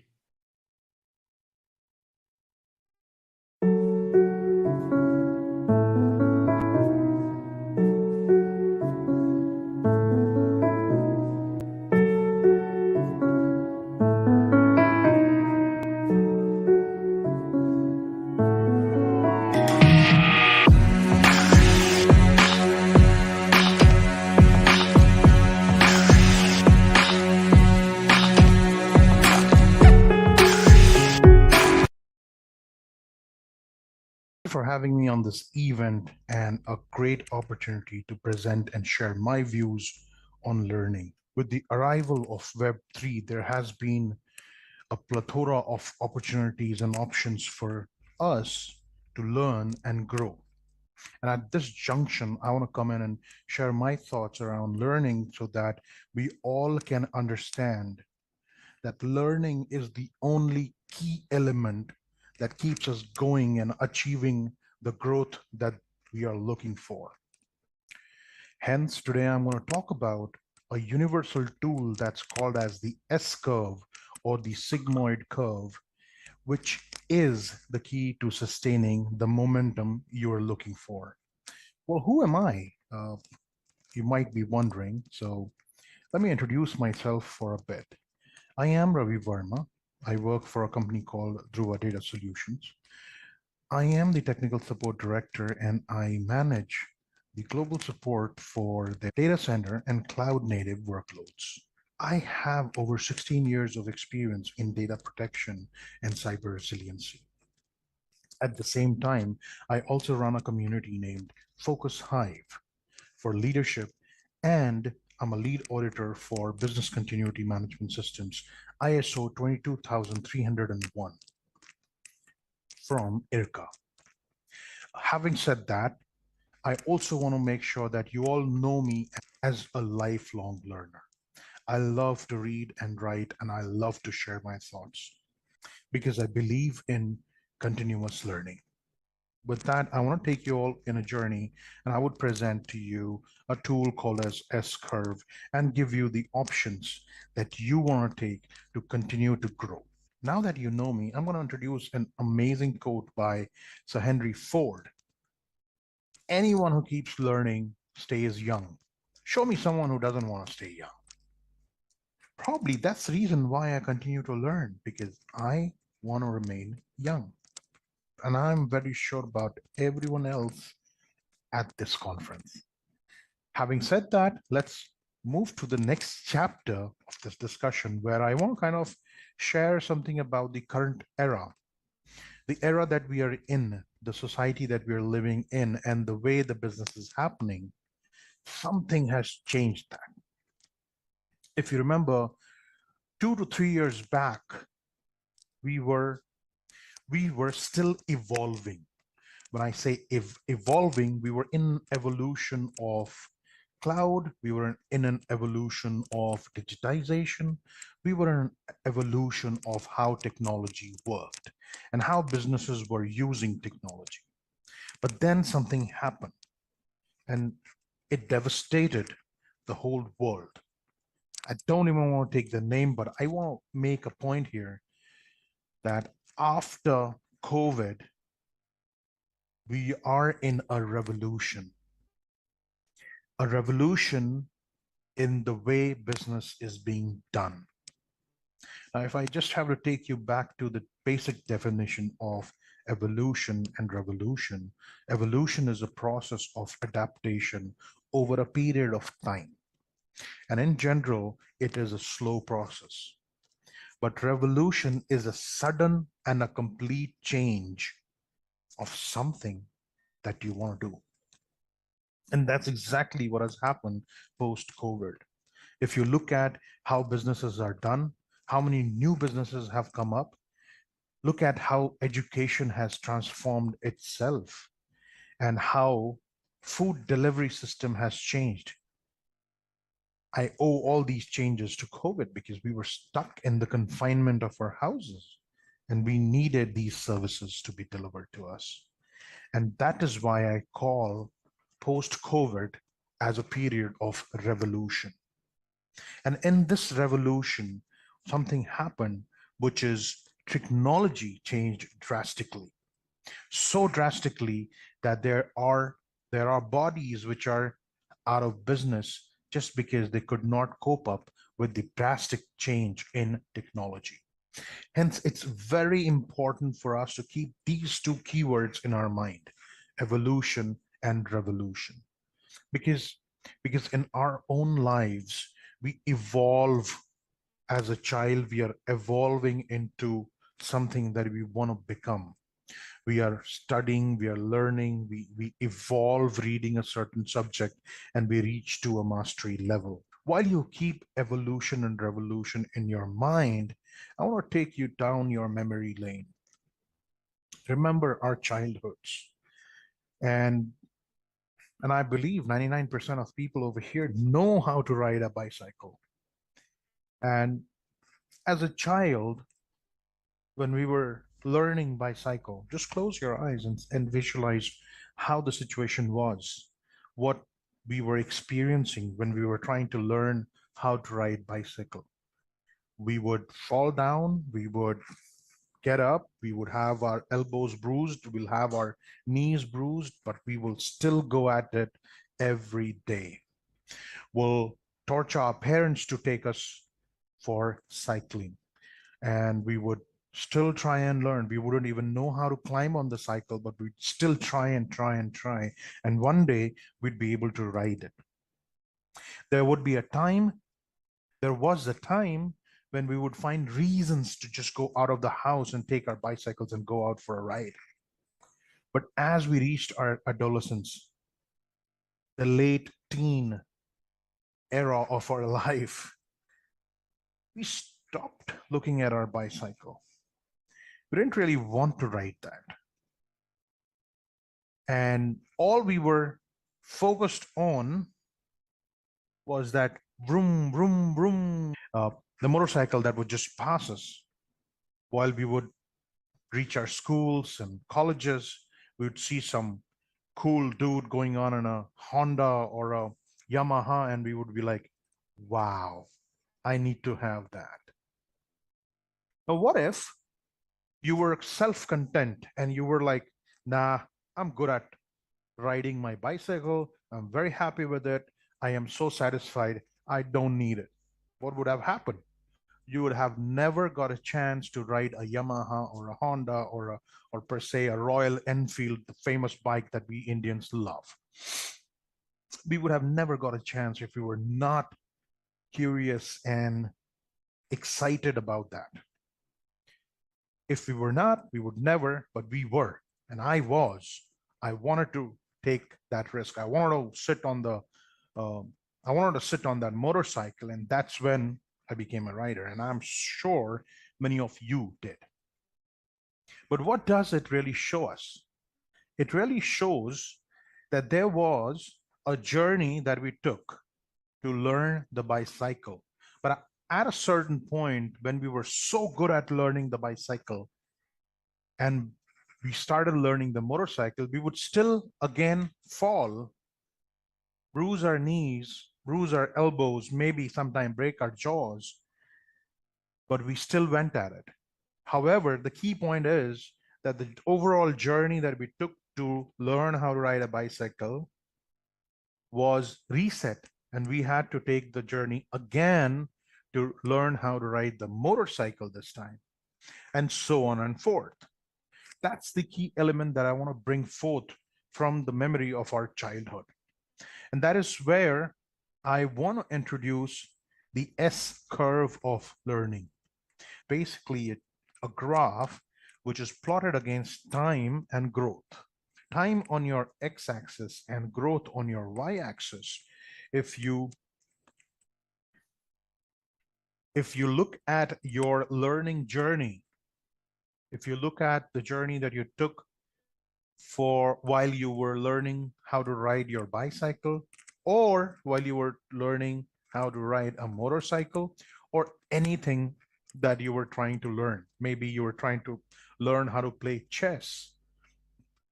For having me on this event and a great opportunity to present and share my views on learning. With the arrival of Web3, there has been a plethora of opportunities and options for us to learn and grow. And at this junction, I want to come in and share my thoughts around learning so that we all can understand that learning is the only key element that keeps us going and achieving the growth that we are looking for. Hence, today I'm going to talk about a universal tool that's called as the S-curve or the sigmoid curve, which is the key to sustaining the momentum you are looking for. Well, who am I? You might be wondering. So let me introduce myself for a bit. I am Ravi Verma. I work for a company called Dhruva Data Solutions. I am the technical support director and I manage the global support for the data center and cloud native workloads. I have over 16 years of experience in data protection and cyber resiliency. At the same time, I also run a community named Focus Hive for leadership, and I'm a lead auditor for business continuity management systems, ISO 22301 from IRCA. Having said that, I also want to make sure that you all know me as a lifelong learner. I love to read and write, and I love to share my thoughts because I believe in continuous learning. with that, I want to take you all in a journey, and I would present to you a tool called as S-Curve and give you the options that you want to take to continue to grow. Now that you know me, I'm going to introduce an amazing quote by Sir Henry Ford. Anyone who keeps learning stays young. Show me someone who doesn't want to stay young. Probably that's the reason why I continue to learn, because I want to remain young. And I'm very sure about everyone else at this conference. Having said that, let's move to the next chapter of this discussion, where I want to kind of share something about the current era, the era that we are in, the society that we are living in, and the way the business is happening. Something has changed that. If you remember, 2 to 3 years back, we were still evolving. When I say evolving, we were in evolution of cloud, we were in an evolution of digitization, we were in an evolution of how technology worked and how businesses were using technology. But then something happened, and it devastated the whole world. I don't even want to take the name, but I want to make a point here that after COVID, we are in a revolution in the way business is being done. Now, if I just have to take you back to the basic definition of evolution and revolution, evolution is a process of adaptation over a period of time. And in general, it is a slow process. But revolution is a sudden and a complete change of something that you want to do. And that's exactly what has happened post-COVID. If you look at how businesses are done, how many new businesses have come up, look at how education has transformed itself and how food delivery system has changed. I owe all these changes to COVID because we were stuck in the confinement of our houses and we needed these services to be delivered to us. And that is why I call post-COVID as a period of revolution. And in this revolution, something happened, which is technology changed drastically. So drastically that there are bodies which are out of business just because they could not cope up with the drastic change in technology. Hence, it's very important for us to keep these two keywords in our mind, evolution and revolution. Because in our own lives, we evolve as a child, we are evolving into something that we want to become. We are studying, we are learning, we evolve reading a certain subject, and we reach to a mastery level. While you keep evolution and revolution in your mind, I want to take you down your memory lane. Remember our childhoods. And I believe 99% of people over here know how to ride a bicycle. And as a child, when we were learning bicycle, just close your eyes and visualize how the situation was, what we were experiencing when we were trying to learn how to ride bicycle. We would fall down, we would get up, we would have our elbows bruised, we'll have our knees bruised, but we will still go at it every day. We'll torture our parents to take us for cycling, and we would still try and learn. We wouldn't even know how to climb on the cycle, but we'd still try and try and try. And one day we'd be able to ride it. There was a time when we would find reasons to just go out of the house and take our bicycles and go out for a ride. But as we reached our adolescence, the late teen era of our life, we stopped looking at our bicycle. We didn't really want to ride that. And all we were focused on was that vroom, vroom, vroom, the motorcycle that would just pass us while we would reach our schools and colleges. We would see some cool dude going on in a Honda or a Yamaha, and we would be like, wow, I need to have that. But what if you were self-content and you were like, nah, I'm good at riding my bicycle. I'm very happy with it. I am so satisfied. I don't need it. What would have happened? You would have never got a chance to ride a Yamaha or a Honda or per se a Royal Enfield, the famous bike that we Indians love. We would have never got a chance if we were not curious and excited about that. If we were not, we would never, but we were, and I was. I wanted to take that risk. I wanted to sit on that motorcycle, and that's when I became a rider, and I'm sure many of you did. But what does it really show us? It really shows that there was a journey that we took to learn the bicycle. But at a certain point, when we were so good at learning the bicycle and we started learning the motorcycle, we would still again fall, bruise our knees, bruise our elbows, maybe sometime break our jaws, but we still went at it. However, the key point is that the overall journey that we took to learn how to ride a bicycle was reset, and we had to take the journey again to learn how to ride the motorcycle this time, and so on and forth. That's the key element that I want to bring forth from the memory of our childhood. And that is where I want to introduce the S curve of learning. Basically, a graph which is plotted against time and growth. Time on your x-axis and growth on your y-axis. If you look at your learning journey, if you look at the journey that you took for while you were learning how to ride your bicycle, or while you were learning how to ride a motorcycle, or anything that you were trying to learn. Maybe you were trying to learn how to play chess.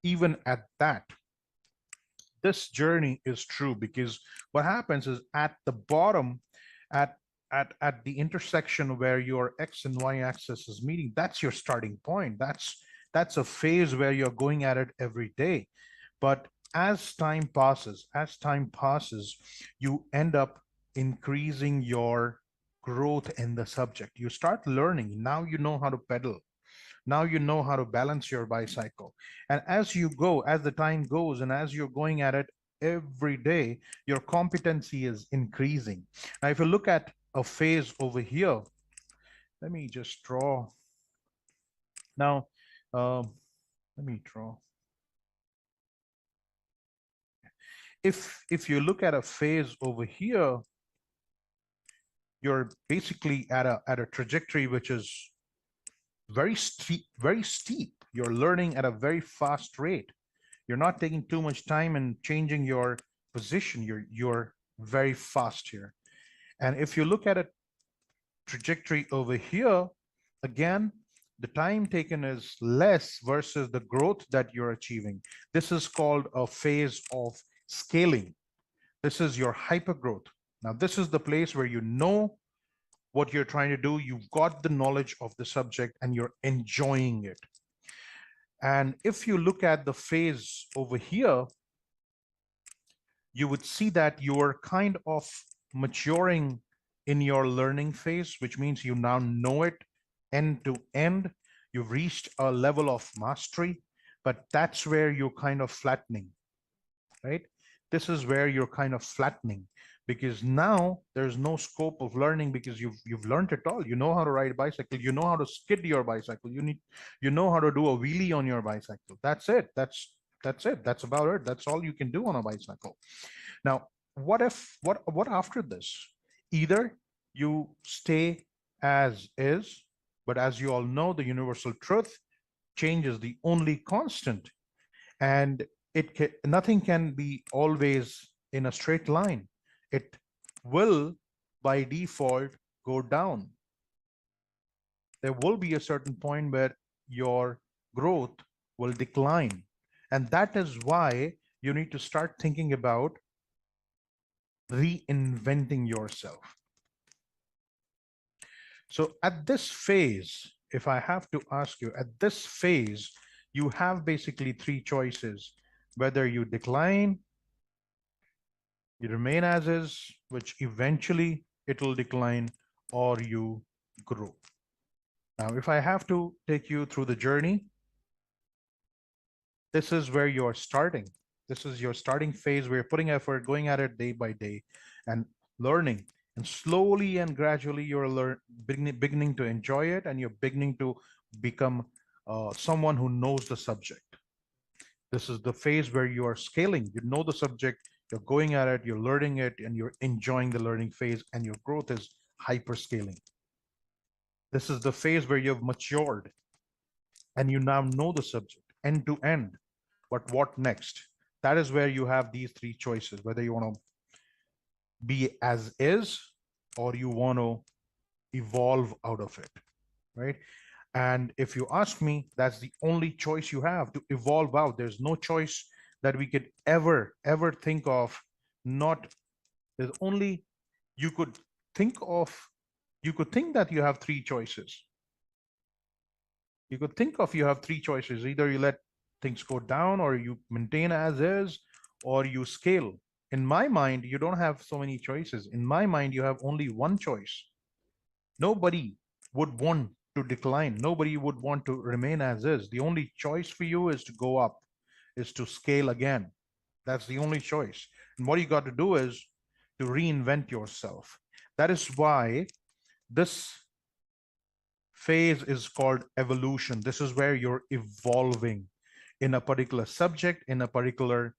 Even at that, this journey is true, because what happens is at the bottom, at the intersection where your x and y axis is meeting, that's your starting point. That's a phase where you're going at it every day. But as time passes, you end up increasing your growth in the subject. You start learning. Now you know how to pedal. Now you know how to balance your bicycle. And as you go, as the time goes, and as you're going at it every day, your competency is increasing. Now, if you look at a phase over here, let me just draw. Now, let me draw. If you look at a phase over here, you're basically at a trajectory which is very steep. You're learning at a very fast rate. You're not taking too much time and changing your position. You're very fast here. And if you look at a trajectory over here, again, the time taken is less versus the growth that you're achieving. This is called a phase of scaling. This is your hypergrowth. Now, this is the place where you know what you're trying to do. You've got the knowledge of the subject and you're enjoying it. And if you look at the phase over here, you would see that you're kind of maturing in your learning phase, which means you now know it end to end. You've reached a level of mastery, but that's where you're kind of flattening, right? This is where you're kind of flattening, because now there's no scope of learning, because you've learned it all. You know how to ride a bicycle. You know how to skid your bicycle. You know how to do a wheelie on your bicycle. That's it. That's it. That's about it. That's all you can do on a bicycle. Now, what after this? Either you stay as is, but as you all know, the universal truth, change is the only constant, and nothing can be always in a straight line. It will by default go down. There will be a certain point where your growth will decline, And that is why you need to start thinking about reinventing yourself. So at this phase, if I have to ask you, at this phase, you have basically three choices: whether you decline, you remain as is, which eventually it will decline, or you grow. Now, if I have to take you through the journey, this is where you're starting. This is your starting phase where you're putting effort, going at it day by day and learning. And slowly and gradually you're beginning to enjoy it, and you're beginning to become someone who knows the subject. This is the phase where you are scaling. You know the subject, you're going at it, you're learning it, and you're enjoying the learning phase, and your growth is hyper scaling. This is the phase where you've matured and you now know the subject end to end. But what next? That is where you have these three choices: whether you want to be as is, or you want to evolve out of it, right? And if you ask me, that's the only choice you have, to evolve out. There's no choice that we could ever think of. Not, there's only, you could think that you have three choices. You could think of, you have three choices: either you let things go down, or you maintain as is, or you scale. In my mind, you don't have so many choices. In my mind, you have only one choice. Nobody would want to decline. Nobody would want to remain as is. The only choice for you is to go up, is to scale again. That's the only choice. And what you got to do is to reinvent yourself. That is why this phase is called evolution. This is where you're evolving in a particular subject, in a particular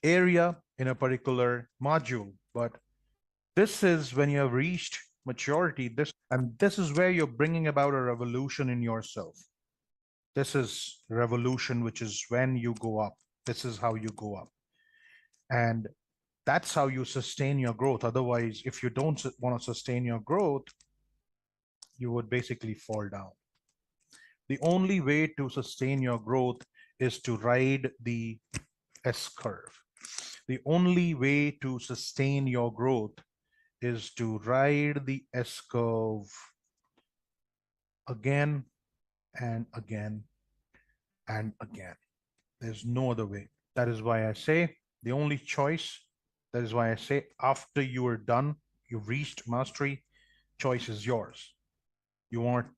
area, in a particular module. But this is when you have reached maturity, this is where you're bringing about a revolution in yourself. This is revolution, which is when you go up. This is how you go up. And that's how you sustain your growth. Otherwise, if you don't want to sustain your growth, you would basically fall down. The only way to sustain your growth is to ride the S-curve. The only way to sustain your growth is to ride the S-curve again and again and again. There's no other way. That is why I say the only choice, that is why I say after you are done, you've reached mastery, choice is yours. You want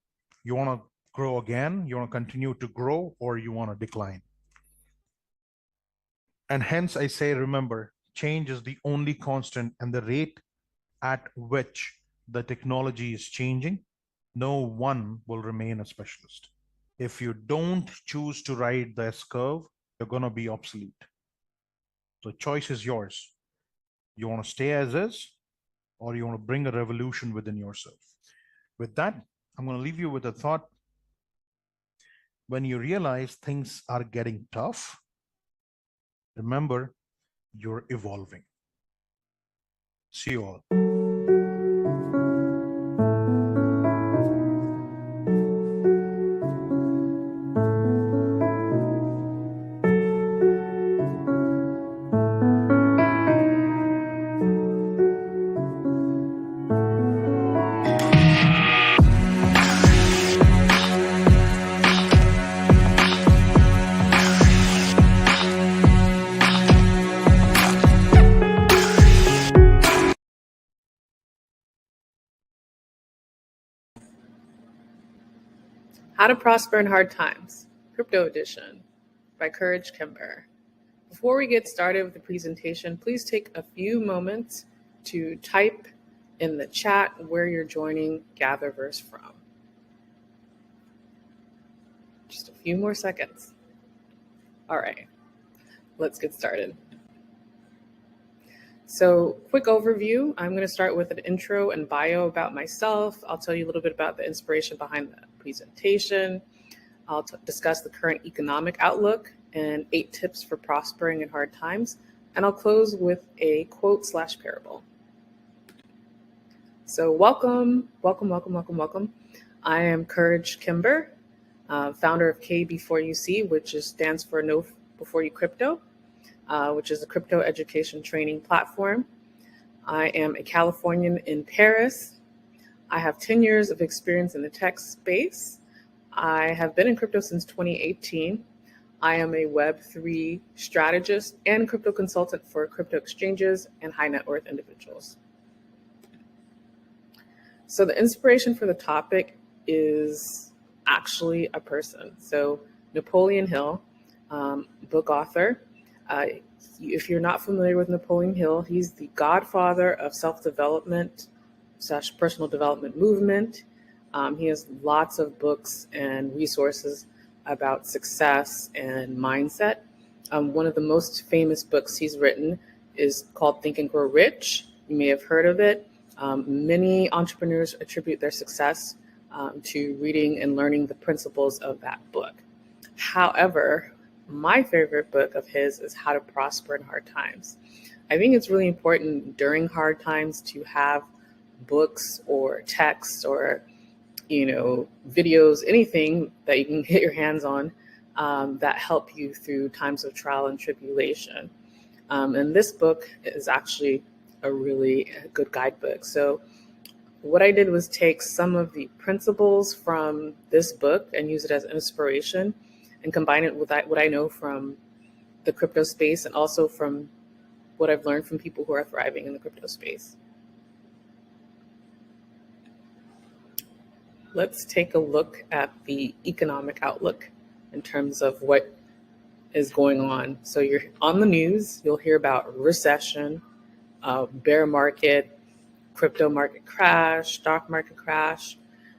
to grow again, you want to continue to grow, or you want to decline. And hence I say, remember, change is the only constant, and the rate at which the technology is changing, no one will remain a specialist. If you don't choose to ride the S-curve, you're going to be obsolete. So choice is yours. You want to stay as is, or you want to bring a revolution within yourself. With that, I'm going to leave you with a thought. When you realize things are getting tough, remember, you're evolving. See you all. How to Prosper in Hard Times, Crypto Edition by Courage Kimber. Before we get started with the presentation, please take a few moments to type in the chat where you're joining GatherVerse from. Just a few more seconds. All right, let's get started. So, quick overview. I'm going to start with an intro and bio about myself. I'll tell you a little bit about the inspiration behind the presentation. I'll discuss the current economic outlook and 8 tips for prospering in hard times. And I'll close with a quote/parable. So welcome. I am Courage Kimber, founder of K Before You See, which stands for No Before You Crypto, which is a crypto education training platform. I am a Californian in Paris. I have 10 years of experience in the tech space. I have been in crypto since 2018. I am a Web3 strategist and crypto consultant for crypto exchanges and high net worth individuals. So the inspiration for the topic is actually a person. So Napoleon Hill, book author. If you're not familiar with Napoleon Hill, he's the godfather of self-development / personal development movement. He has lots of books and resources about success and mindset. One of the most famous books he's written is called Think and Grow Rich. You may have heard of it. Many entrepreneurs attribute their success to reading and learning the principles of that book. However, my favorite book of his is How to Prosper in Hard Times. I think it's really important during hard times to have books or texts or videos, anything that you can get your hands on that help you through times of trial and tribulation. And this book is actually a really good guidebook. So what I did was take some of the principles from this book and use it as inspiration and combine it with what I know from the crypto space and also from what I've learned from people who are thriving in the crypto space. Let's take a look at the economic outlook in terms of what is going on. So you're on the news, you'll hear about recession, bear market, crypto market crash, stock market crash.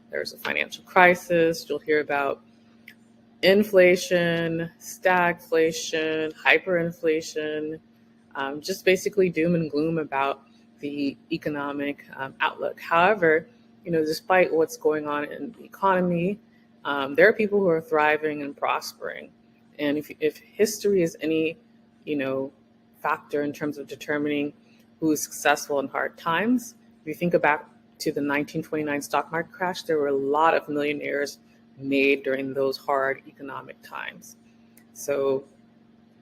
There's a financial crisis. You'll hear about inflation, stagflation, hyperinflation, just basically doom and gloom about the economic outlook. However, despite what's going on in the economy, there are people who are thriving and prospering. And if history is any, factor in terms of determining who is successful in hard times, if you think back to the 1929 stock market crash, there were a lot of millionaires made during those hard economic times. So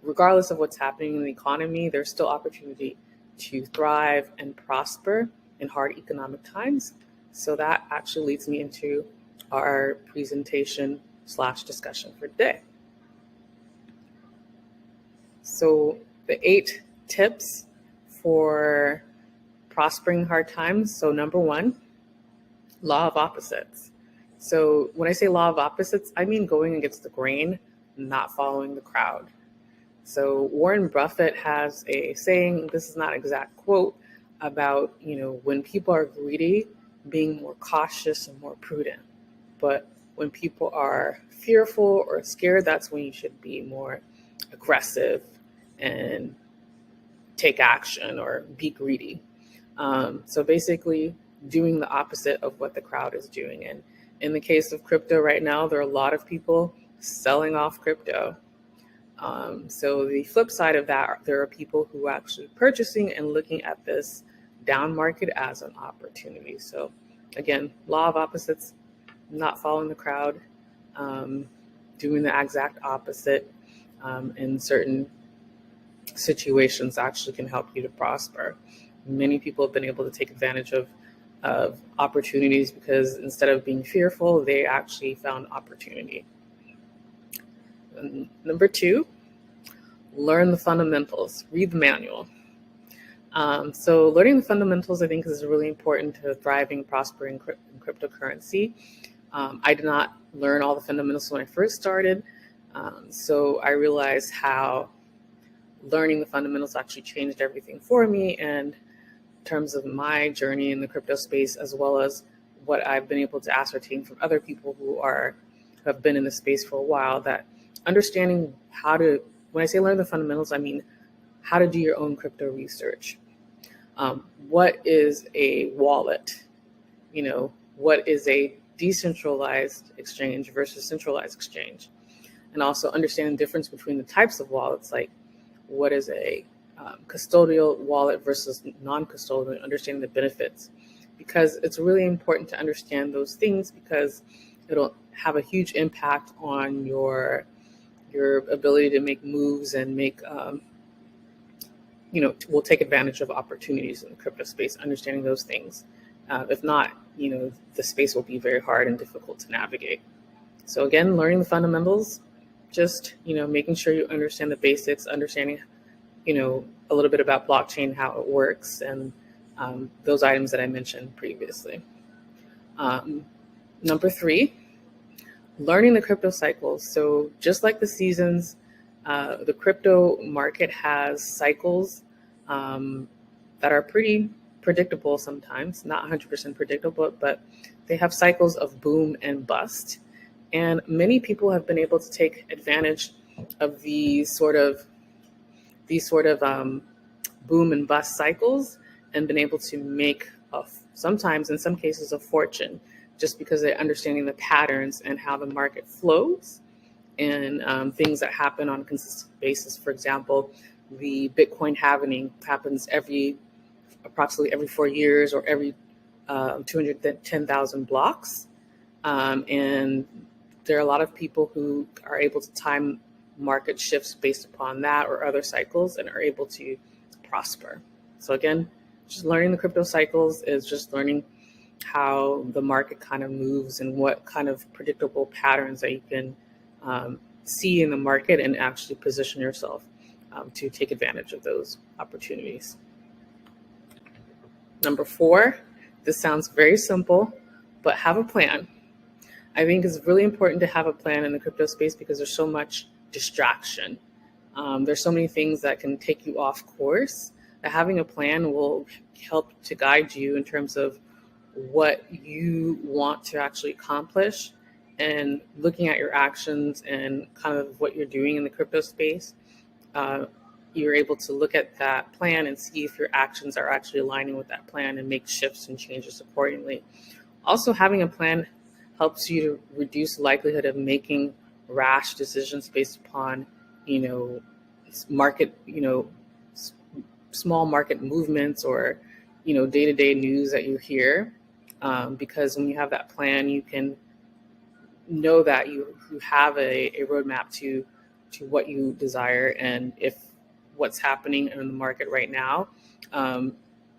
regardless of what's happening in the economy, there's still opportunity to thrive and prosper in hard economic times. So that actually leads me into our presentation / discussion for today. So the 8 tips for prospering in hard times. So number 1, law of opposites. So when I say law of opposites, I mean going against the grain, not following the crowd. So Warren Buffett has a saying, this is not an exact quote, about, when people are greedy, being more cautious and more prudent. But when people are fearful or scared, that's when you should be more aggressive and take action or be greedy. So basically doing the opposite of what the crowd is doing. And in the case of crypto right now, there are a lot of people selling off crypto. So the flip side of that, there are people who are actually purchasing and looking at this down market as an opportunity. So again, law of opposites, not following the crowd, doing the exact opposite in certain situations actually can help you to prosper. Many people have been able to take advantage of opportunities because instead of being fearful, they actually found opportunity. And number 2, learn the fundamentals, read the manual. So learning the fundamentals, I think, is really important to thriving, prospering in cryptocurrency. I did not learn all the fundamentals when I first started. So I realized how learning the fundamentals actually changed everything for me and in terms of my journey in the crypto space, as well as what I've been able to ascertain from other people who have been in the space for a while, that understanding how to, when I say learn the fundamentals, I mean how to do your own crypto research. What is a wallet? What is a decentralized exchange versus centralized exchange? And also understand the difference between the types of wallets, like what is a custodial wallet versus non-custodial, understanding the benefits. Because it's really important to understand those things because it'll have a huge impact on your your ability to make moves and make, will take advantage of opportunities in the crypto space, understanding those things. If not, the space will be very hard and difficult to navigate. So again, learning the fundamentals, just, making sure you understand the basics, understanding, a little bit about blockchain, how it works, and those items that I mentioned previously. Number 3, learning the crypto cycles. So just like the seasons, the crypto market has cycles that are pretty predictable sometimes, not 100% predictable, but they have cycles of boom and bust. And many people have been able to take advantage of these sort of boom and bust cycles and been able to make, sometimes in some cases, a fortune, just because they're understanding the patterns and how the market flows and things that happen on a consistent basis. For example, the Bitcoin halving happens approximately every 4 years or every 210,000 blocks. And there are a lot of people who are able to time market shifts based upon that or other cycles and are able to prosper. So again, just learning the crypto cycles is just learning how the market kind of moves and what kind of predictable patterns that you can see in the market and actually position yourself to take advantage of those opportunities. Number 4, this sounds very simple, but have a plan. I think it's really important to have a plan in the crypto space because there's so much distraction. There's so many things that can take you off course. That having a plan will help to guide you in terms of what you want to actually accomplish, and looking at your actions and kind of what you're doing in the crypto space. You're able to look at that plan and see if your actions are actually aligning with that plan and make shifts and changes accordingly. Also, having a plan helps you to reduce the likelihood of making rash decisions based upon, market, small market movements or, day-to-day news that you hear. Because when you have that plan, you can know that you have a roadmap to what you desire, and if what's happening in the market right now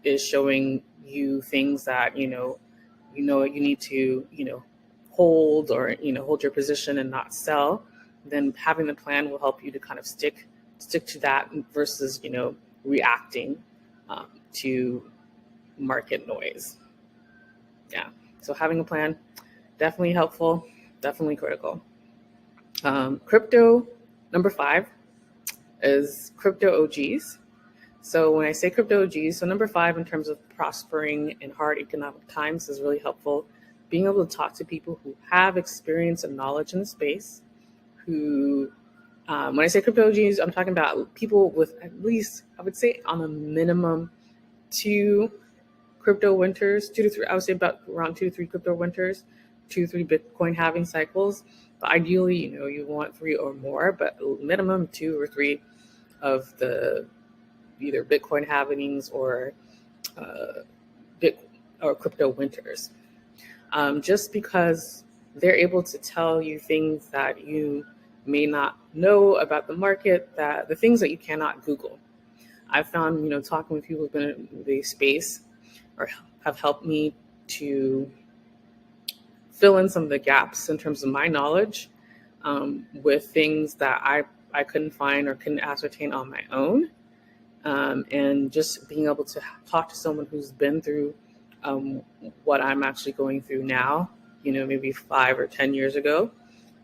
is showing you things that you need to hold or hold your position and not sell, then having the plan will help you to kind of stick to that versus reacting to market noise. Yeah, so having a plan, definitely helpful, definitely critical. Crypto, number 5, is crypto OGs. So when I say crypto OGs, so number 5 in terms of prospering in hard economic times is really helpful. Being able to talk to people who have experience and knowledge in the space, who, when I say crypto OGs, I'm talking about people with at least, I would say on a minimum 2 crypto winters, 2 to 3, I would say about around 2 to 3 crypto winters, 2 to 3 Bitcoin halving cycles. But ideally, you want 3 or more, but minimum 2 or 3 of the either Bitcoin halvings or crypto winters. Just because they're able to tell you things that you may not know about the market, that the things that you cannot Google. I've found, talking with people who've been in the space or have helped me to fill in some of the gaps in terms of my knowledge with things that I couldn't find or couldn't ascertain on my own. And just being able to talk to someone who's been through what I'm actually going through now, maybe 5 or 10 years ago,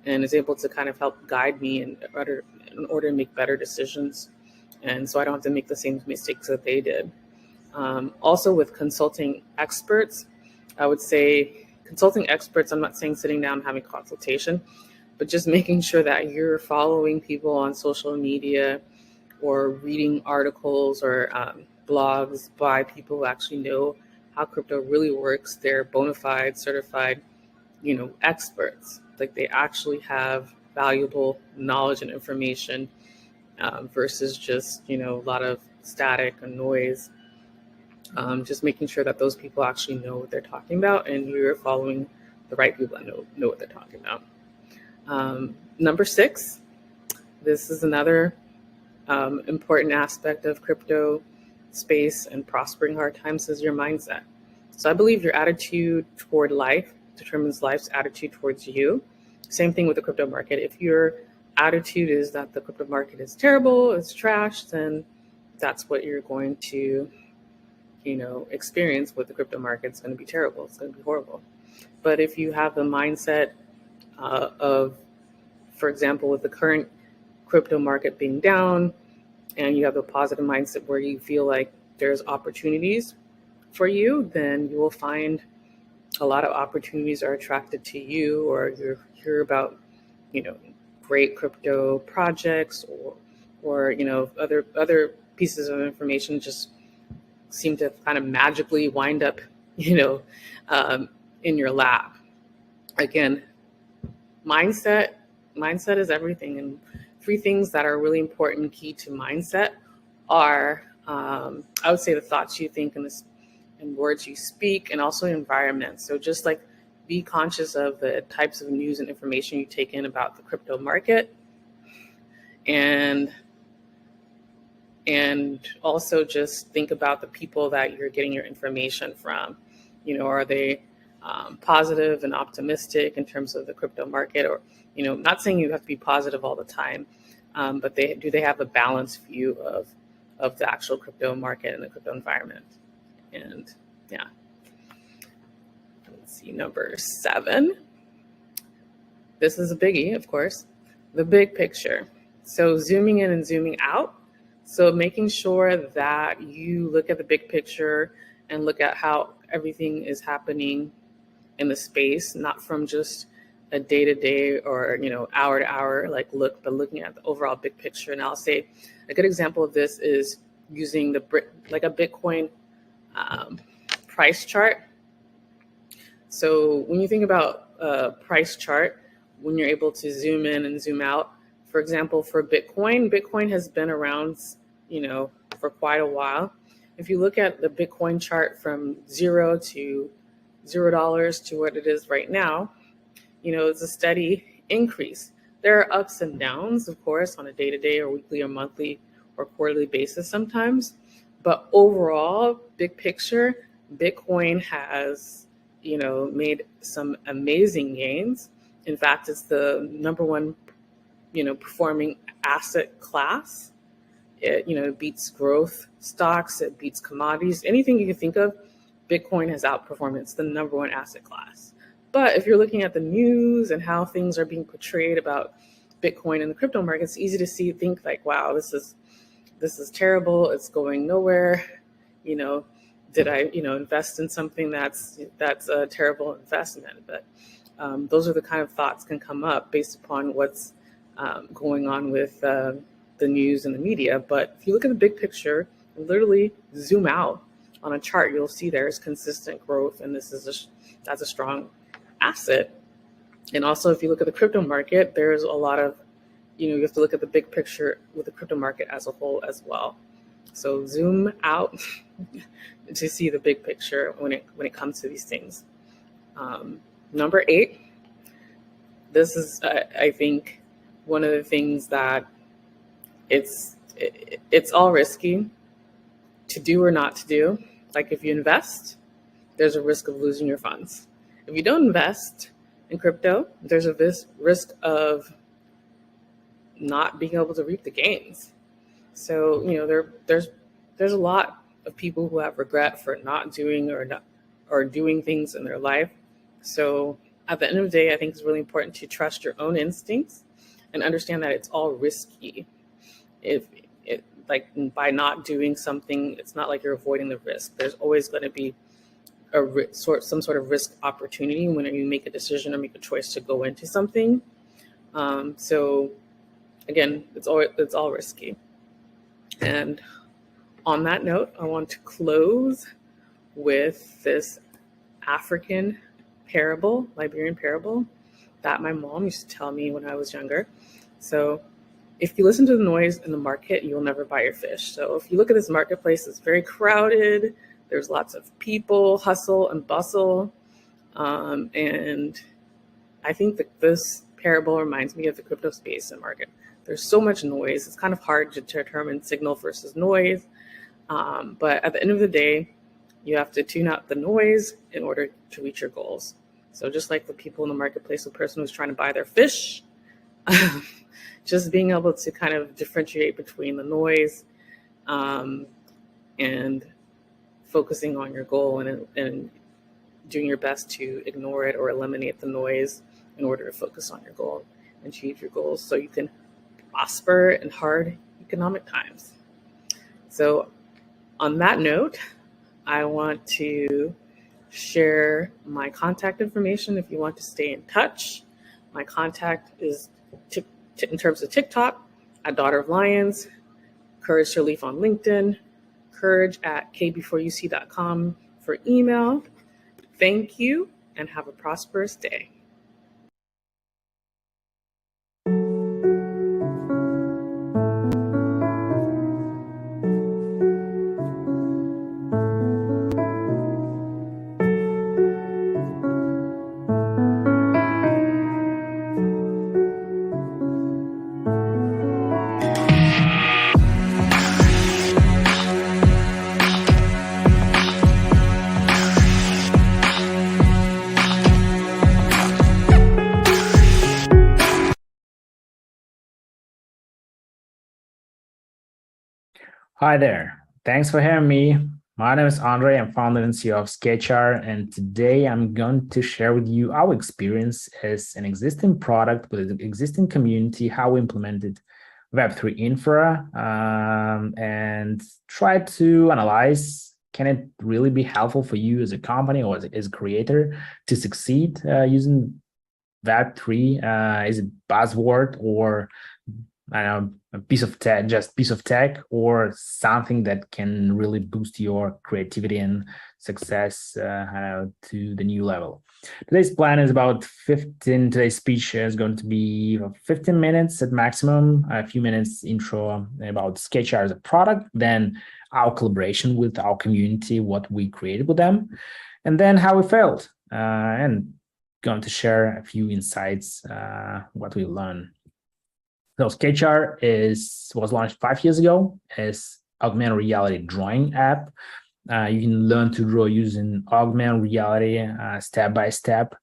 and is able to kind of help guide me in order to make better decisions. And so I don't have to make the same mistakes that they did. Also with consulting experts, I would say consulting experts, I'm not saying sitting down and having consultation, but just making sure that you're following people on social media or reading articles or blogs by people who actually know how crypto really works. They're bona fide, certified, experts. Like they actually have valuable knowledge and information versus just, a lot of static and noise. Just making sure that those people actually know what they're talking about and you're following the right people that know what they're talking about. Number 6, This is another important aspect of crypto space and prospering hard times is your mindset. So I believe your attitude toward life determines life's attitude towards you. Same thing with the crypto market. If your attitude is that the crypto market is terrible, it's trash, then that's what you're going to, experience with the crypto market. It's going to be terrible. It's going to be horrible. But if you have the mindset of, for example, with the current crypto market being down, and you have a positive mindset where you feel like there's opportunities for you, then you will find a lot of opportunities are attracted to you, or you hear about, great crypto projects or other pieces of information just seem to kind of magically wind up, in your lap. Again, mindset is everything. And 3 things that are really important key to mindset are, I would say, the thoughts you think and words you speak, and also environment. So just like be conscious of the types of news and information you take in about the crypto market, and also just think about the people that you're getting your information from. Are they positive and optimistic in terms of the crypto market, or not saying you have to be positive all the time, but do they have a balanced view of the actual crypto market and the crypto environment? And yeah, let's see, number 7. This is a biggie, of course, the big picture. So zooming in and zooming out. So making sure that you look at the big picture and look at how everything is happening in the space, not from just a day-to-day or hour-to-hour but looking at the overall big picture. And I'll say a good example of this is using a Bitcoin price chart. So when you think about a price chart, when you're able to zoom in and zoom out, for example, for Bitcoin has been around, for quite a while. If you look at the Bitcoin chart from $0 to $0 to what it is right now, it's a steady increase. There are ups and downs, of course, on a day-to-day or weekly or monthly or quarterly basis sometimes. But overall, big picture, Bitcoin has, made some amazing gains. In fact, it's the number 1, performing asset class. It beats growth stocks, it beats commodities, anything you can think of. Bitcoin has outperformed. It's the number 1 asset class. But if you're looking at the news and how things are being portrayed about Bitcoin and the crypto market, it's easy to think like, wow, this is terrible. It's going nowhere. Did I, invest in something that's a terrible investment? But those are the kind of thoughts can come up based upon what's going on with the news and the media. But if you look at the big picture, literally zoom out on a chart, you'll see there's consistent growth, and that's a strong asset. And also, if you look at the crypto market, there's a lot of, you have to look at the big picture with the crypto market as a whole as well. So zoom out to see the big picture when it comes to these things. Number 8, this is, I think, one of the things that it's all risky to do or not to do. Like if you invest, there's a risk of losing your funds. If you don't invest in crypto, there's a risk of not being able to reap the gains. So, there's a lot of people who have regret for not doing or doing things in their life. So at the end of the day, I think it's really important to trust your own instincts and understand that it's all risky. By not doing something, it's not like you're avoiding the risk. There's always going to be some sort of risk opportunity when you make a decision or make a choice to go into something. So again, it's all risky. And on that note, I want to close with this African parable, Liberian parable, that my mom used to tell me when I was younger. So if you listen to the noise in the market, you'll never buy your fish. So if you look at this marketplace, it's very crowded. There's lots of people, hustle and bustle. And I think that this parable reminds me of the crypto space and market. There's so much noise. It's kind of hard to determine signal versus noise. But at the end of the day, you have to tune out the noise in order to reach your goals. So just like the people in the marketplace, the person who's trying to buy their fish, just being able to kind of differentiate between the noise and focusing on your goal and doing your best to ignore it or eliminate the noise in order to focus on your goal and achieve your goals so you can prosper in hard economic times. So on that note, I want to share my contact information if you want to stay in touch. My contact is in terms of TikTok at Daughter of Lions, Courage to Leaf on LinkedIn, courage@kbeforeuc.com for email. Thank you and have a prosperous day. Hi there. Thanks for having me. My name is Andre. I'm founder and CEO of Sketchar, and today I'm going to share with you our experience as an existing product with an existing community, how we implemented Web3 infra, and try to analyze, can it really be helpful for you as a company or as a creator to succeed using Web3 as a buzzword, or I don't know, a piece of tech, just piece of tech, or something that can really boost your creativity and success to the new level. Today's plan is about 15. Today's speech is going to be 15 minutes at maximum, a few minutes intro about Sketchar as a product, then our collaboration with our community, what we created with them, and then how we failed, and going to share a few insights, what we learned. So Sketchar was launched 5 years ago as augmented reality drawing app. You can learn to draw using augmented reality step by step.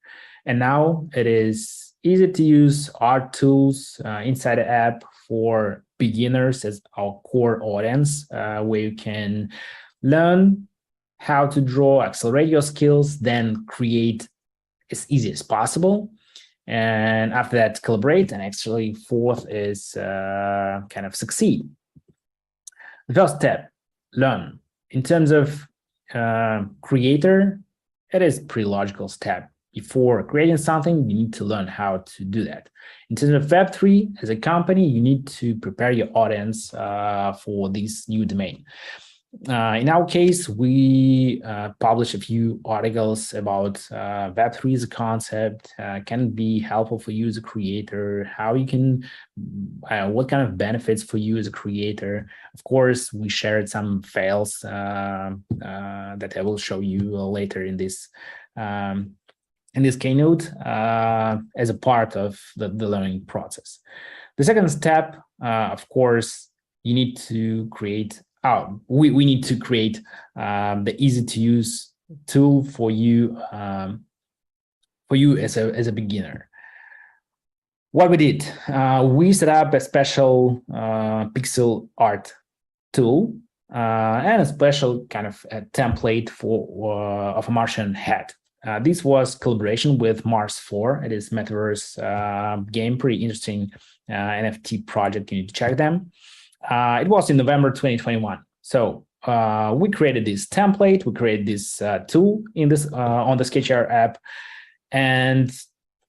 And now it is easy to use art tools inside the app for beginners as our core audience, where you can learn how to draw, accelerate your skills, then create as easy as possible. And after that, collaborate, and actually fourth is kind of succeed. The first step, learn. In terms of creator, it is a pretty logical step. Before creating something, you need to learn how to do that. In terms of Web3, as a company, you need to prepare your audience for this new domain. In our case, we published a few articles about Web3 as a concept, can be helpful for you as a creator, how you can, what kind of benefits for you as a creator. Of course, we shared some fails that I will show you later in this keynote as a part of the learning process. The second step, of course, you need to create we need to create the easy to use tool for you as a beginner. What we did, we set up a special pixel art tool and a special kind of a template of a Martian head. This was collaboration with Mars 4. It is Metaverse game, pretty interesting NFT project. You need to check them. It was in November 2021. So we created this template, we created this tool in this on the Sketchar app, and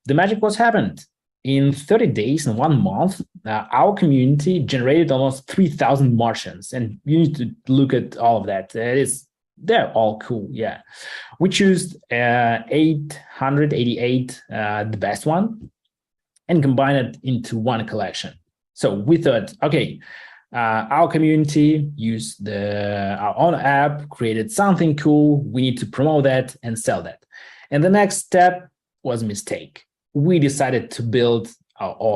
the magic was happened. In 30 days, in 1 month, our community generated almost 3,000 Martians, and you need to look at all of that. They're all cool, yeah. We chose 888, the best one, and combined it into one collection. So we thought, okay, our community used our own app, created something cool. We need to promote that and sell that. And the next step was a mistake. We decided to build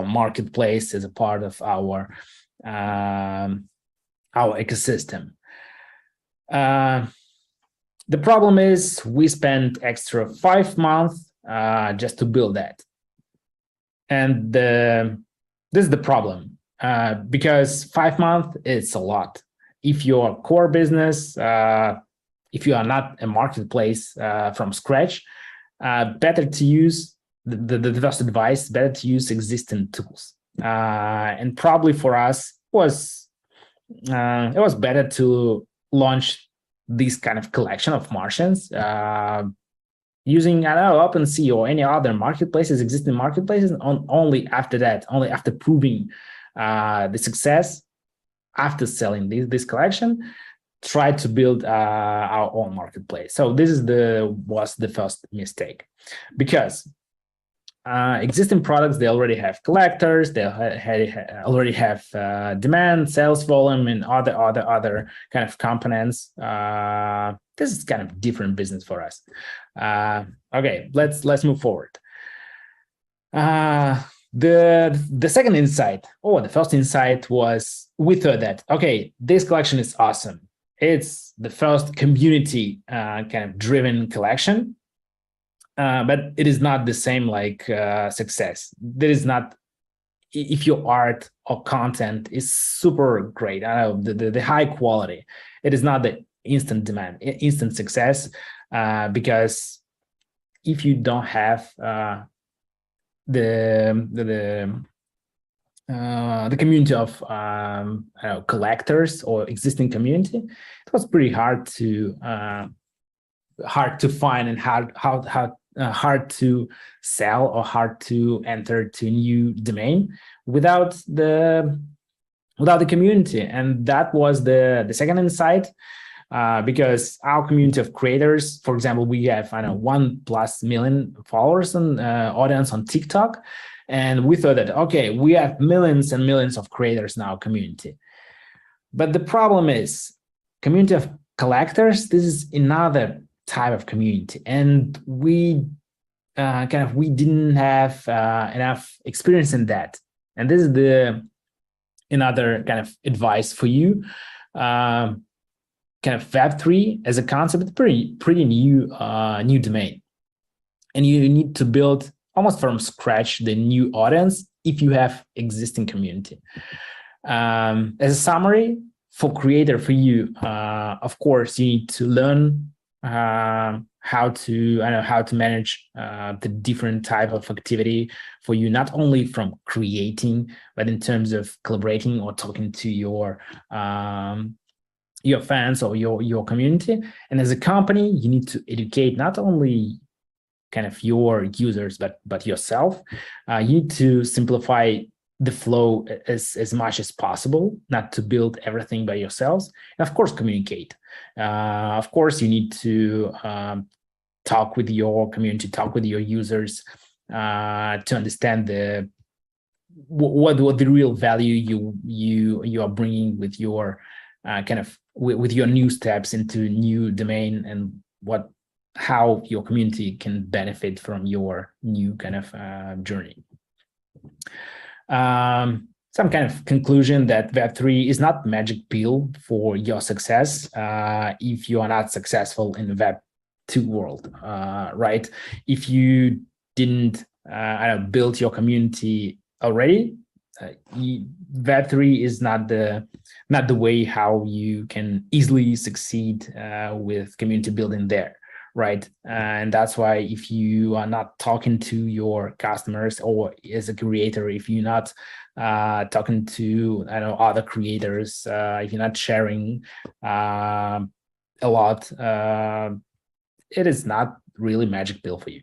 marketplace as a part of our ecosystem. The problem is we spent extra 5 months just to build that. And this is the problem, because 5 months, it's a lot. If your core business, if you are not a marketplace from scratch, better to use the first advice, better to use existing tools. And probably for us it was better to launch this kind of collection of Martians using, I don't know, OpenSea or any other marketplaces, existing marketplaces, only after that, only after proving the success, after selling this collection, try to build our own marketplace. So this is was the first mistake, because existing products, they already have collectors, they already have demand, sales volume, and other kind of components. This is kind of different business for us. Okay, let's move forward. The second insight, the first insight was, we thought that, okay, this collection is awesome. It's the first community kind of driven collection. But it is not the same like success. There is not, if your art or content is super great, I know the high quality, it is not the instant demand, instant success, because if you don't have the community of collectors or existing community, it was pretty hard to find and hard to sell or hard to enter to new domain without the community. And that was the second insight, because our community of creators, for example, we have 1+ million followers and audience on TikTok, and we thought that, okay, we have millions and millions of creators in our community. But the problem is, community of collectors, this is another type of community, and we didn't have enough experience in that. And this is another kind of advice for you. Kind of Web3 as a concept, pretty new domain, and you need to build almost from scratch the new audience if you have existing community. As a summary for creator, for you, of course, you need to learn how to manage the different type of activity for you, not only from creating, but in terms of collaborating or talking to your fans or your community. And as a company, you need to educate not only kind of your users, but yourself. You need to simplify the flow as much as possible, not to build everything by yourselves. And of course, communicate. Of course, you need to talk with your community, talk with your users to understand what the real value you are bringing with your with your new steps into new domain, and how your community can benefit from your new kind of journey. Some kind of conclusion that Web3 is not magic pill for your success if you are not successful in the Web2 world, right? If you didn't build your community already, Web3 is not the way how you can easily succeed with community building there, right? And that's why if you are not talking to your customers, or as a creator, if you're not talking to other creators, if you're not sharing a lot, it is not really magic pill for you.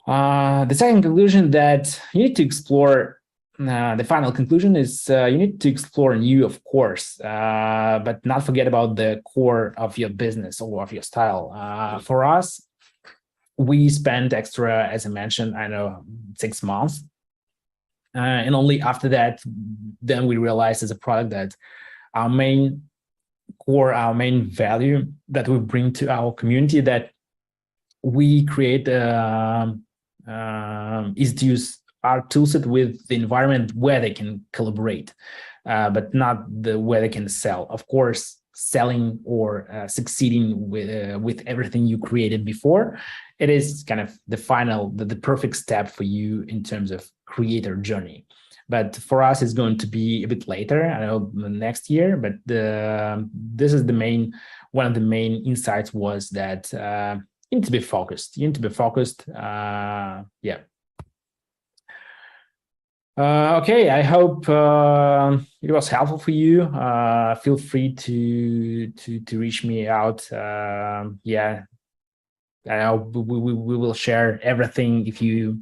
The second conclusion that you need to explore, the final conclusion is you need to explore new, of course, but not forget about the core of your business or of your style. For us, we spent extra, as I mentioned, 6 months. And only after that, then we realized as a product that our main core, our main value that we bring to our community, that we create easy to use are toolset with the environment where they can collaborate, but not the where they can sell. Of course, selling or succeeding with everything you created before, it is kind of the final, the perfect step for you in terms of creator journey. But for us, it's going to be a bit later, I know next year, but this is one of the main insights was that you need to be focused. You need to be focused. Yeah. Okay, I hope it was helpful for you. Feel free to reach me out. Yeah, I know we will share everything if you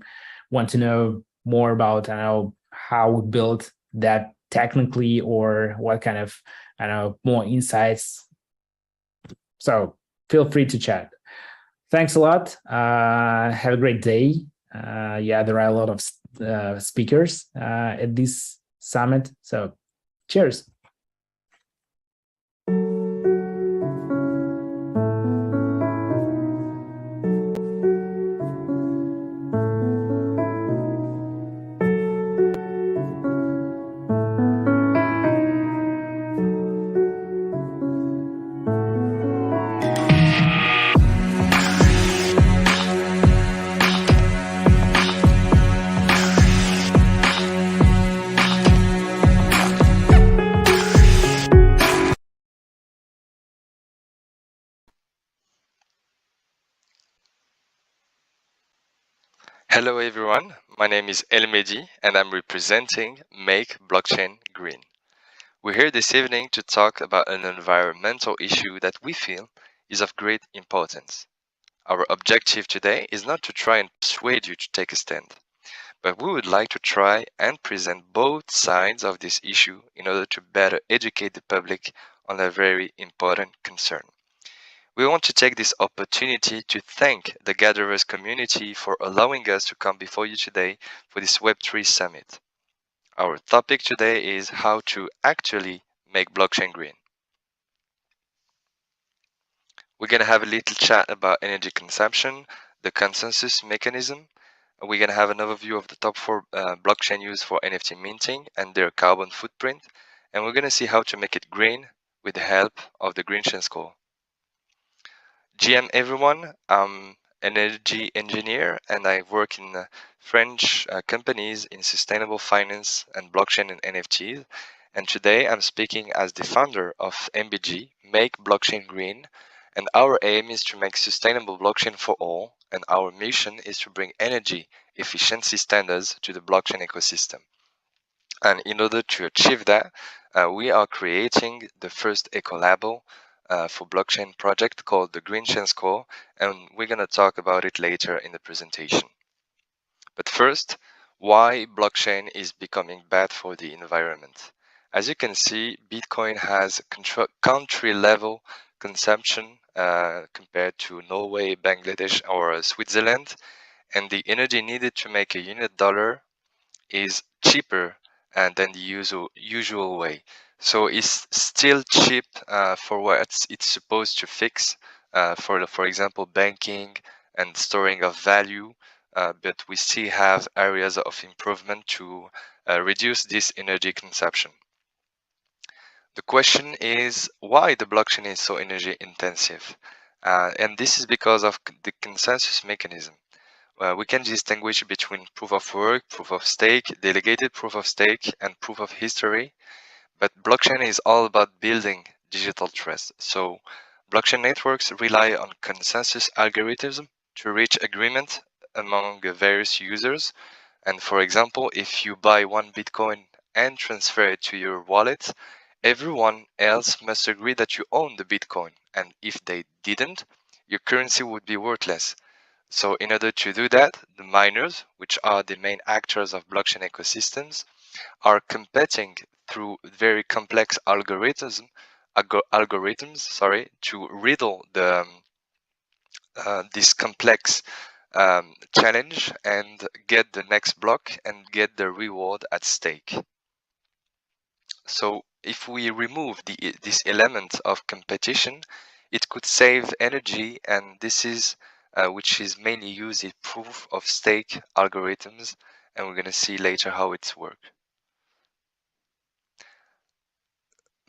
want to know more about how we built that technically, or what kind of more insights. So feel free to chat. Thanks a lot. Have a great day. Yeah, there are a lot of speakers at this summit. So cheers. Hello everyone, my name is Elmedi and I'm representing Make Blockchain Green. We're here this evening to talk about an environmental issue that we feel is of great importance. Our objective today is not to try and persuade you to take a stand, but we would like to try and present both sides of this issue in order to better educate the public on a very important concern. We want to take this opportunity to thank the GatherVerse community for allowing us to come before you today for this Web3 Summit. Our topic today is how to actually make blockchain green. We're going to have a little chat about energy consumption, the consensus mechanism. We're going to have an overview of the top 4 blockchain used for NFT minting and their carbon footprint. And we're going to see how to make it green with the help of the Green Chain Score. GM everyone, I'm an energy engineer and I work in French companies in sustainable finance and blockchain and NFTs. And today I'm speaking as the founder of MBG, Make Blockchain Green. And our aim is to make sustainable blockchain for all. And our mission is to bring energy efficiency standards to the blockchain ecosystem. And in order to achieve that, we are creating the first eco-label for blockchain project called the Green Chain Score, and we're going to talk about it later in the presentation. But first, why blockchain is becoming bad for the environment. As you can see, Bitcoin has country level consumption compared to Norway, Bangladesh, or Switzerland, and the energy needed to make a unit dollar is cheaper than the usual way. So it's still cheap for what it's supposed to fix, for example, banking and storing of value, but we still have areas of improvement to reduce this energy consumption. The question is why the blockchain is so energy intensive, and this is because of the consensus mechanism. We can distinguish between proof of work, proof of stake, delegated proof of stake, and proof of history. But blockchain is all about building digital trust. So blockchain networks rely on consensus algorithms to reach agreement among various users. And for example, if you buy 1 Bitcoin and transfer it to your wallet, everyone else must agree that you own the Bitcoin. And if they didn't, your currency would be worthless. So in order to do that, the miners, which are the main actors of blockchain ecosystems, are competing through very complex algorithms, to riddle the this complex challenge and get the next block and get the reward at stake. So if we remove this element of competition, it could save energy, and this is which is mainly used in proof of stake algorithms, and we're going to see later how it's work.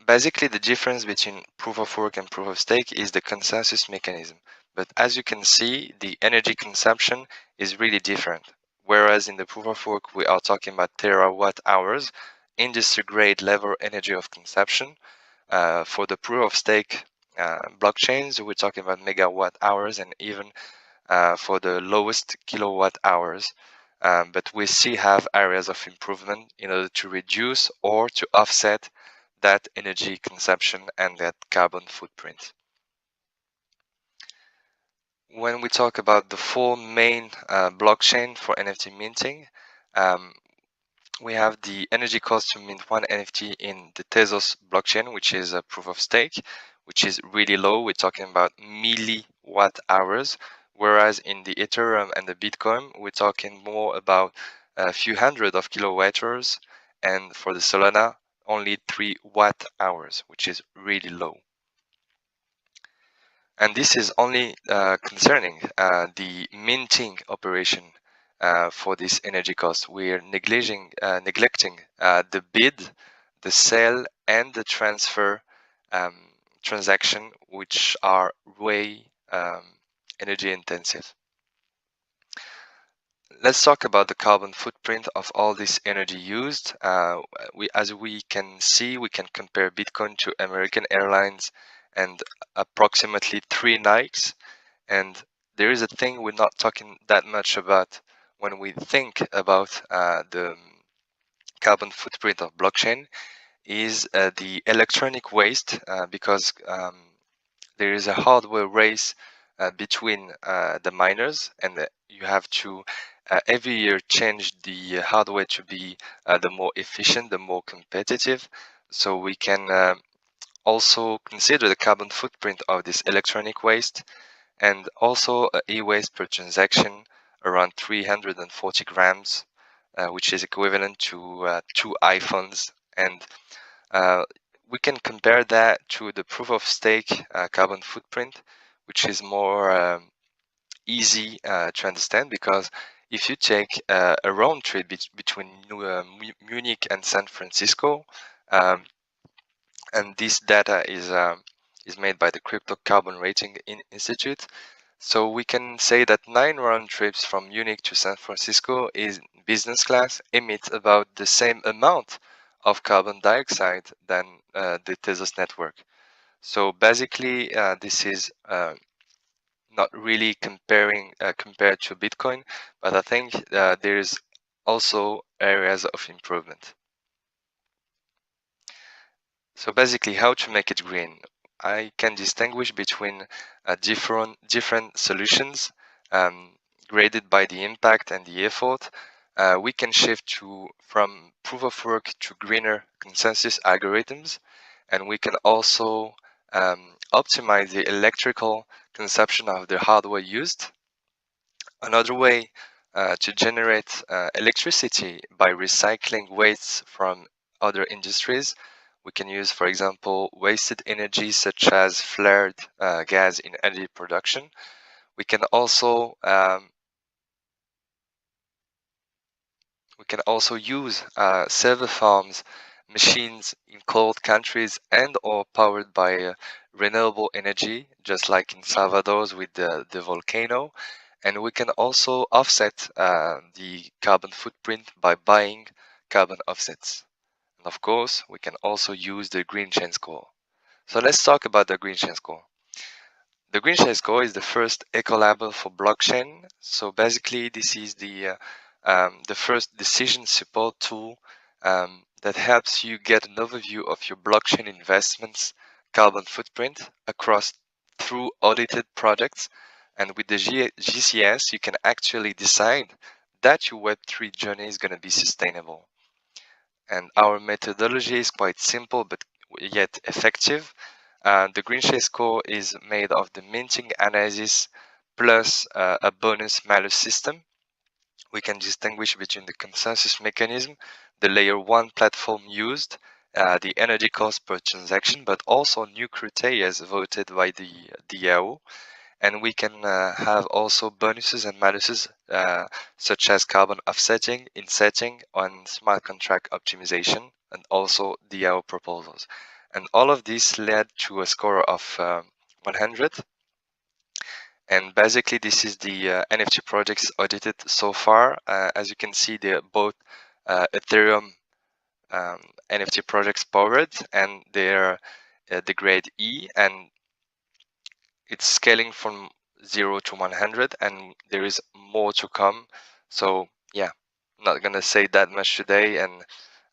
Basically, the difference between proof of work and proof of stake is the consensus mechanism. But as you can see, the energy consumption is really different. Whereas in the proof of work, we are talking about terawatt hours, industry grade level energy of consumption. For the proof of stake blockchains, we're talking about megawatt hours, and even for the lowest kilowatt hours. But we still have areas of improvement in order to reduce or to offset that energy consumption and that carbon footprint. When we talk about the four main blockchain for NFT minting, we have the energy cost to mint one NFT in the Tezos blockchain, which is a proof of stake, which is really low. We're talking about milliwatt hours, whereas in the Ethereum and the Bitcoin, we're talking more about a few hundred of kilowatt hours, and for the Solana, only 3 watt hours, which is really low. And this is only concerning the minting operation for this energy cost. We are neglecting the bid, the sale, and the transfer transaction, which are way energy intensive. Let's talk about the carbon footprint of all this energy used. As we can see, we can compare Bitcoin to American Airlines and approximately 3 Nikes. And there is a thing we're not talking that much about when we think about the carbon footprint of blockchain is the electronic waste, because there is a hardware race between the miners, and you have to every year change the hardware to be the more efficient, the more competitive. So we can also consider the carbon footprint of this electronic waste, and also e-waste per transaction around 340 grams, which is equivalent to 2 iPhones. And we can compare that to the proof of stake carbon footprint, which is more easy to understand, because if you take a round trip between Munich and San Francisco, and this data is made by the Crypto Carbon Rating Institute, so we can say that 9 round trips from Munich to San Francisco in business class emit about the same amount of carbon dioxide than the Tezos network. So basically, this is not really compared to Bitcoin, but I think there's also areas of improvement. So basically, how to make it green? I can distinguish between different solutions graded by the impact and the effort. We can shift from proof of work to greener consensus algorithms, and we can also optimize the electrical consumption of the hardware used. Another way to generate electricity by recycling wastes from other industries. We can use, for example, wasted energy such as flared gas in energy production. We can also use server farms, machines in cold countries and or powered by renewable energy, just like in Salvador with the volcano. And we can also offset the carbon footprint by buying carbon offsets. And of course, we can also use the Green Chain Score. So let's talk about the Green Chain Score. The Green Chain Score is the first eco-label for blockchain. So basically, this is the first decision support tool that helps you get an overview of your blockchain investments carbon footprint through audited projects. And with the GCS, you can actually decide that your Web3 journey is going to be sustainable. And our methodology is quite simple but yet effective. The Green Chain Score is made of the minting analysis plus a bonus malus system. We can distinguish between the consensus mechanism, the layer 1 platform used, the energy cost per transaction, but also new criteria voted by the DAO. and we can have also bonuses and maluses such as carbon offsetting, insetting, on smart contract optimization, and also DAO proposals. And all of this led to a score of 100. And basically, this is the NFT projects audited so far. As you can see, they're both Ethereum NFT projects powered, and they're the grade E, and it's scaling from 0 to 100, and there is more to come. So yeah, I'm not gonna say that much today, and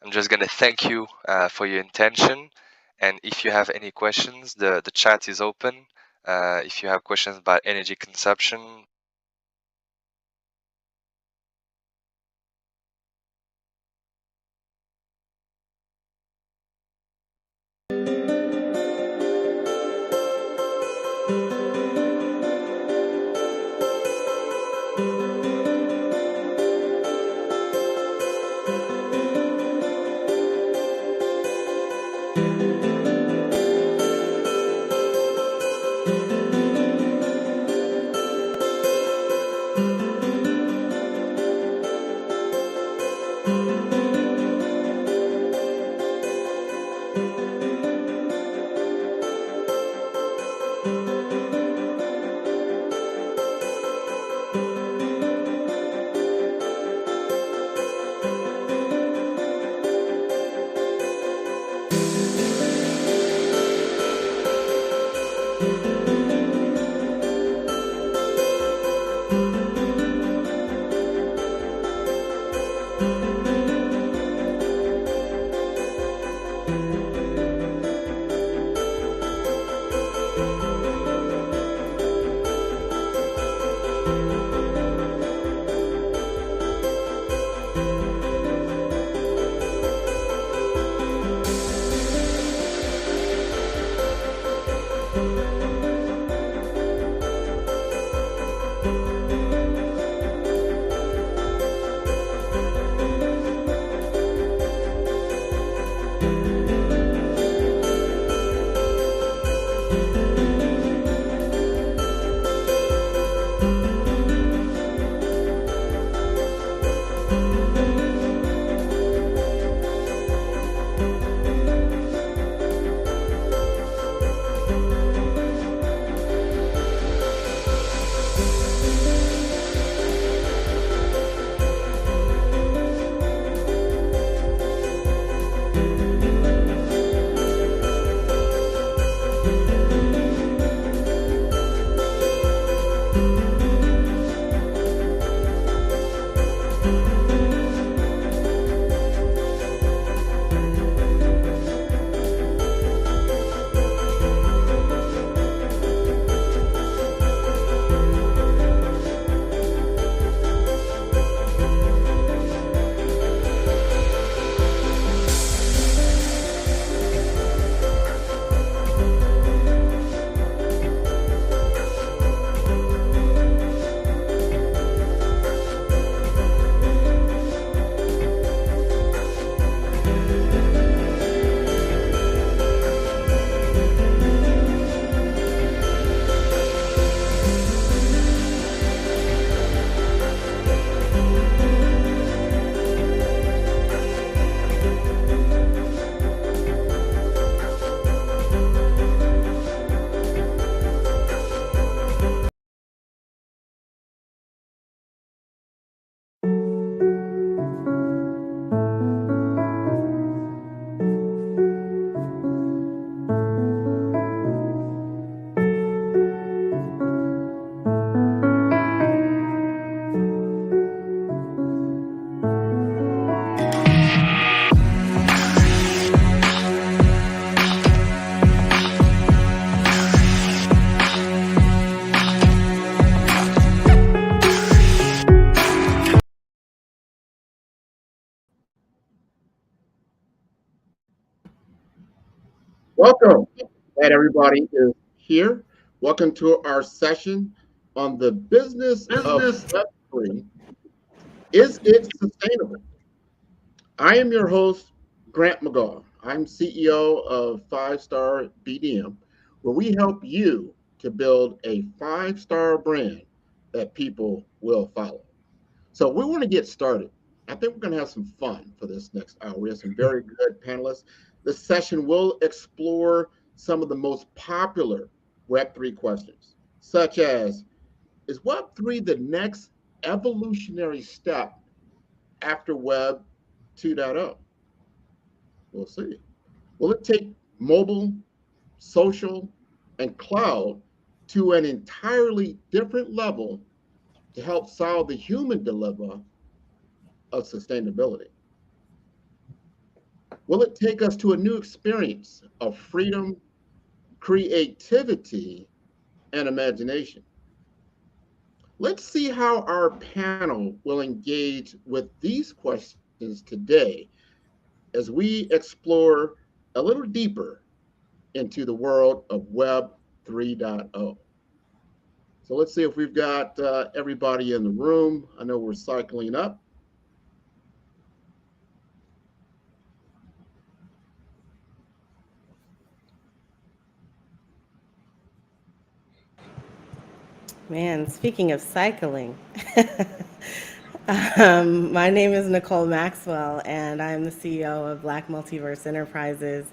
I'm just gonna thank you for your intention. And if you have any questions, the chat is open. If you have questions about energy consumption, Welcome. Glad everybody is here. Welcome to our session on the business of Web3. Is it sustainable? I am your host, Grant McGaw. I'm CEO of 5 Star BDM, where we help you to build a 5-star brand that people will follow. So we want to get started. I think we're going to have some fun for this next hour. We have some very good panelists. This session will explore some of the most popular Web3 questions, such as, is Web3 the next evolutionary step after Web 2.0? We'll see. Will it take mobile, social, and cloud to an entirely different level to help solve the human dilemma of sustainability? Will it take us to a new experience of freedom, creativity, and imagination? Let's see how our panel will engage with these questions today as we explore a little deeper into the world of Web 3.0. So let's see if we've got everybody in the room. I know we're cycling up. Man, speaking of cycling, my name is Nicole Maxwell, and I'm the CEO of Black Multiverse Enterprises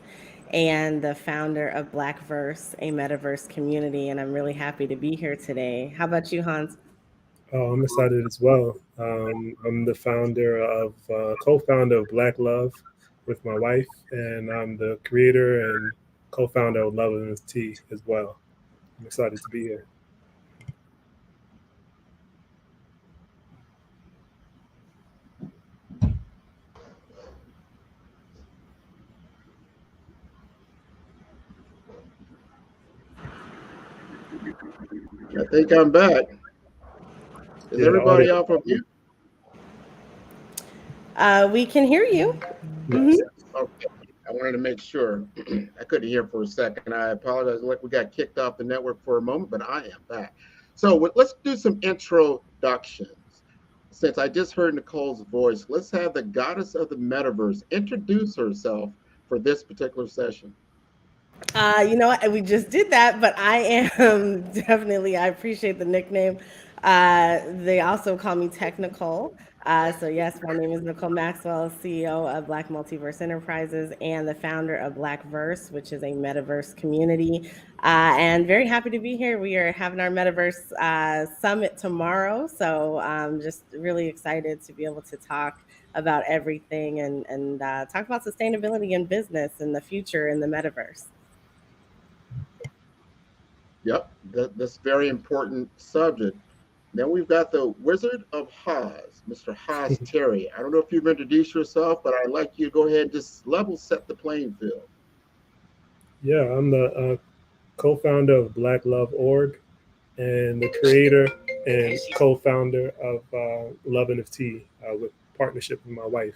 and the founder of GatherVerse, a Metaverse community, and I'm really happy to be here today. How about you, Hans? Oh, I'm excited as well. I'm the co-founder of Black Love with my wife, and I'm the creator and co-founder of Love NFT as well. I'm excited to be here. I think I'm back. Is everybody off of mute? We can hear you. Yes. Okay. I wanted to make sure. I couldn't hear for a second. I apologize. Like we got kicked off the network for a moment, but I am back. So let's do some introductions. Since I just heard Nicole's voice, let's have the goddess of the metaverse introduce herself for this particular session. You know what? We just did that, but I am definitely, I appreciate the nickname. They also call me Technical. So yes, my name is Nicole Maxwell, CEO of Black Multiverse Enterprises and the founder of GatherVerse, which is a Metaverse community. And very happy to be here. We are having our Metaverse summit tomorrow. So I'm just really excited to be able to talk about everything and talk about sustainability in business and the future in the Metaverse. Yep, that's very important subject. Then we've got the Wizard of Haas, Mr. Haas Terry. I don't know if you've introduced yourself, but I'd like you to go ahead and just level set the playing field. Yeah, I'm the co-founder of Black Love Org and the creator and co-founder of Love NFT with partnership with my wife.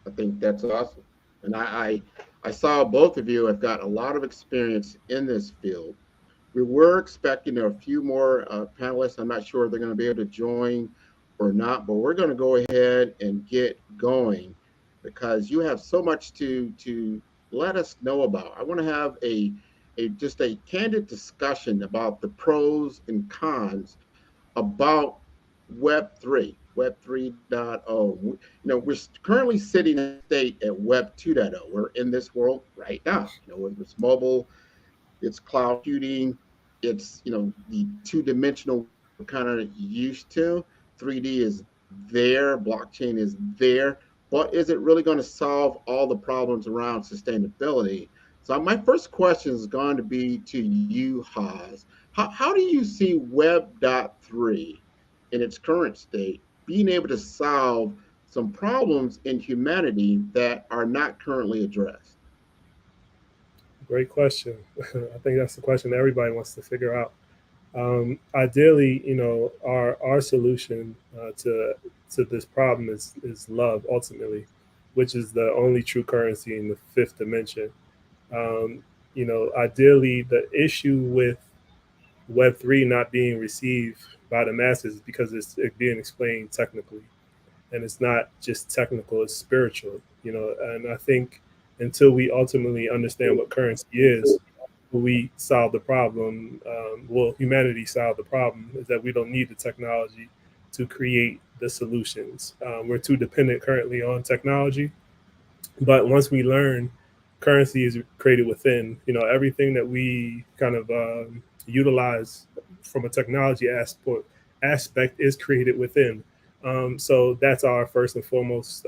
I think that's awesome. And I saw both of you have got a lot of experience in this field. We were expecting a few more panelists. I'm not sure if they're going to be able to join or not, but we're going to go ahead and get going because you have so much to let us know about. I want to have just a candid discussion about the pros and cons about Web3, Web 3.0. We're currently sitting in a state at Web 2.0. We're in this world right now. Whether it's mobile, it's cloud computing, it's the two-dimensional we're kind of used to. 3D is there, blockchain is there, but is it really going to solve all the problems around sustainability? So my first question is going to be to you, Haas. How do you see Web.3 in its current state being able to solve some problems in humanity that are not currently addressed? Great question. I think that's the question that everybody wants to figure out. Ideally, our solution to this problem is love ultimately, which is the only true currency in the fifth dimension. Ideally, the issue with Web3 not being received by the masses is because it's being explained technically, and it's not just technical; it's spiritual. And I think until we ultimately understand what currency is, will we solve the problem? Will humanity solve the problem? Is that we don't need the technology to create the solutions. We're too dependent currently on technology, but once we learn currency is created within, everything that we kind of utilize from a technology aspect is created within. So that's our first and foremost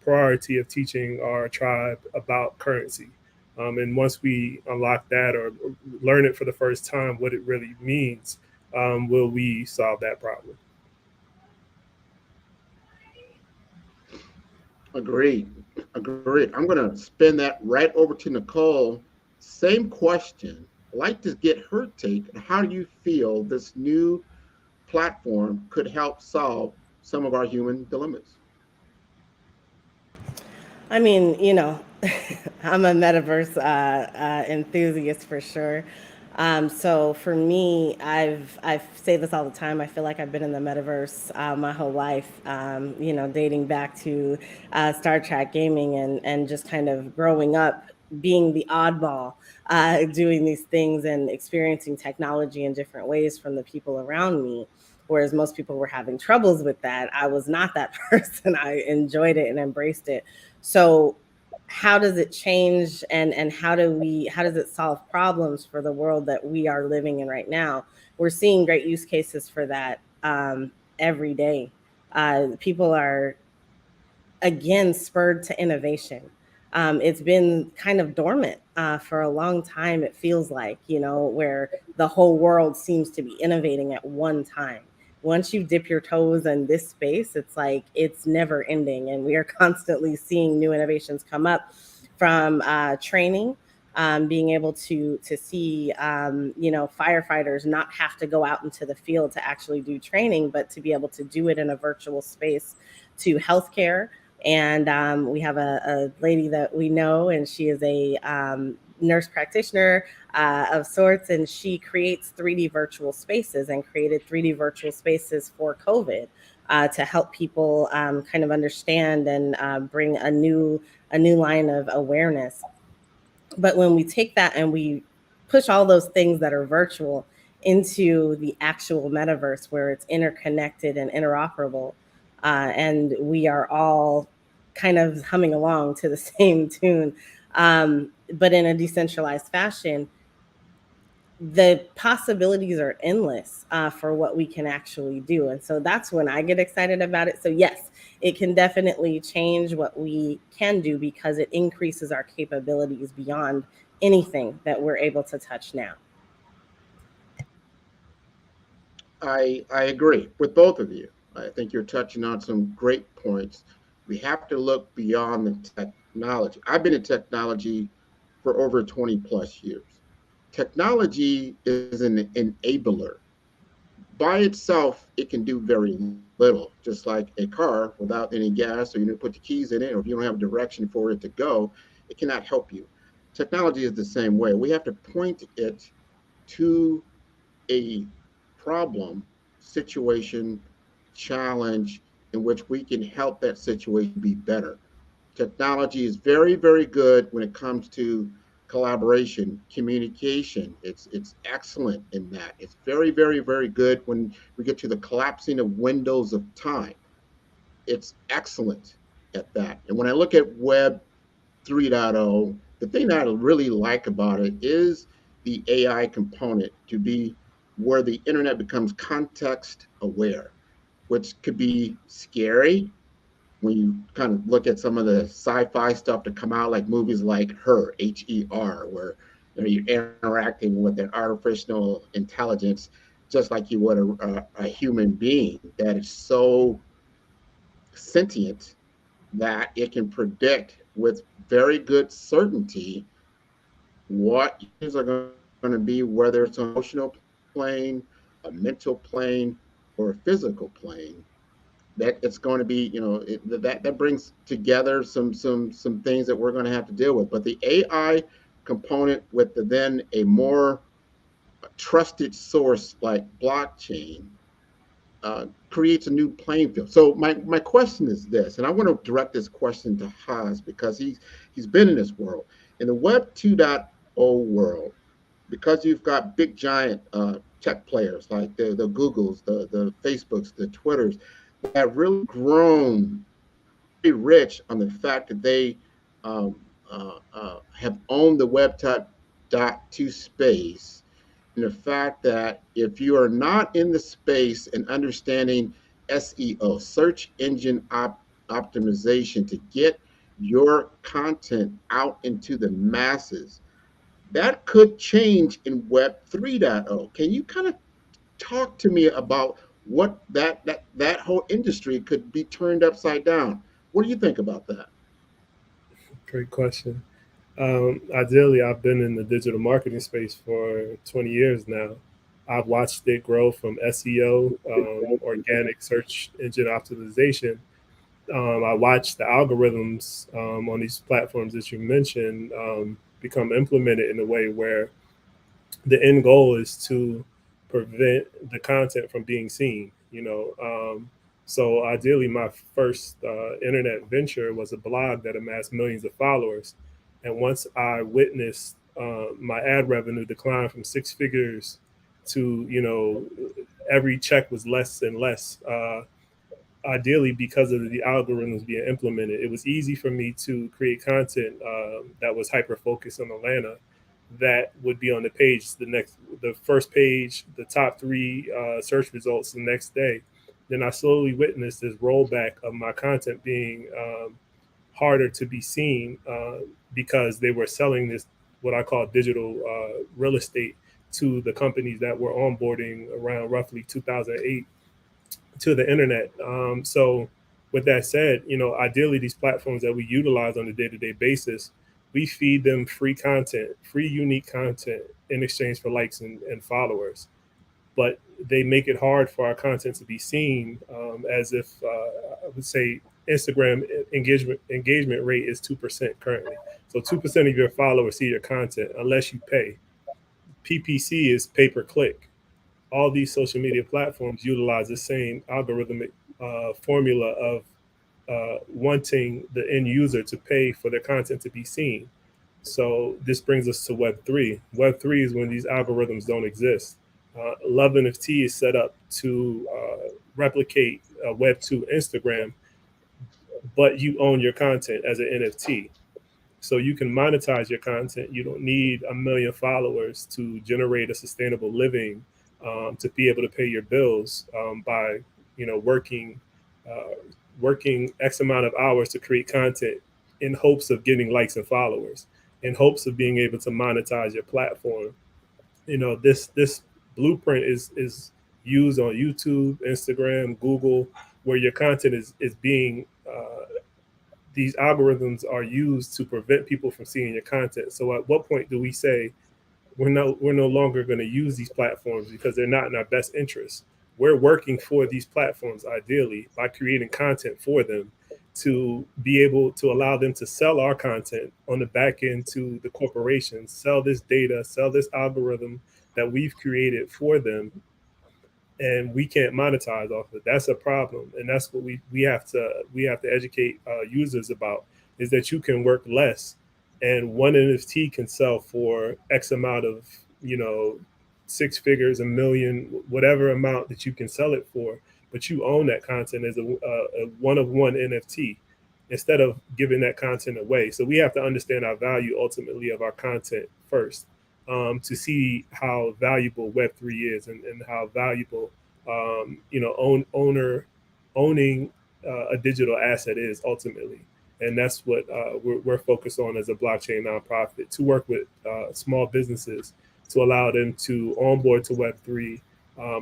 priority of teaching our tribe about currency. And once we unlock that or learn it for the first time, what it really means, will we solve that problem? Agreed. Agreed. I'm going to spin that right over to Nicole. Same question. I'd like to get her take. How do you feel this new platform could help solve some of our human dilemmas? I mean, I'm a metaverse enthusiast for sure. So for me, I say this all the time. I feel like I've been in the metaverse my whole life. Dating back to Star Trek gaming and just kind of growing up being the oddball, doing these things and experiencing technology in different ways from the people around me. Whereas most people were having troubles with that, I was not that person. I enjoyed it and embraced it. So how does it change and how does it solve problems for the world that we are living in right now? We're seeing great use cases for that every day. People are again spurred to innovation. It's been kind of dormant for a long time, it feels like, where the whole world seems to be innovating at one time. Once you dip your toes in this space, it's like it's never ending. And we are constantly seeing new innovations come up from training, being able to see, firefighters not have to go out into the field to actually do training, but to be able to do it in a virtual space, to healthcare. And we have a lady that we know, and she is a nurse practitioner of sorts, and she creates 3D virtual spaces and created 3D virtual spaces for COVID to help people kind of understand and bring a new line of awareness. But when we take that and we push all those things that are virtual into the actual metaverse where it's interconnected and interoperable, and we are all kind of humming along to the same tune, but in a decentralized fashion, the possibilities are endless for what we can actually do. And so that's when I get excited about it. So yes, it can definitely change what we can do because it increases our capabilities beyond anything that we're able to touch now. I agree with both of you. I think you're touching on some great points. We have to look beyond the technology. I've been in technology for over 20 plus years. Technology is an enabler. By itself, it can do very little, just like a car without any gas, or you don't put the keys in it, or if you don't have a direction for it to go, it cannot help you. Technology is the same way. We have to point it to a problem, situation, challenge in which we can help that situation be better. Technology is very, very good when it comes to collaboration, communication. It's excellent in that. It's very, very, very good when we get to the collapsing of windows of time. It's excellent at that. And when I look at Web 3.0, the thing that I really like about it is the AI component to be where the internet becomes context aware, which could be scary when you kind of look at some of the sci-fi stuff to come out, like movies like Her, Her, where you're interacting with an artificial intelligence just like you would a human being that is so sentient that it can predict with very good certainty what things are going to be, whether it's an emotional plane, a mental plane, or a physical plane. That it's going to be, that brings together some things that we're going to have to deal with. But the AI component with then a more trusted source like blockchain creates a new playing field. So my question is this, and I want to direct this question to Haas because he's been in this world. In the Web 2.0 world, because you've got big giant tech players like the Googles, the Facebooks, the Twitters that have really grown very rich on the fact that they have owned the Web.2 space, and the fact that if you are not in the space and understanding SEO, search engine optimization, to get your content out into the masses, that could change in Web 3.0. Can you kind of talk to me about what that whole industry could be turned upside down? What do you think about that? Great question. Ideally, I've been in the digital marketing space for 20 years now. I've watched it grow from SEO, organic search engine optimization. I watched the algorithms on these platforms that you mentioned become implemented in a way where the end goal is to prevent the content from being seen. So ideally, my first internet venture was a blog that amassed millions of followers, and once I witnessed my ad revenue decline from six figures to every check was less and less. Ideally, because of the algorithms being implemented, it was easy for me to create content that was hyper focused on Atlanta, that would be on the page the first page, the top three search results the next day. Then I slowly witnessed this rollback of my content being harder to be seen because they were selling this, what I call digital real estate, to the companies that were onboarding around roughly 2008 to the internet. So with that said, ideally these platforms that we utilize on a day-to-day basis, we feed them free content, free unique content in exchange for likes and followers. But they make it hard for our content to be seen, as if I would say Instagram engagement rate is 2% currently. So 2% of your followers see your content unless you pay. PPC is pay per click. All these social media platforms utilize the same algorithmic formula of wanting the end user to pay for their content to be seen. So this brings us to Web3. Web3 is when these algorithms don't exist. Love NFT is set up to replicate Web2 Instagram, but you own your content as an NFT. So you can monetize your content. You don't need 1 million followers to generate a sustainable living, to be able to pay your bills by working X amount of hours to create content in hopes of getting likes and followers, in hopes of being able to monetize your platform. This blueprint is used on YouTube, Instagram, Google, where your content is being these algorithms are used to prevent people from seeing your content. So at what point do we say we're no longer going to use these platforms because they're not in our best interest? We're working for these platforms ideally by creating content for them to be able to allow them to sell our content on the back end to the corporations, sell this data, sell this algorithm that we've created for them, and we can't monetize off of it. That's a problem, and that's what we have to educate users about, is that you can work less, and one NFT can sell for X amount of six figures, 1 million, whatever amount that you can sell it for, but you own that content as a one of one NFT instead of giving that content away. So we have to understand our value ultimately of our content first, to see how valuable Web3 is and how valuable owning a digital asset is ultimately. And that's what we're focused on as a blockchain nonprofit, to work with small businesses to allow them to onboard to Web3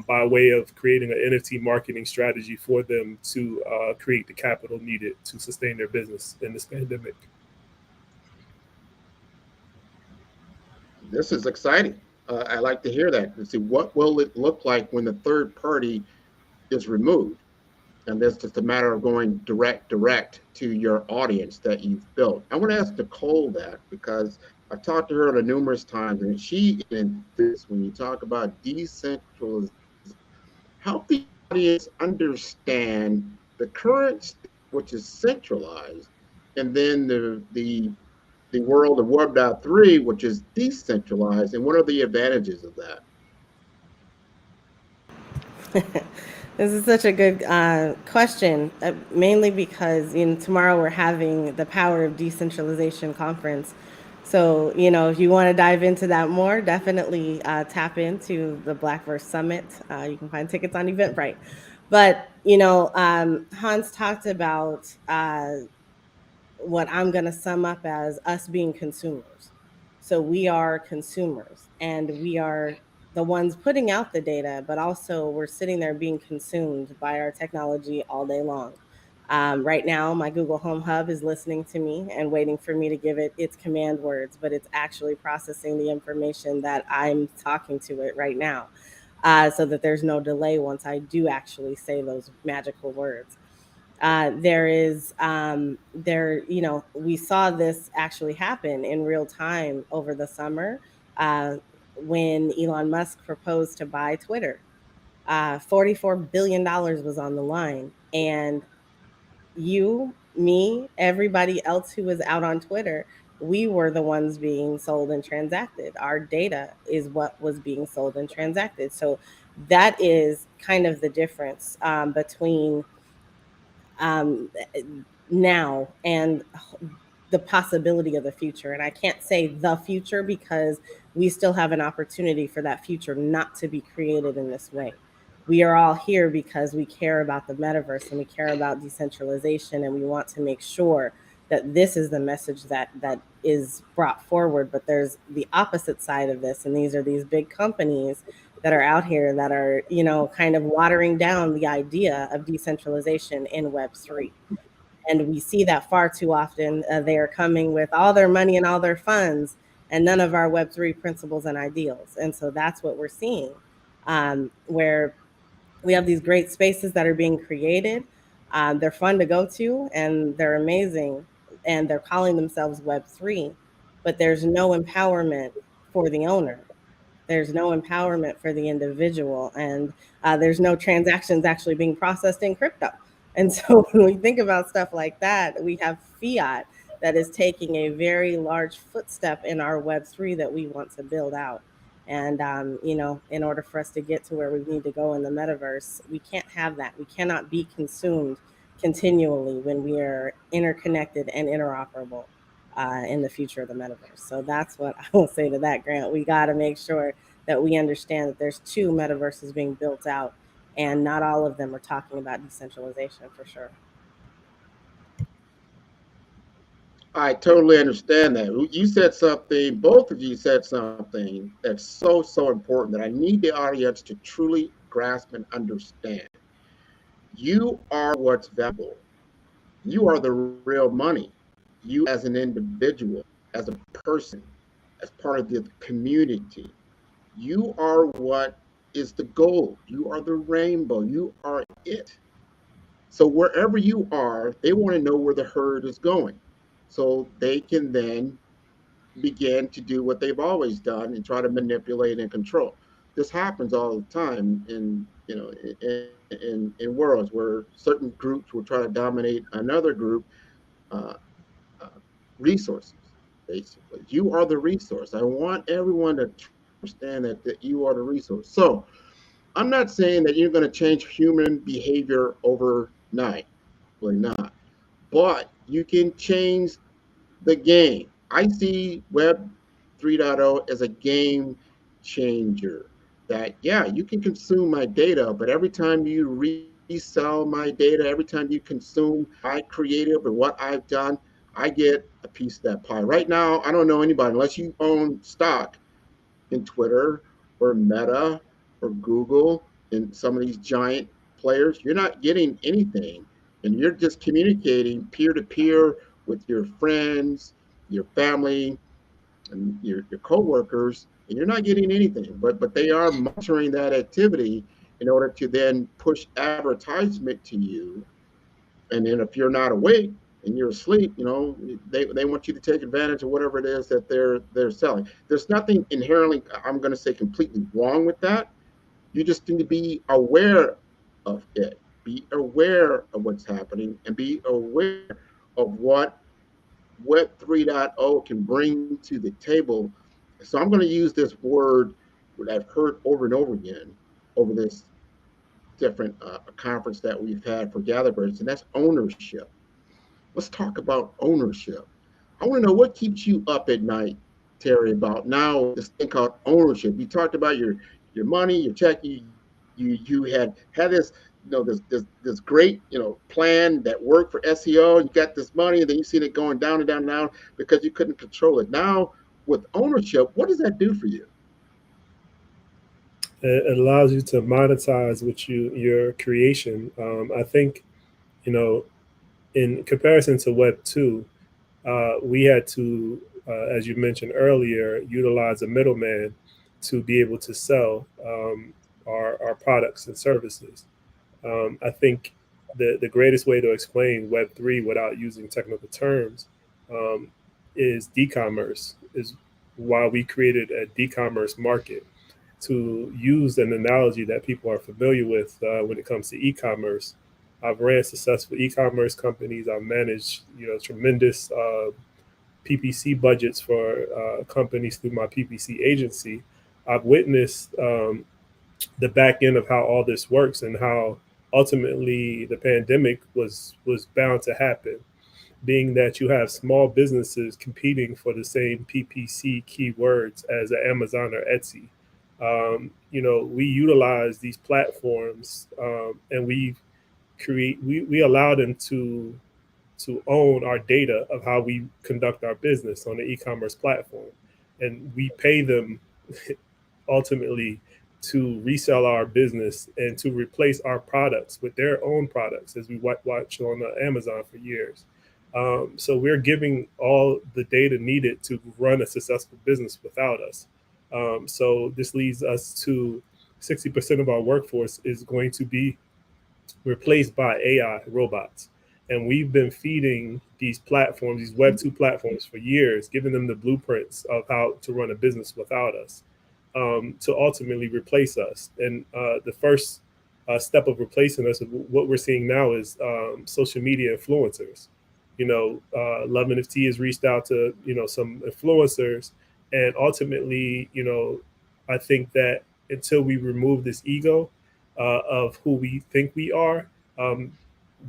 by way of creating an NFT marketing strategy for them to create the capital needed to sustain their business in this pandemic. This is exciting. I like to hear that. See, what will it look like when the third party is removed? And that's just a matter of going direct to your audience that you've built. I want to ask Nicole that, because I've talked to her numerous times, and she in this, when you talk about decentralization, how audience understand the current state, which is centralized, and then the world of Web.3, which is decentralized, and what are the advantages of that? This is such a good question, mainly because tomorrow we're having the Power of Decentralization conference. So, if you want to dive into that more, definitely tap into the Blackverse Summit. You can find tickets on Eventbrite. But, Hans talked about what I'm going to sum up as us being consumers. So we are consumers and we are the ones putting out the data, but also we're sitting there being consumed by our technology all day long. Right now, my Google Home Hub is listening to me and waiting for me to give it its command words, but it's actually processing the information that I'm talking to it right now, so that there's no delay once I do actually say those magical words. We saw this actually happen in real time over the summer, when Elon Musk proposed to buy Twitter. $44 billion was on the line. And you, me, everybody else who was out on Twitter, we were the ones being sold and transacted. Our data is what was being sold and transacted. So that is kind of the difference between um, now and the possibility of the future. And I can't say the future because we still have an opportunity for that future not to be created in this way. We are all here because we care about the metaverse and we care about decentralization, and we want to make sure that this is the message that is brought forward. But there's the opposite side of this, and these are these big companies that are out here that are, kind of watering down the idea of decentralization in Web3. And we see that far too often. They are coming with all their money and all their funds and none of our Web3 principles and ideals. And so that's what we're seeing, where we have these great spaces that are being created. They're fun to go to and they're amazing, and they're calling themselves Web3, but there's no empowerment for the owner. There's no empowerment for the individual, and there's no transactions actually being processed in crypto. And so when we think about stuff like that, we have fiat that is taking a very large footstep in our Web3 that we want to build out. And, in order for us to get to where we need to go in the metaverse, we can't have that. We cannot be consumed continually when we are interconnected and interoperable in the future of the metaverse. So that's what I will say to that, Grant. We got to make sure that we understand that there's two metaverses being built out, and not all of them are talking about decentralization for sure. I totally understand that. You said something, both of you said something that's so, so important that I need the audience to truly grasp and understand. You are what's valuable. You are the real money. You as an individual, as a person, as part of the community, you are what is the gold. You are the rainbow. You are it. So wherever you are, they want to know where the herd is going. So they can then begin to do what they've always done and try to manipulate and control. This happens all the time in worlds where certain groups will try to dominate another group uh, uh, resources. Basically, you are the resource. I want everyone to understand that you are the resource. So I'm not saying that you're going to change human behavior overnight. Really not. But you can change the game. I see Web 3.0 as a game changer. That, yeah, you can consume my data, but every time you resell my data, every time you consume my creative and what I've done, I get a piece of that pie. Right now, I don't know anybody, unless you own stock in Twitter or Meta or Google and some of these giant players, you're not getting anything. And you're just communicating peer to peer with your friends, your family, and your coworkers, and you're not getting anything. But they are monitoring that activity in order to then push advertisement to you. And then if you're not awake and you're asleep, they want you to take advantage of whatever it is that they're selling. There's nothing inherently, I'm going to say, completely wrong with that. You just need to be aware of it. Be aware of what's happening and be aware of what Web 3.0 can bring to the table. So I'm going to use this word that I've heard over and over again over this different conference that we've had for GatherVerse, and that's ownership. Let's talk about ownership. I want to know what keeps you up at night, Terry, about now this thing called ownership. You talked about your money, your check. You had this this great plan that worked for SEO. You got this money, and then you seen it going down and down and down because you couldn't control it. Now with ownership, what does that do for you? It allows you to monetize your creation. I think, in comparison to Web 2, we had to, as you mentioned earlier, utilize a middleman to be able to sell our products and services. I think the greatest way to explain Web 3 without using technical terms is e-commerce, is why we created a e-commerce market. To use an analogy that people are familiar with when it comes to e-commerce, I've ran successful e-commerce companies. I've managed, tremendous PPC budgets for companies through my PPC agency. I've witnessed the back end of how all this works and how ultimately the pandemic was bound to happen, being that you have small businesses competing for the same PPC keywords as Amazon or Etsy. We utilize these platforms and we allow them to own our data of how we conduct our business on the e-commerce platform, and we pay them ultimately to resell our business and to replace our products with their own products, as we watch on Amazon for years. So we're giving all the data needed to run a successful business without us. So this leads us to 60% of our workforce is going to be replaced by AI robots. And we've been feeding these platforms, these Web 2 platforms for years, giving them the blueprints of how to run a business without us, to ultimately replace us. And the first step of replacing us, what we're seeing now is social media influencers. Love NFT has reached out to, some influencers. And ultimately, I think that until we remove this ego of who we think we are,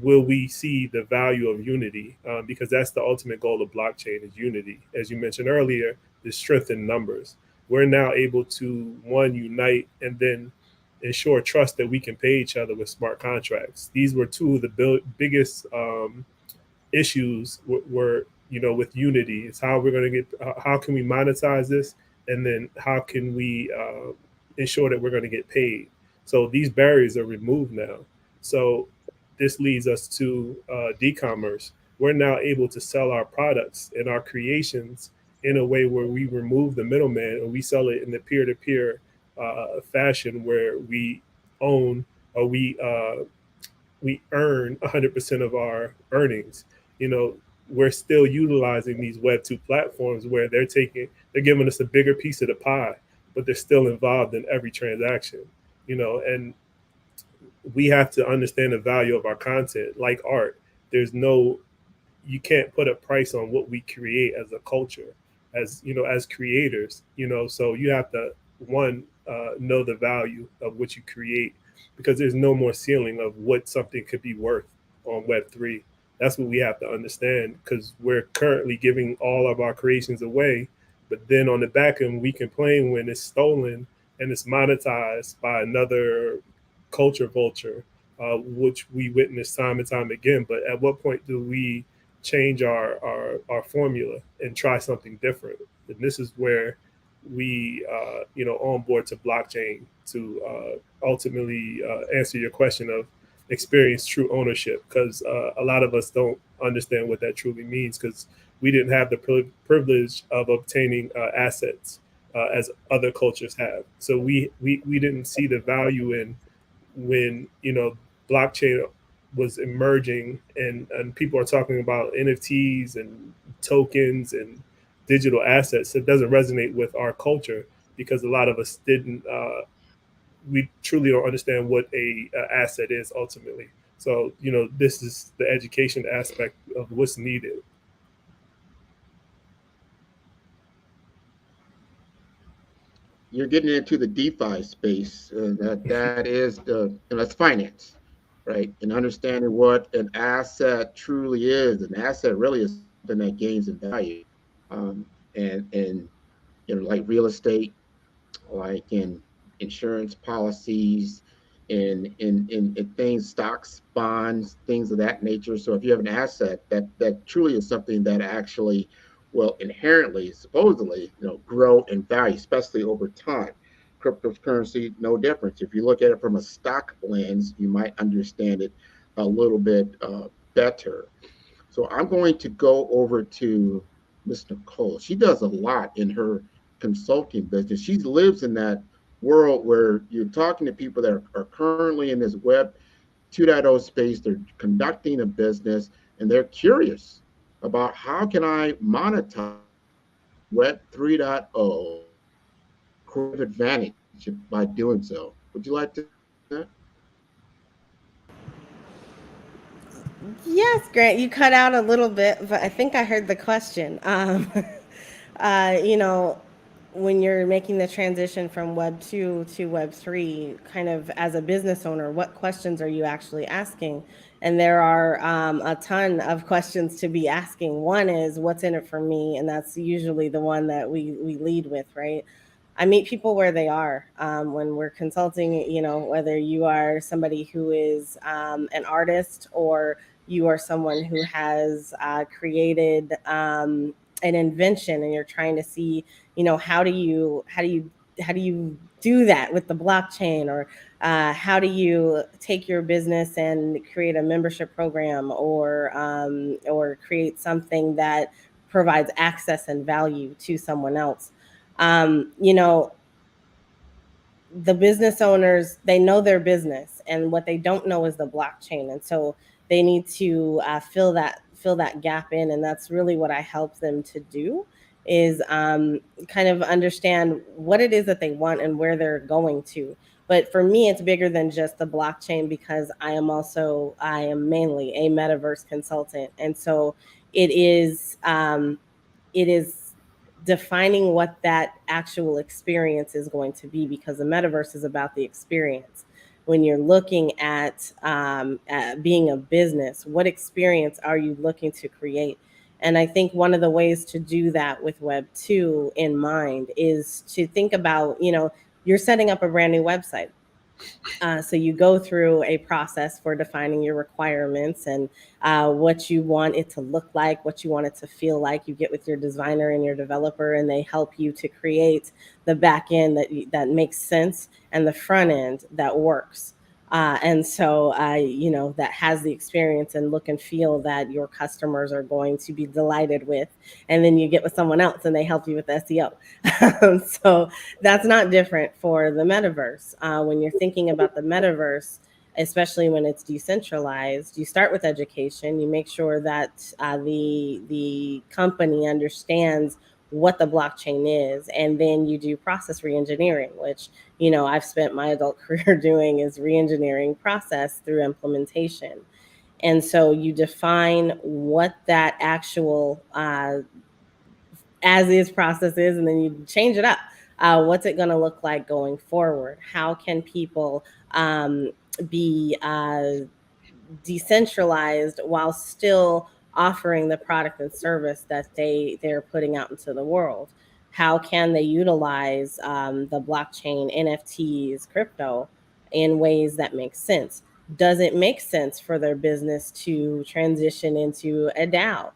will we see the value of unity? Because that's the ultimate goal of blockchain, is unity. As you mentioned earlier, the strength in numbers. We're now able to, one, unite, and then ensure trust that we can pay each other with smart contracts. These were two of the biggest issues were, with unity. It's how we're going to how can we monetize this? And then how can we ensure that we're going to get paid? So these barriers are removed now. So this leads us to e-commerce. We're now able to sell our products and our creations in a way where we remove the middleman and we sell it in the peer-to-peer fashion, where we own or we earn 100% of our earnings. We're still utilizing these Web 2 platforms where they're giving us a bigger piece of the pie, but they're still involved in every transaction. And we have to understand the value of our content, like art. You can't put a price on what we create as a culture, as creators. So you have to, one, know the value of what you create, because there's no more ceiling of what something could be worth on Web 3. That's what we have to understand, because we're currently giving all of our creations away, but then on the back end, we complain when it's stolen and it's monetized by another culture vulture, which we witness time and time again. But at what point do we change our formula and try something different? And this is where we, onboard to blockchain to ultimately answer your question of experience true ownership, because a lot of us don't understand what that truly means, because we didn't have the privilege of obtaining assets as other cultures have. So we didn't see the value in when blockchain was emerging and people are talking about NFTs and tokens and digital assets. It doesn't resonate with our culture because a lot of us didn't we truly don't understand what a asset is ultimately. So, this is the education aspect of what's needed. You're getting into the DeFi space. That is that's finance, right? And understanding what an asset truly is. An asset really is something that gains in value, and like real estate, like in insurance policies, in things, stocks, bonds, things of that nature. So if you have an asset that truly is something that actually will inherently, supposedly, grow in value, especially over time. Cryptocurrency, no difference. If you look at it from a stock lens, you might understand it a little bit better. So I'm going to go over to Miss Nicole. She does a lot in her consulting business. She lives in that world where you're talking to people that are currently in this Web 2.0 space. They're conducting a business and they're curious about how can I monetize Web 3.0 creative advantage by doing so. Would you like to do that? Yes, Grant, you cut out a little bit, but I think I heard the question. You know, when you're making the transition from Web 2 to Web 3, kind of as a business owner, what questions are you actually asking? And there are a ton of questions to be asking. One is, what's in it for me? And that's usually the one that we lead with, right? I meet people where they are when we're consulting, whether you are somebody who is an artist or you are someone who has created an invention and you're trying to see, how do you do that with the blockchain, or how do you take your business and create a membership program, or create something that provides access and value to someone else. You know, the business owners, they know their business, and what they don't know is the blockchain, and so they need to fill that gap in, and that's really what I help them to do, is kind of understand what it is that they want and where they're going to. But for me, it's bigger than just the blockchain, because I am mainly a metaverse consultant, and so it is defining what that actual experience is going to be, because the metaverse is about the experience. When you're looking at being a business, what experience are you looking to create? And I think one of the ways to do that with Web 2 in mind is to think about, you're setting up a brand new website. So you go through a process for defining your requirements and what you want it to look like, what you want it to feel like. You get with your designer and your developer, and they help you to create the back end that makes sense and the front end that works. And so, that has the experience and look and feel that your customers are going to be delighted with. And then you get with someone else and they help you with SEO. So that's not different for the metaverse. When you're thinking about the metaverse, especially when it's decentralized, you start with education. You make sure that the company understands what the blockchain is, and then you do process reengineering, which I've spent my adult career doing, is reengineering process through implementation. And so you define what that actual as is process is, and then you change it up. What's it going to look like going forward? How can people be decentralized while still offering the product and service that they're putting out into the world? How can they utilize the blockchain, NFTs, crypto in ways that make sense? Does it make sense for their business to transition into a DAO?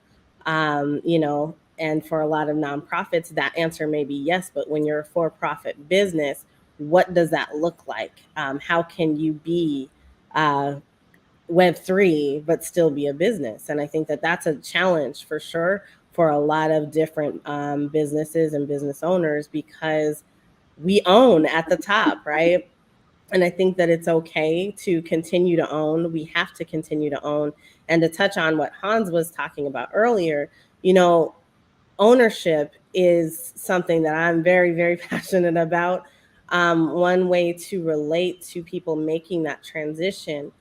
And for a lot of nonprofits, that answer may be yes. But when you're a for-profit business, what does that look like? How can you be Web3 but still be a business? And I think that that's a challenge for sure for a lot of different businesses and business owners, because we own at the top, right? And I think that it's okay to continue to own. We have to continue to own. And to touch on what Hans was talking about earlier, ownership is something that I'm very, very passionate about. One way to relate to people making that transition,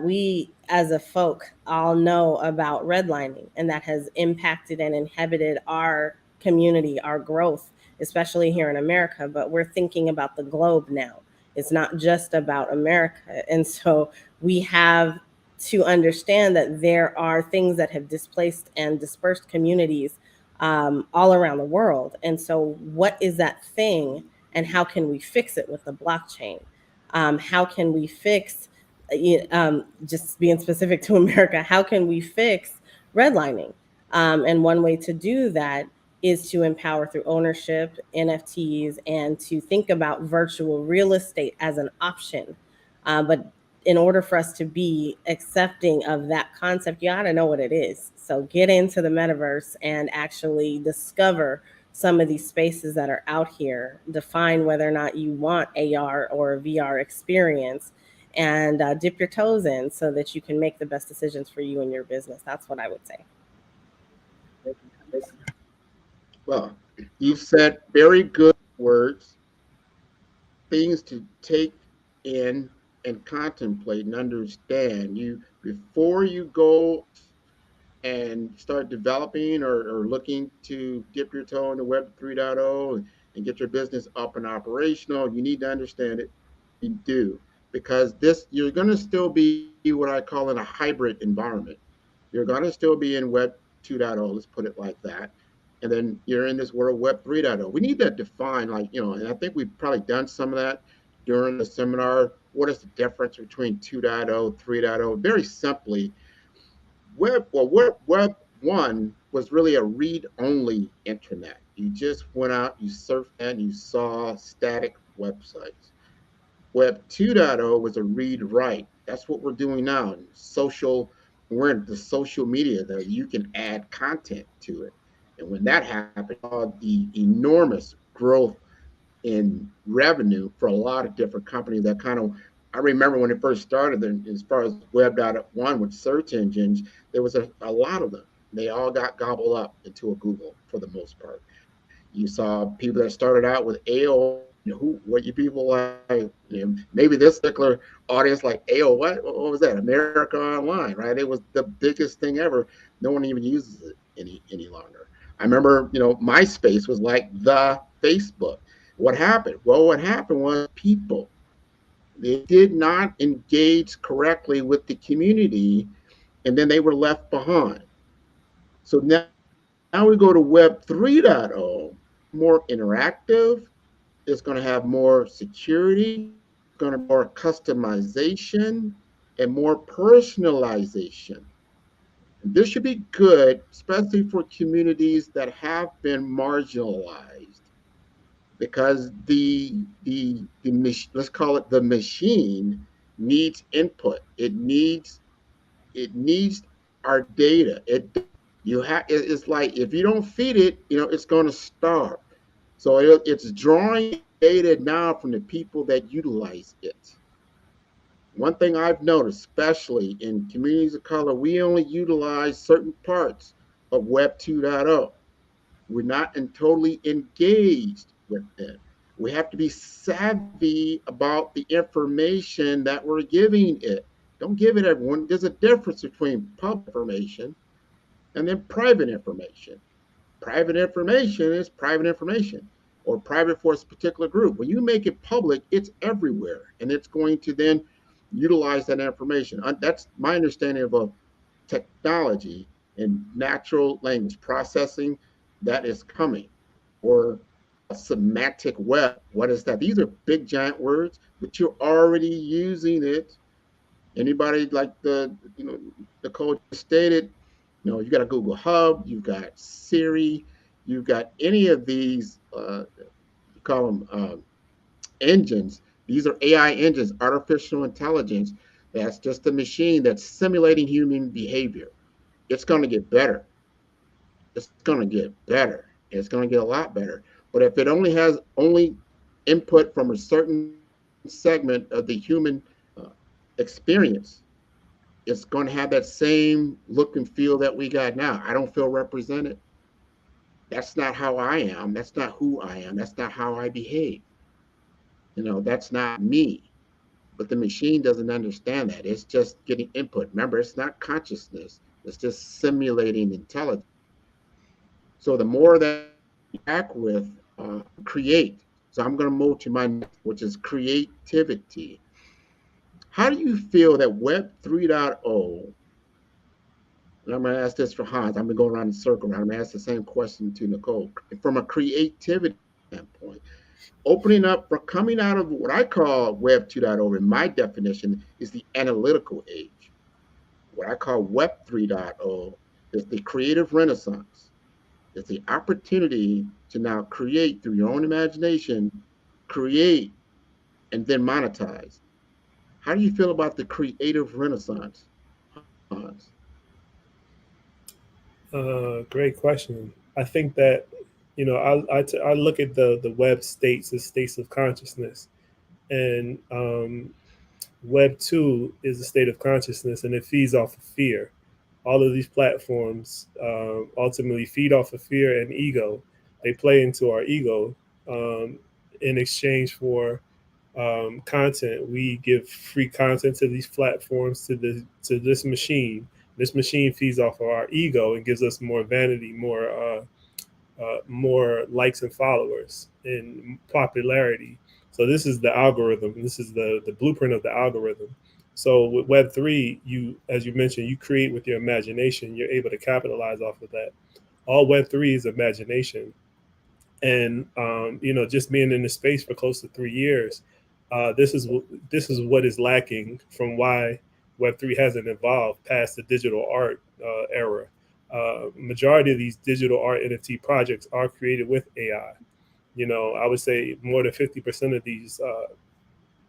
we as a folk all know about redlining, and that has impacted and inhibited our community, our growth, especially here in America. But we're thinking about the globe now. It's not just about America. And so we have to understand that there are things that have displaced and dispersed communities all around the world. And so what is that thing, and how can we fix it with the blockchain? How can we fix, just being specific to America, how can we fix redlining? And one way to do that is to empower through ownership, NFTs, and to think about virtual real estate as an option. But in order for us to be accepting of that concept, you got to know what it is. So get into the metaverse and actually discover some of these spaces that are out here. Define whether or not you want AR or a VR experience, and dip your toes in so that you can make the best decisions for you and your business. That's what I would say. Well, you've said very good words, things to take in and contemplate and understand. You before you go and start developing or looking to dip your toe into Web 3.0 and get your business up and operational, you need to understand it. You do, because this you're going to still be what I call in a hybrid environment. You're going to still be in Web 2.0, let's put it like that. And then you're in this world Web 3.0. We need to define, like, and I think we've probably done some of that during the seminar. What is the difference between 2.0, 3.0? Very simply, Web 1 was really a read-only internet. You just went out, you surfed, and you saw static websites. Web 2.0 was a read-write. That's what we're doing now. We're in the social media that you can add content to it. And when that happened, the enormous growth in revenue for a lot of different companies that I remember when it first started, as far as Web.1 with search engines, there was a lot of them. They all got gobbled up into a Google for the most part. You saw people that started out with AOL. What you people like, maybe this particular audience like AOL, what was that? America Online, right? It was the biggest thing ever. No one even uses it any longer. I remember, MySpace was like the Facebook. What happened? Well, what happened was they did not engage correctly with the community, and then they were left behind. So now we go to Web 3.0, more interactive. It's going to have more security, going to more customization, and more personalization. And this should be good, especially for communities that have been marginalized, because let's call it the machine needs input. It needs our data. It's like if you don't feed it, it's going to starve. So it's drawing data now from the people that utilize it. One thing I've noticed, especially in communities of color, we only utilize certain parts of Web 2.0. We're not totally engaged with it. We have to be savvy about the information that we're giving it. Don't give it everyone. There's a difference between public information and then private information. Private information is private information, or private for a particular group. When you make it public, it's everywhere, and it's going to then utilize that information. That's my understanding of technology and natural language processing that is coming, or a semantic web. What is that? These are big giant words, but you're already using it. Anybody like the code stated, you got a Google Hub, you've got Siri, you've got any of these, you call them engines. These are AI engines, artificial intelligence. That's just a machine that's simulating human behavior. It's going to get better. It's going to get better. It's going to get a lot better. But if it only has input from a certain segment of the human experience, it's going to have that same look and feel that we got now. I don't feel represented. That's not how I am. That's not who I am. That's not how I behave. That's not me. But the machine doesn't understand that. It's just getting input. Remember, it's not consciousness. It's just simulating intelligence. So the more that you act with, create. So I'm going to move to my next, which is creativity. How do you feel that Web 3.0, and I'm going to ask this for Hans, I'm going to go around in circle. I'm going to ask the same question to Nicole. From a creativity standpoint, opening up for coming out of what I call Web 2.0, in my definition, is the analytical age. What I call Web 3.0 is the creative renaissance. It's the opportunity to now create through your own imagination, create, and then monetize. How do you feel about the creative renaissance, Hans? Great question. I think that I look at the web states as states of consciousness, and Web 2 is a state of consciousness, and it feeds off of fear. All of these platforms ultimately feed off of fear and ego. They play into our ego in exchange for content. We give free content to these platforms, to this machine. This machine feeds off of our ego and gives us more vanity, more likes and followers and popularity. So this is the algorithm. This is the blueprint of the algorithm. So with Web3, as you mentioned, you create with your imagination. You're able to capitalize off of that. All Web3 is imagination. And just being in the space for close to 3 years, this is what is lacking from why Web3 hasn't evolved past the digital art era. Majority of these digital art NFT projects are created with AI. I would say more than 50% of these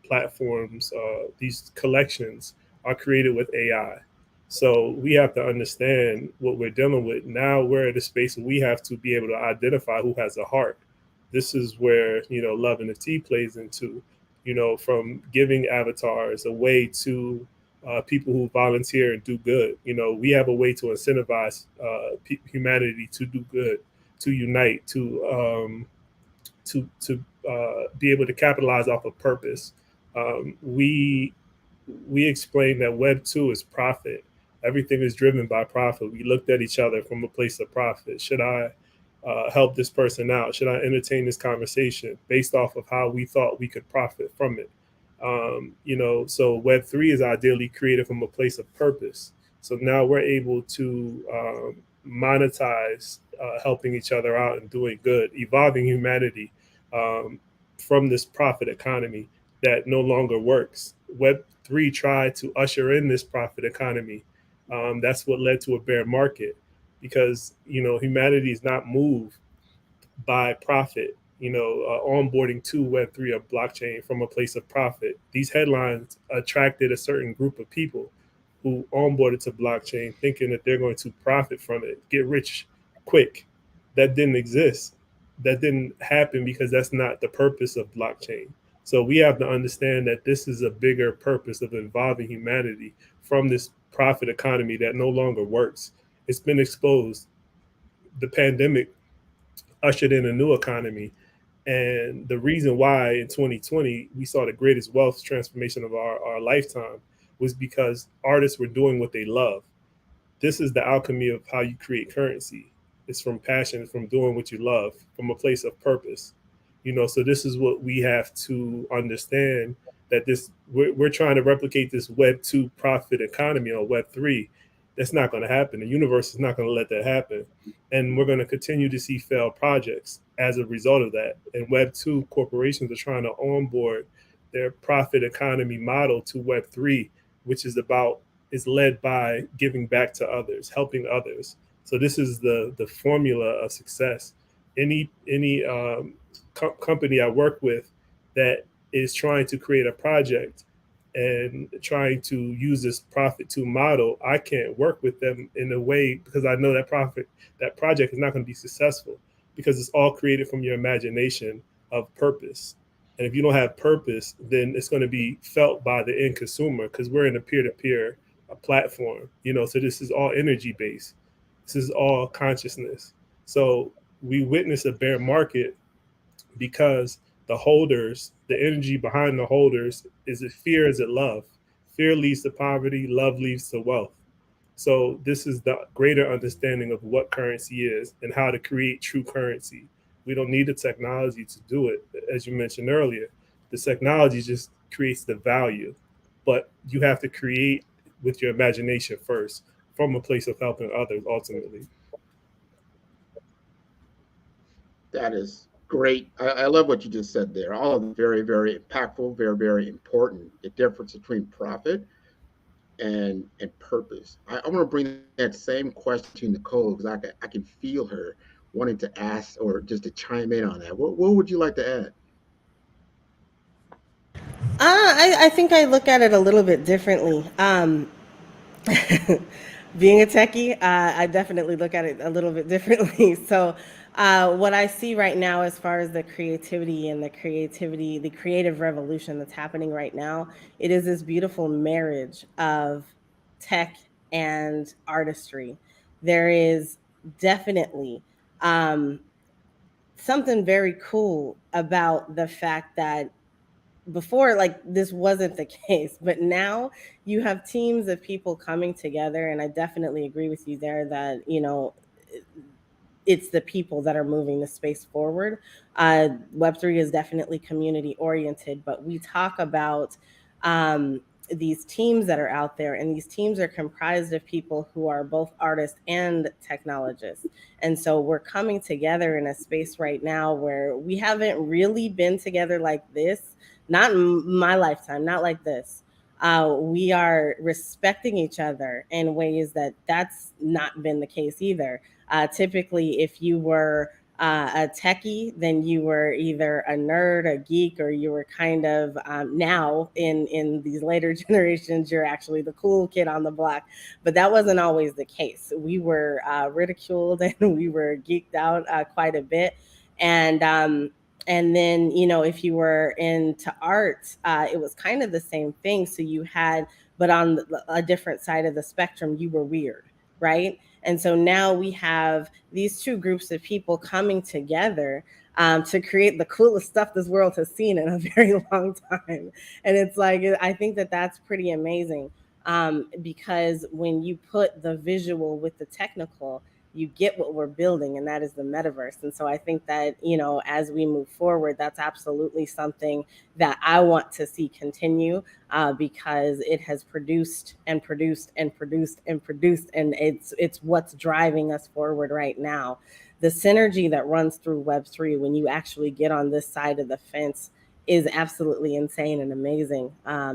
platforms, these collections, are created with AI. So we have to understand what we're dealing with. Now we're at a space where we have to be able to identify who has a heart. This is where, Love NFT plays into, from giving avatars a way to people who volunteer and do good. We have a way to incentivize humanity to do good, to unite, to be able to capitalize off of purpose. We explain that Web 2 is profit. Everything is driven by profit. We looked at each other from a place of profit. Should I help this person out? Should I entertain this conversation based off of how we thought we could profit from it? So Web 3 is ideally created from a place of purpose. So now we're able to monetize helping each other out and doing good, evolving humanity from this profit economy that no longer works. Web3 tried to usher in this profit economy. That's what led to a bear market, because humanity is not moved by profit. Onboarding to Web3 or blockchain from a place of profit. These headlines attracted a certain group of people who onboarded to blockchain thinking that they're going to profit from it, get rich quick. That didn't exist. That didn't happen because that's not the purpose of blockchain. So we have to understand that this is a bigger purpose of involving humanity from this profit economy that no longer works. It's been exposed. The pandemic ushered in a new economy. And the reason why in 2020 we saw the greatest wealth transformation of our lifetime was because artists were doing what they love. This is the alchemy of how you create currency. It's from passion, from doing what you love, from a place of purpose. So this is what we have to understand, that we're trying to replicate this Web 2 profit economy on Web 3. That's not going to happen. The universe is not going to let that happen. And we're going to continue to see failed projects as a result of that. And Web 2 corporations are trying to onboard their profit economy model to Web 3, which is led by giving back to others, helping others. So this is the formula of success. Any company I work with that is trying to create a project and trying to use this profit to model, I can't work with them in a way, because I know that project is not going to be successful, because it's all created from your imagination of purpose. And if you don't have purpose, then it's going to be felt by the end consumer, because we're in a peer-to-peer platform, so this is all energy based. This is all consciousness. So we witness a bear market because the holders, the energy behind the holders, is it fear, is it love? Fear leads to poverty, love leads to wealth. So this is the greater understanding of what currency is and how to create true currency. We don't need the technology to do it. As you mentioned earlier, the technology just creates the value, but you have to create with your imagination first from a place of helping others ultimately. That is great. I love what you just said there. All of them very, very impactful, very, very important. The difference between profit and purpose. I want to bring that same question to Nicole because I can feel her wanting to ask or just to chime in on that. What would you like to add? I think I look at it a little bit differently. Being a techie, I definitely look at it a little bit differently. So, what I see right now, as far as the creativity and the creative revolution that's happening right now, it is this beautiful marriage of tech and artistry. There is definitely something very cool about the fact that before, like, this wasn't the case, but now you have teams of people coming together, and I definitely agree with you there that, it's the people that are moving the space forward. Web3 is definitely community oriented, but we talk about these teams that are out there, and these teams are comprised of people who are both artists and technologists. And so we're coming together in a space right now where we haven't really been together like this, not in my lifetime, not like this. We are respecting each other in ways that that's not been the case either. Typically, if you were a techie, then you were either a nerd, a geek, or you were kind of now in these later generations, you're actually the cool kid on the block. But that wasn't always the case. We were ridiculed and we were geeked out quite a bit. And then, if you were into art, it was kind of the same thing. So you had, but on a different side of the spectrum, you were weird, right? And so now we have these two groups of people coming together to create the coolest stuff this world has seen in a very long time. And it's like, I think that that's pretty amazing because when you put the visual with the technical, you get what we're building, and that is the metaverse. And so I think that, as we move forward, that's absolutely something that I want to see continue because it has produced and produced and produced and produced, and it's what's driving us forward right now. The synergy that runs through Web3 when you actually get on this side of the fence is absolutely insane and amazing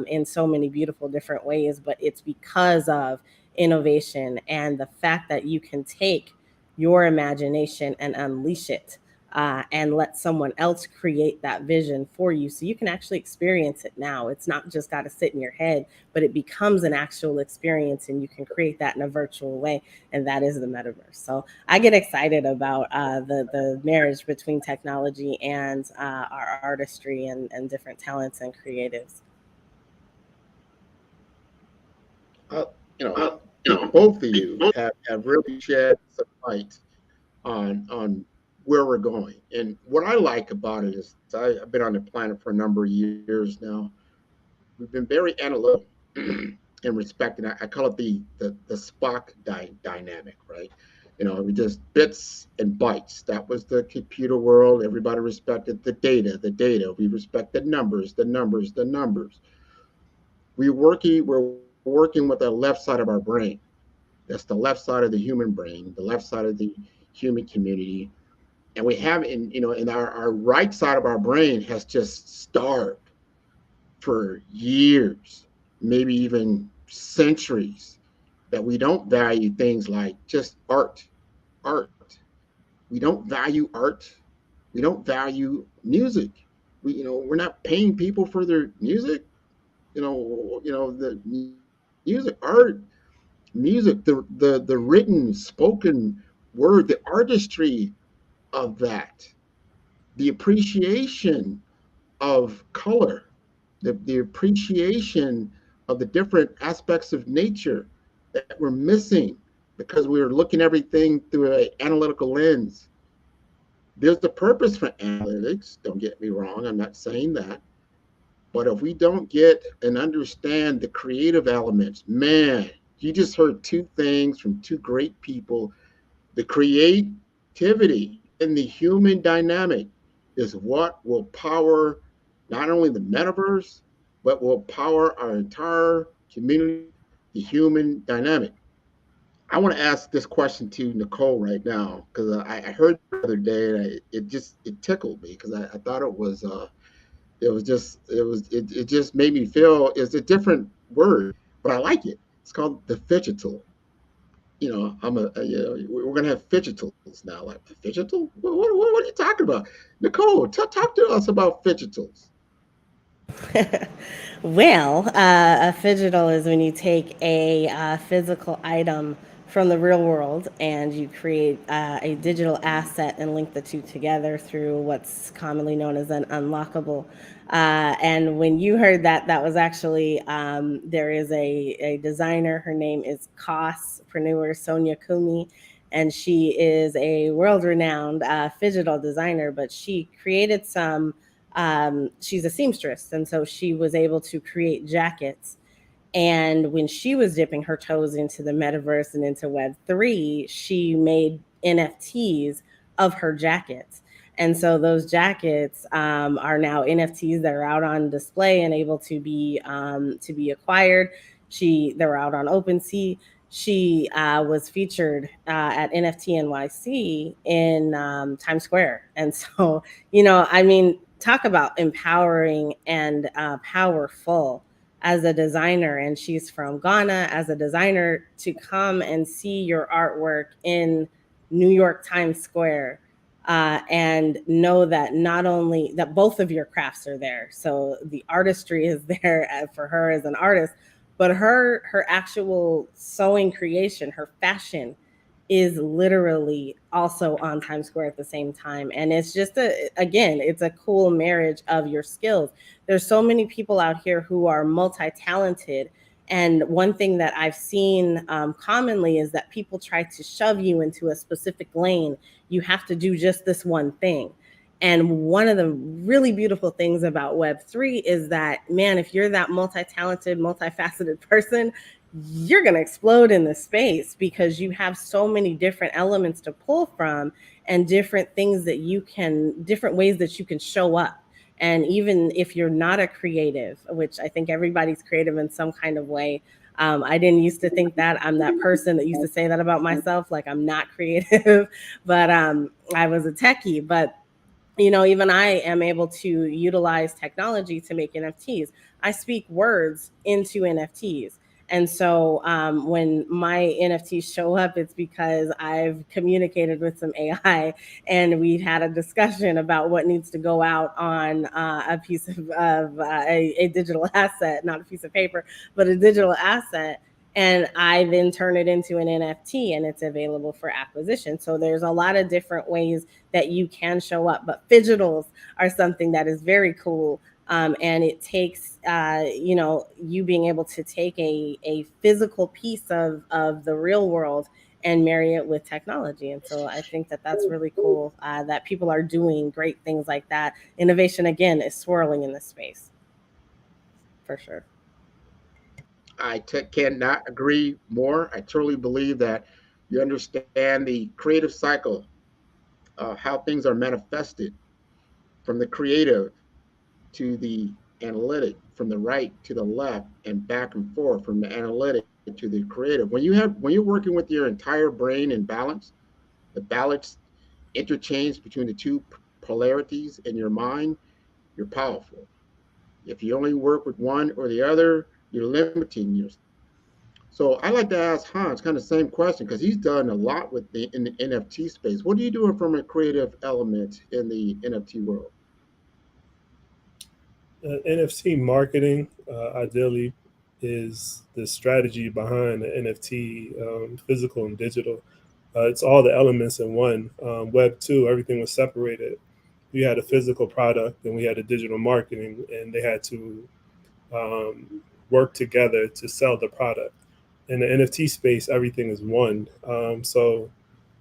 in so many beautiful different ways, but it's because of innovation and the fact that you can take your imagination and unleash it and let someone else create that vision for you so you can actually experience it now. It's not just got to sit in your head, but it becomes an actual experience, and you can create that in a virtual way, and that is the metaverse. So I get excited about the marriage between technology and our artistry and different talents and creatives. Both of you have really shed some light on where we're going. And what I like about it is I've been on the planet for a number of years now. We've been very analytical in respecting. I call it the Spock dynamic, right? We just bits and bytes. That was the computer world. Everybody respected the data. We respect the numbers. We're working with the left side of our brain. That's the left side of the human brain, the left side of the human community. And we have in our right side of our brain has just starved for years, maybe even centuries, that we don't value things like just art. We don't value art. We don't value music. We're not paying people for their music. The music, art, music, the written, spoken word, the artistry of that, the appreciation of color, the appreciation of the different aspects of nature that we're missing because we're looking everything through an analytical lens. There's the purpose for analytics. Don't get me wrong. I'm not saying that. But if we don't get and understand the creative elements, man, you just heard two things from two great people. The creativity and the human dynamic is what will power not only the metaverse, but will power our entire community, the human dynamic. I want to ask this question to Nicole right now because I heard the other day and it tickled me because I thought it just made me feel it's a different word, but I like it. It's called the fidgetal. We're gonna have fidgetals now. Like a fidgetal? What are you talking about, Nicole? Talk to us about fidgetals. Well, a phygital is when you take a physical item from the real world and you create a digital asset and link the two together through what's commonly known as an unlockable. And when you heard that, that was actually, there is a designer, her name is Cospreneur Sonia Kumi, and she is a world-renowned phygital designer, but she created some she's a seamstress, and so she was able to create jackets. And when she was dipping her toes into the metaverse and into Web3, she made NFTs of her jackets. And so those jackets are now NFTs that are out on display and able to be acquired. They're out on OpenSea. She was featured at NFT NYC in Times Square. And so, I mean, talk about empowering and powerful as a designer, and she's from Ghana, as a designer, to come and see your artwork in New York Times Square and know that not only that both of your crafts are there. So the artistry is there for her as an artist, but her actual sewing creation, her fashion is literally also on Times Square at the same time. And it's just it's a cool marriage of your skills. There's so many people out here who are multi-talented. And one thing that I've seen commonly is that people try to shove you into a specific lane. You have to do just this one thing. And one of the really beautiful things about Web3 is that, man, if you're that multi-talented, multifaceted person, you're going to explode in the space because you have so many different elements to pull from and different ways that you can show up. And even if you're not a creative, which I think everybody's creative in some kind of way, I didn't used to think that. I'm that person that used to say that about myself, like I'm not creative, but I was a techie. But even I am able to utilize technology to make NFTs. I speak words into NFTs. And so when my NFTs show up, it's because I've communicated with some AI and we've had a discussion about what needs to go out on a piece of a digital asset, not a piece of paper, but a digital asset. And I then turn it into an NFT and it's available for acquisition. So there's a lot of different ways that you can show up, but fidgetals are something that is very cool. And it takes, you being able to take a physical piece of the real world and marry it with technology. And so I think that that's really cool that people are doing great things like that. Innovation, again, is swirling in this space, for sure. Cannot agree more. I truly believe that you understand the creative cycle, how things are manifested from the creative to the analytic, from the right to the left, and back and forth from the analytic to the creative. When you're working with your entire brain in balance, the balance interchange between the two polarities in your mind, you're powerful. If you only work with one or the other, you're limiting yourself. So I like to ask Hans kind of the same question because he's done a lot in the NFT space. What are you doing from a creative element in the NFT world? NFT marketing, ideally, is the strategy behind the NFT, physical and digital. It's all the elements in one. Web 2, everything was separated. We had a physical product and we had a digital marketing, and they had to work together to sell the product. In the NFT space, everything is one. So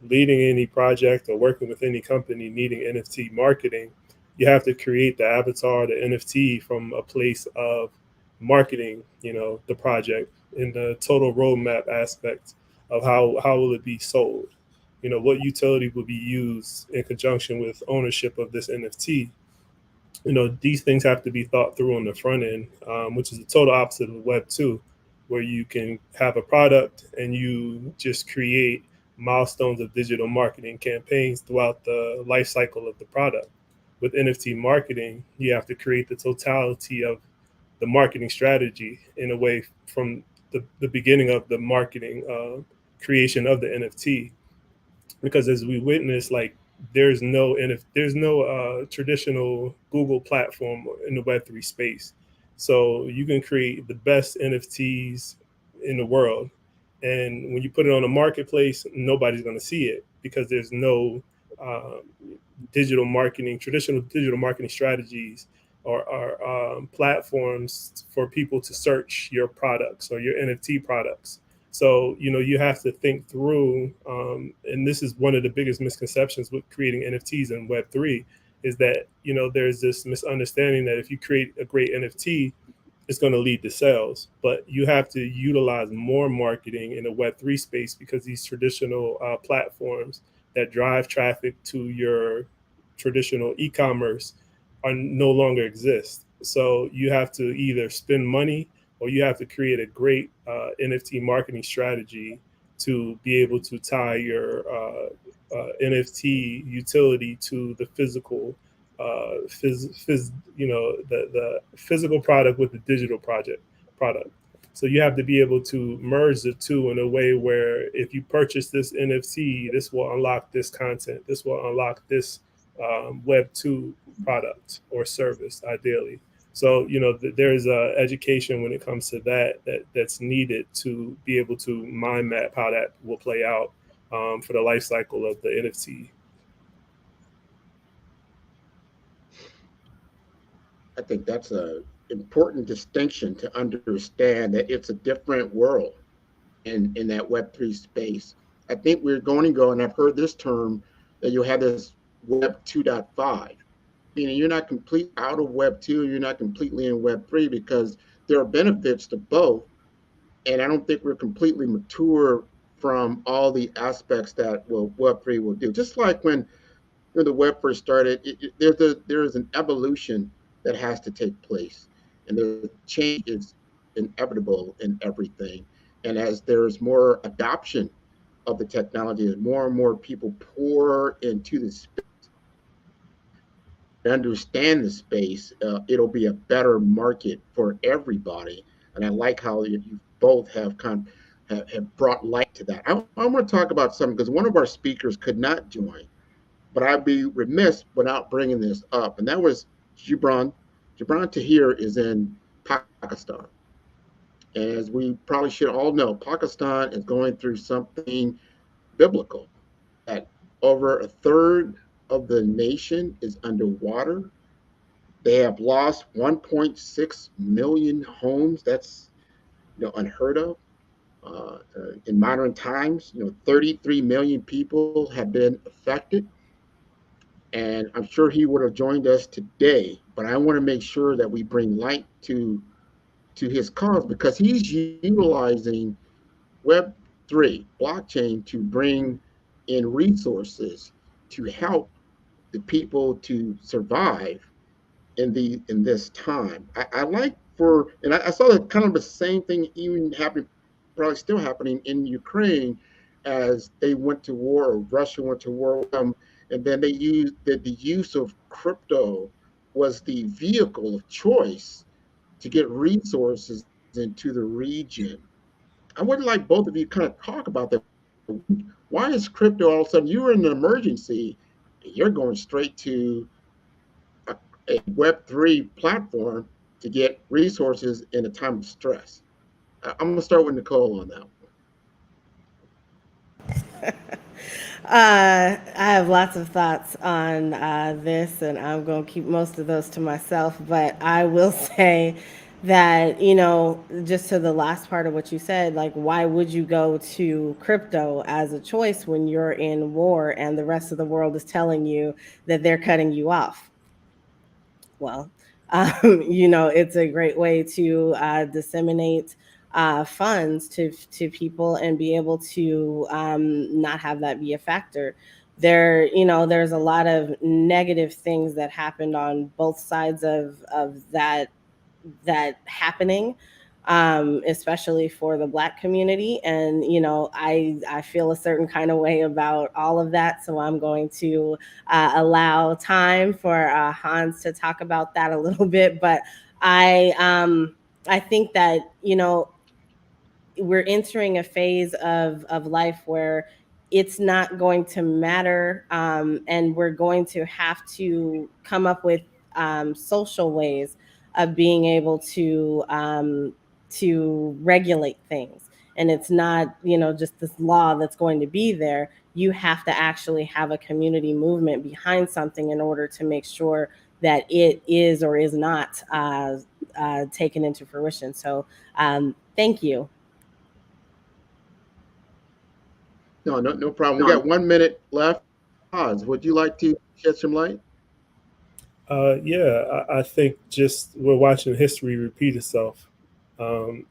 leading any project or working with any company needing NFT marketing, you have to create the avatar, the NFT, from a place of marketing, the project in the total roadmap aspect of how will it be sold. What utility will be used in conjunction with ownership of this NFT. These things have to be thought through on the front end, which is the total opposite of Web 2, where you can have a product and you just create milestones of digital marketing campaigns throughout the life cycle of the product. With NFT marketing, you have to create the totality of the marketing strategy in a way from the beginning of the marketing creation of the NFT. Because as we witnessed, like there's no traditional Google platform in the Web3 space. So you can create the best NFTs in the world, and when you put it on a marketplace, nobody's going to see it because there's no uh, traditional digital marketing strategies or platforms for people to search your products or your NFT products. So, you have to think through, and this is one of the biggest misconceptions with creating NFTs in Web3, is that, there's this misunderstanding that if you create a great NFT, it's going to lead to sales. But you have to utilize more marketing in the Web3 space because these traditional platforms that drive traffic to your traditional e-commerce are no longer exist. So you have to either spend money or you have to create a great NFT marketing strategy to be able to tie your NFT utility to the physical, the physical product with the digital product. So you have to be able to merge the two in a way where if you purchase this NFT, this will unlock this content. This will unlock this Web 2 product or service, ideally. So, there's education when it comes to that's needed to be able to mind map how that will play out for the life cycle of the NFT. I think that's a important distinction to understand that it's a different world in that Web3 space. I think we're going to go, and I've heard this term, that you'll have this Web 2.5, meaning you're not complete out of Web 2, you're not completely in Web 3 because there are benefits to both. And I don't think we're completely mature from all the aspects that Web 3 will do. Just like when the web first started, there's an evolution that has to take place, and the change is inevitable in everything. And as there's more adoption of the technology, as more and more people pour into the space, understand the space, it'll be a better market for everybody. And I like how you both have have brought light to that. I want to talk about something because one of our speakers could not join, but I'd be remiss without bringing this up, and that was Gibran. Gibran Tahir is in Pakistan. And as we probably should all know, Pakistan is going through something biblical, that over a third of the nation is underwater. They have lost 1.6 million homes. That's unheard of in modern times. 33 million people have been affected. And I'm sure he would have joined us today, but I want to make sure that we bring light to his cause because he's utilizing Web3 blockchain to bring in resources to help the people to survive in this time. I like and I saw that kind of the same thing even happening, probably still happening in Ukraine as they went to war, or Russia went to war with them, and then they used the use of crypto was the vehicle of choice to get resources into the region. I would like both of you kind of talk about that. Why is crypto all of a sudden you're in an emergency, you're going straight to a Web3 platform to get resources in a time of stress? I'm going to start with Nicole on that one. I have lots of thoughts on this, and I'm going to keep most of those to myself. But I will say that, just to the last part of what you said, like, why would you go to crypto as a choice when you're in war and the rest of the world is telling you that they're cutting you off? Well, it's a great way to disseminate funds to people and be able to not have that be a factor. There's a lot of negative things that happened on both sides of that happening, especially for the Black community. And I feel a certain kind of way about all of that, so I'm going to allow time for Hans to talk about that a little bit. But I think that we're entering a phase of life where it's not going to matter, and we're going to have to come up with social ways of being able to regulate things. And it's not just this law that's going to be there. You have to actually have a community movement behind something in order to make sure that it is or is not taken into fruition. So thank you. No problem. We got 1 minute left. Hans, would you like to shed some light? Yeah, I think just we're watching history repeat itself.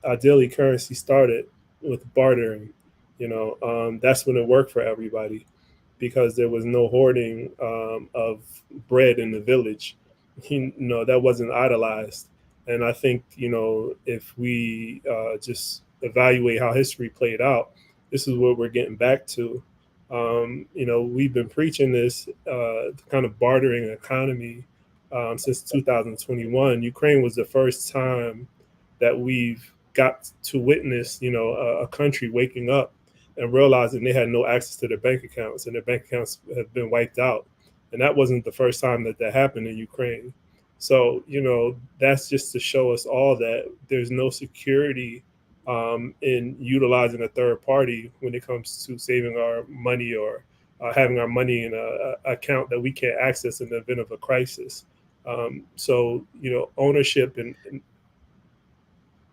Ideally, currency started with bartering. That's when it worked for everybody because there was no hoarding of bread in the village. That wasn't idolized. And I think, if we just evaluate how history played out, this is what we're getting back to. We've been preaching this kind of bartering economy since 2021. Ukraine was the first time that we've got to witness, a country waking up and realizing they had no access to their bank accounts and their bank accounts have been wiped out. And that wasn't the first time that happened in Ukraine. So, that's just to show us all that there's no security in utilizing a third party when it comes to saving our money or having our money in a account that we can't access in the event of a crisis. So, ownership and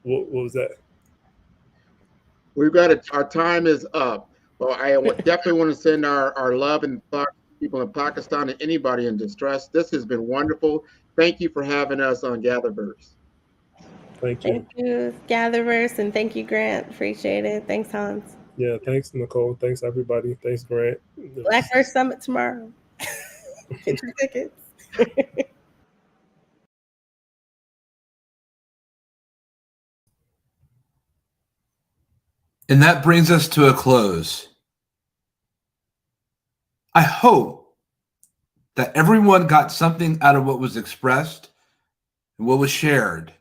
what was that? We've got it. Our time is up. Well, definitely want to send our love and thoughts to people in Pakistan and anybody in distress. This has been wonderful. Thank you for having us on GatherVerse. Thank you. Thank you, GatherVerse, and thank you, Grant. Appreciate it. Thanks, Hans. Yeah, thanks, Nicole. Thanks, everybody. Thanks, Grant. Blackverse Summit tomorrow. Get your tickets. And that brings us to a close. I hope that everyone got something out of what was expressed and what was shared.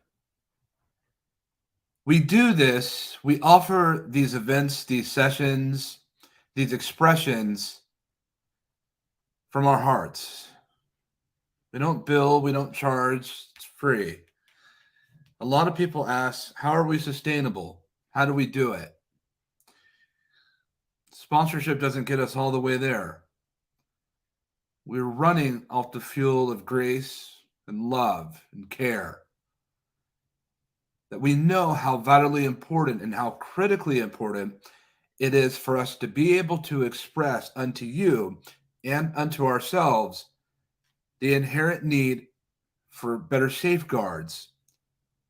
We do this, we offer these events, these sessions, these expressions from our hearts. We don't bill, we don't charge, it's free. A lot of people ask, how are we sustainable? How do we do it? Sponsorship doesn't get us all the way there. We're running off the fuel of grace and love and care. That we know how vitally important and how critically important it is for us to be able to express unto you and unto ourselves the inherent need for better safeguards,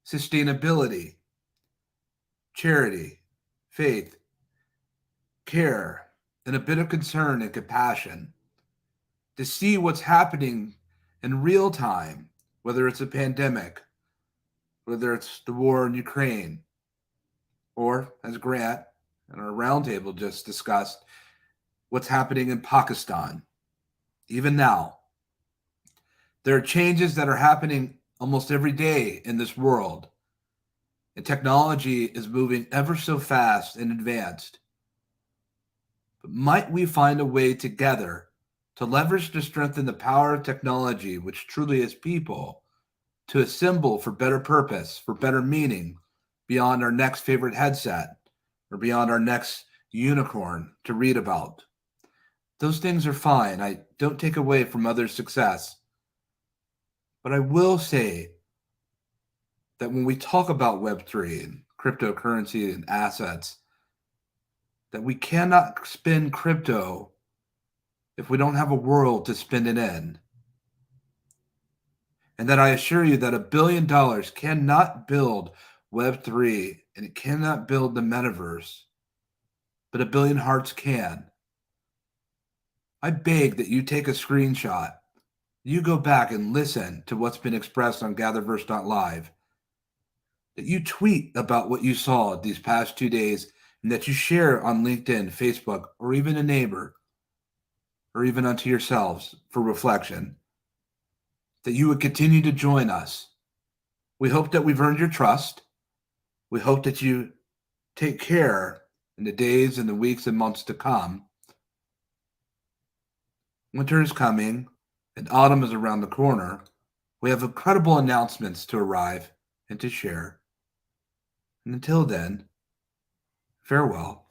sustainability, charity, faith, care, and a bit of concern and compassion to see what's happening in real time, whether it's a pandemic, whether it's the war in Ukraine, or as Grant and our roundtable just discussed, what's happening in Pakistan. Even now, there are changes that are happening almost every day in this world. And technology is moving ever so fast and advanced. But might we find a way together to leverage to strengthen the power of technology, which truly is people, to assemble for better purpose, for better meaning, beyond our next favorite headset or beyond our next unicorn to read about? Those things are fine. I don't take away from others' success. But I will say that when we talk about Web3 and cryptocurrency and assets, that we cannot spend crypto if we don't have a world to spend it in. And that I assure you that $1 billion cannot build Web3 and it cannot build the metaverse, but 1 billion hearts can. I beg that you take a screenshot, you go back and listen to what's been expressed on GatherVerse.Live, that you tweet about what you saw these past 2 days, and that you share on LinkedIn, Facebook, or even a neighbor, or even unto yourselves for reflection, that you would continue to join us. We hope that we've earned your trust. We hope that you take care in the days and the weeks and months to come. Winter is coming and autumn is around the corner. We have incredible announcements to arrive and to share. And until then, farewell.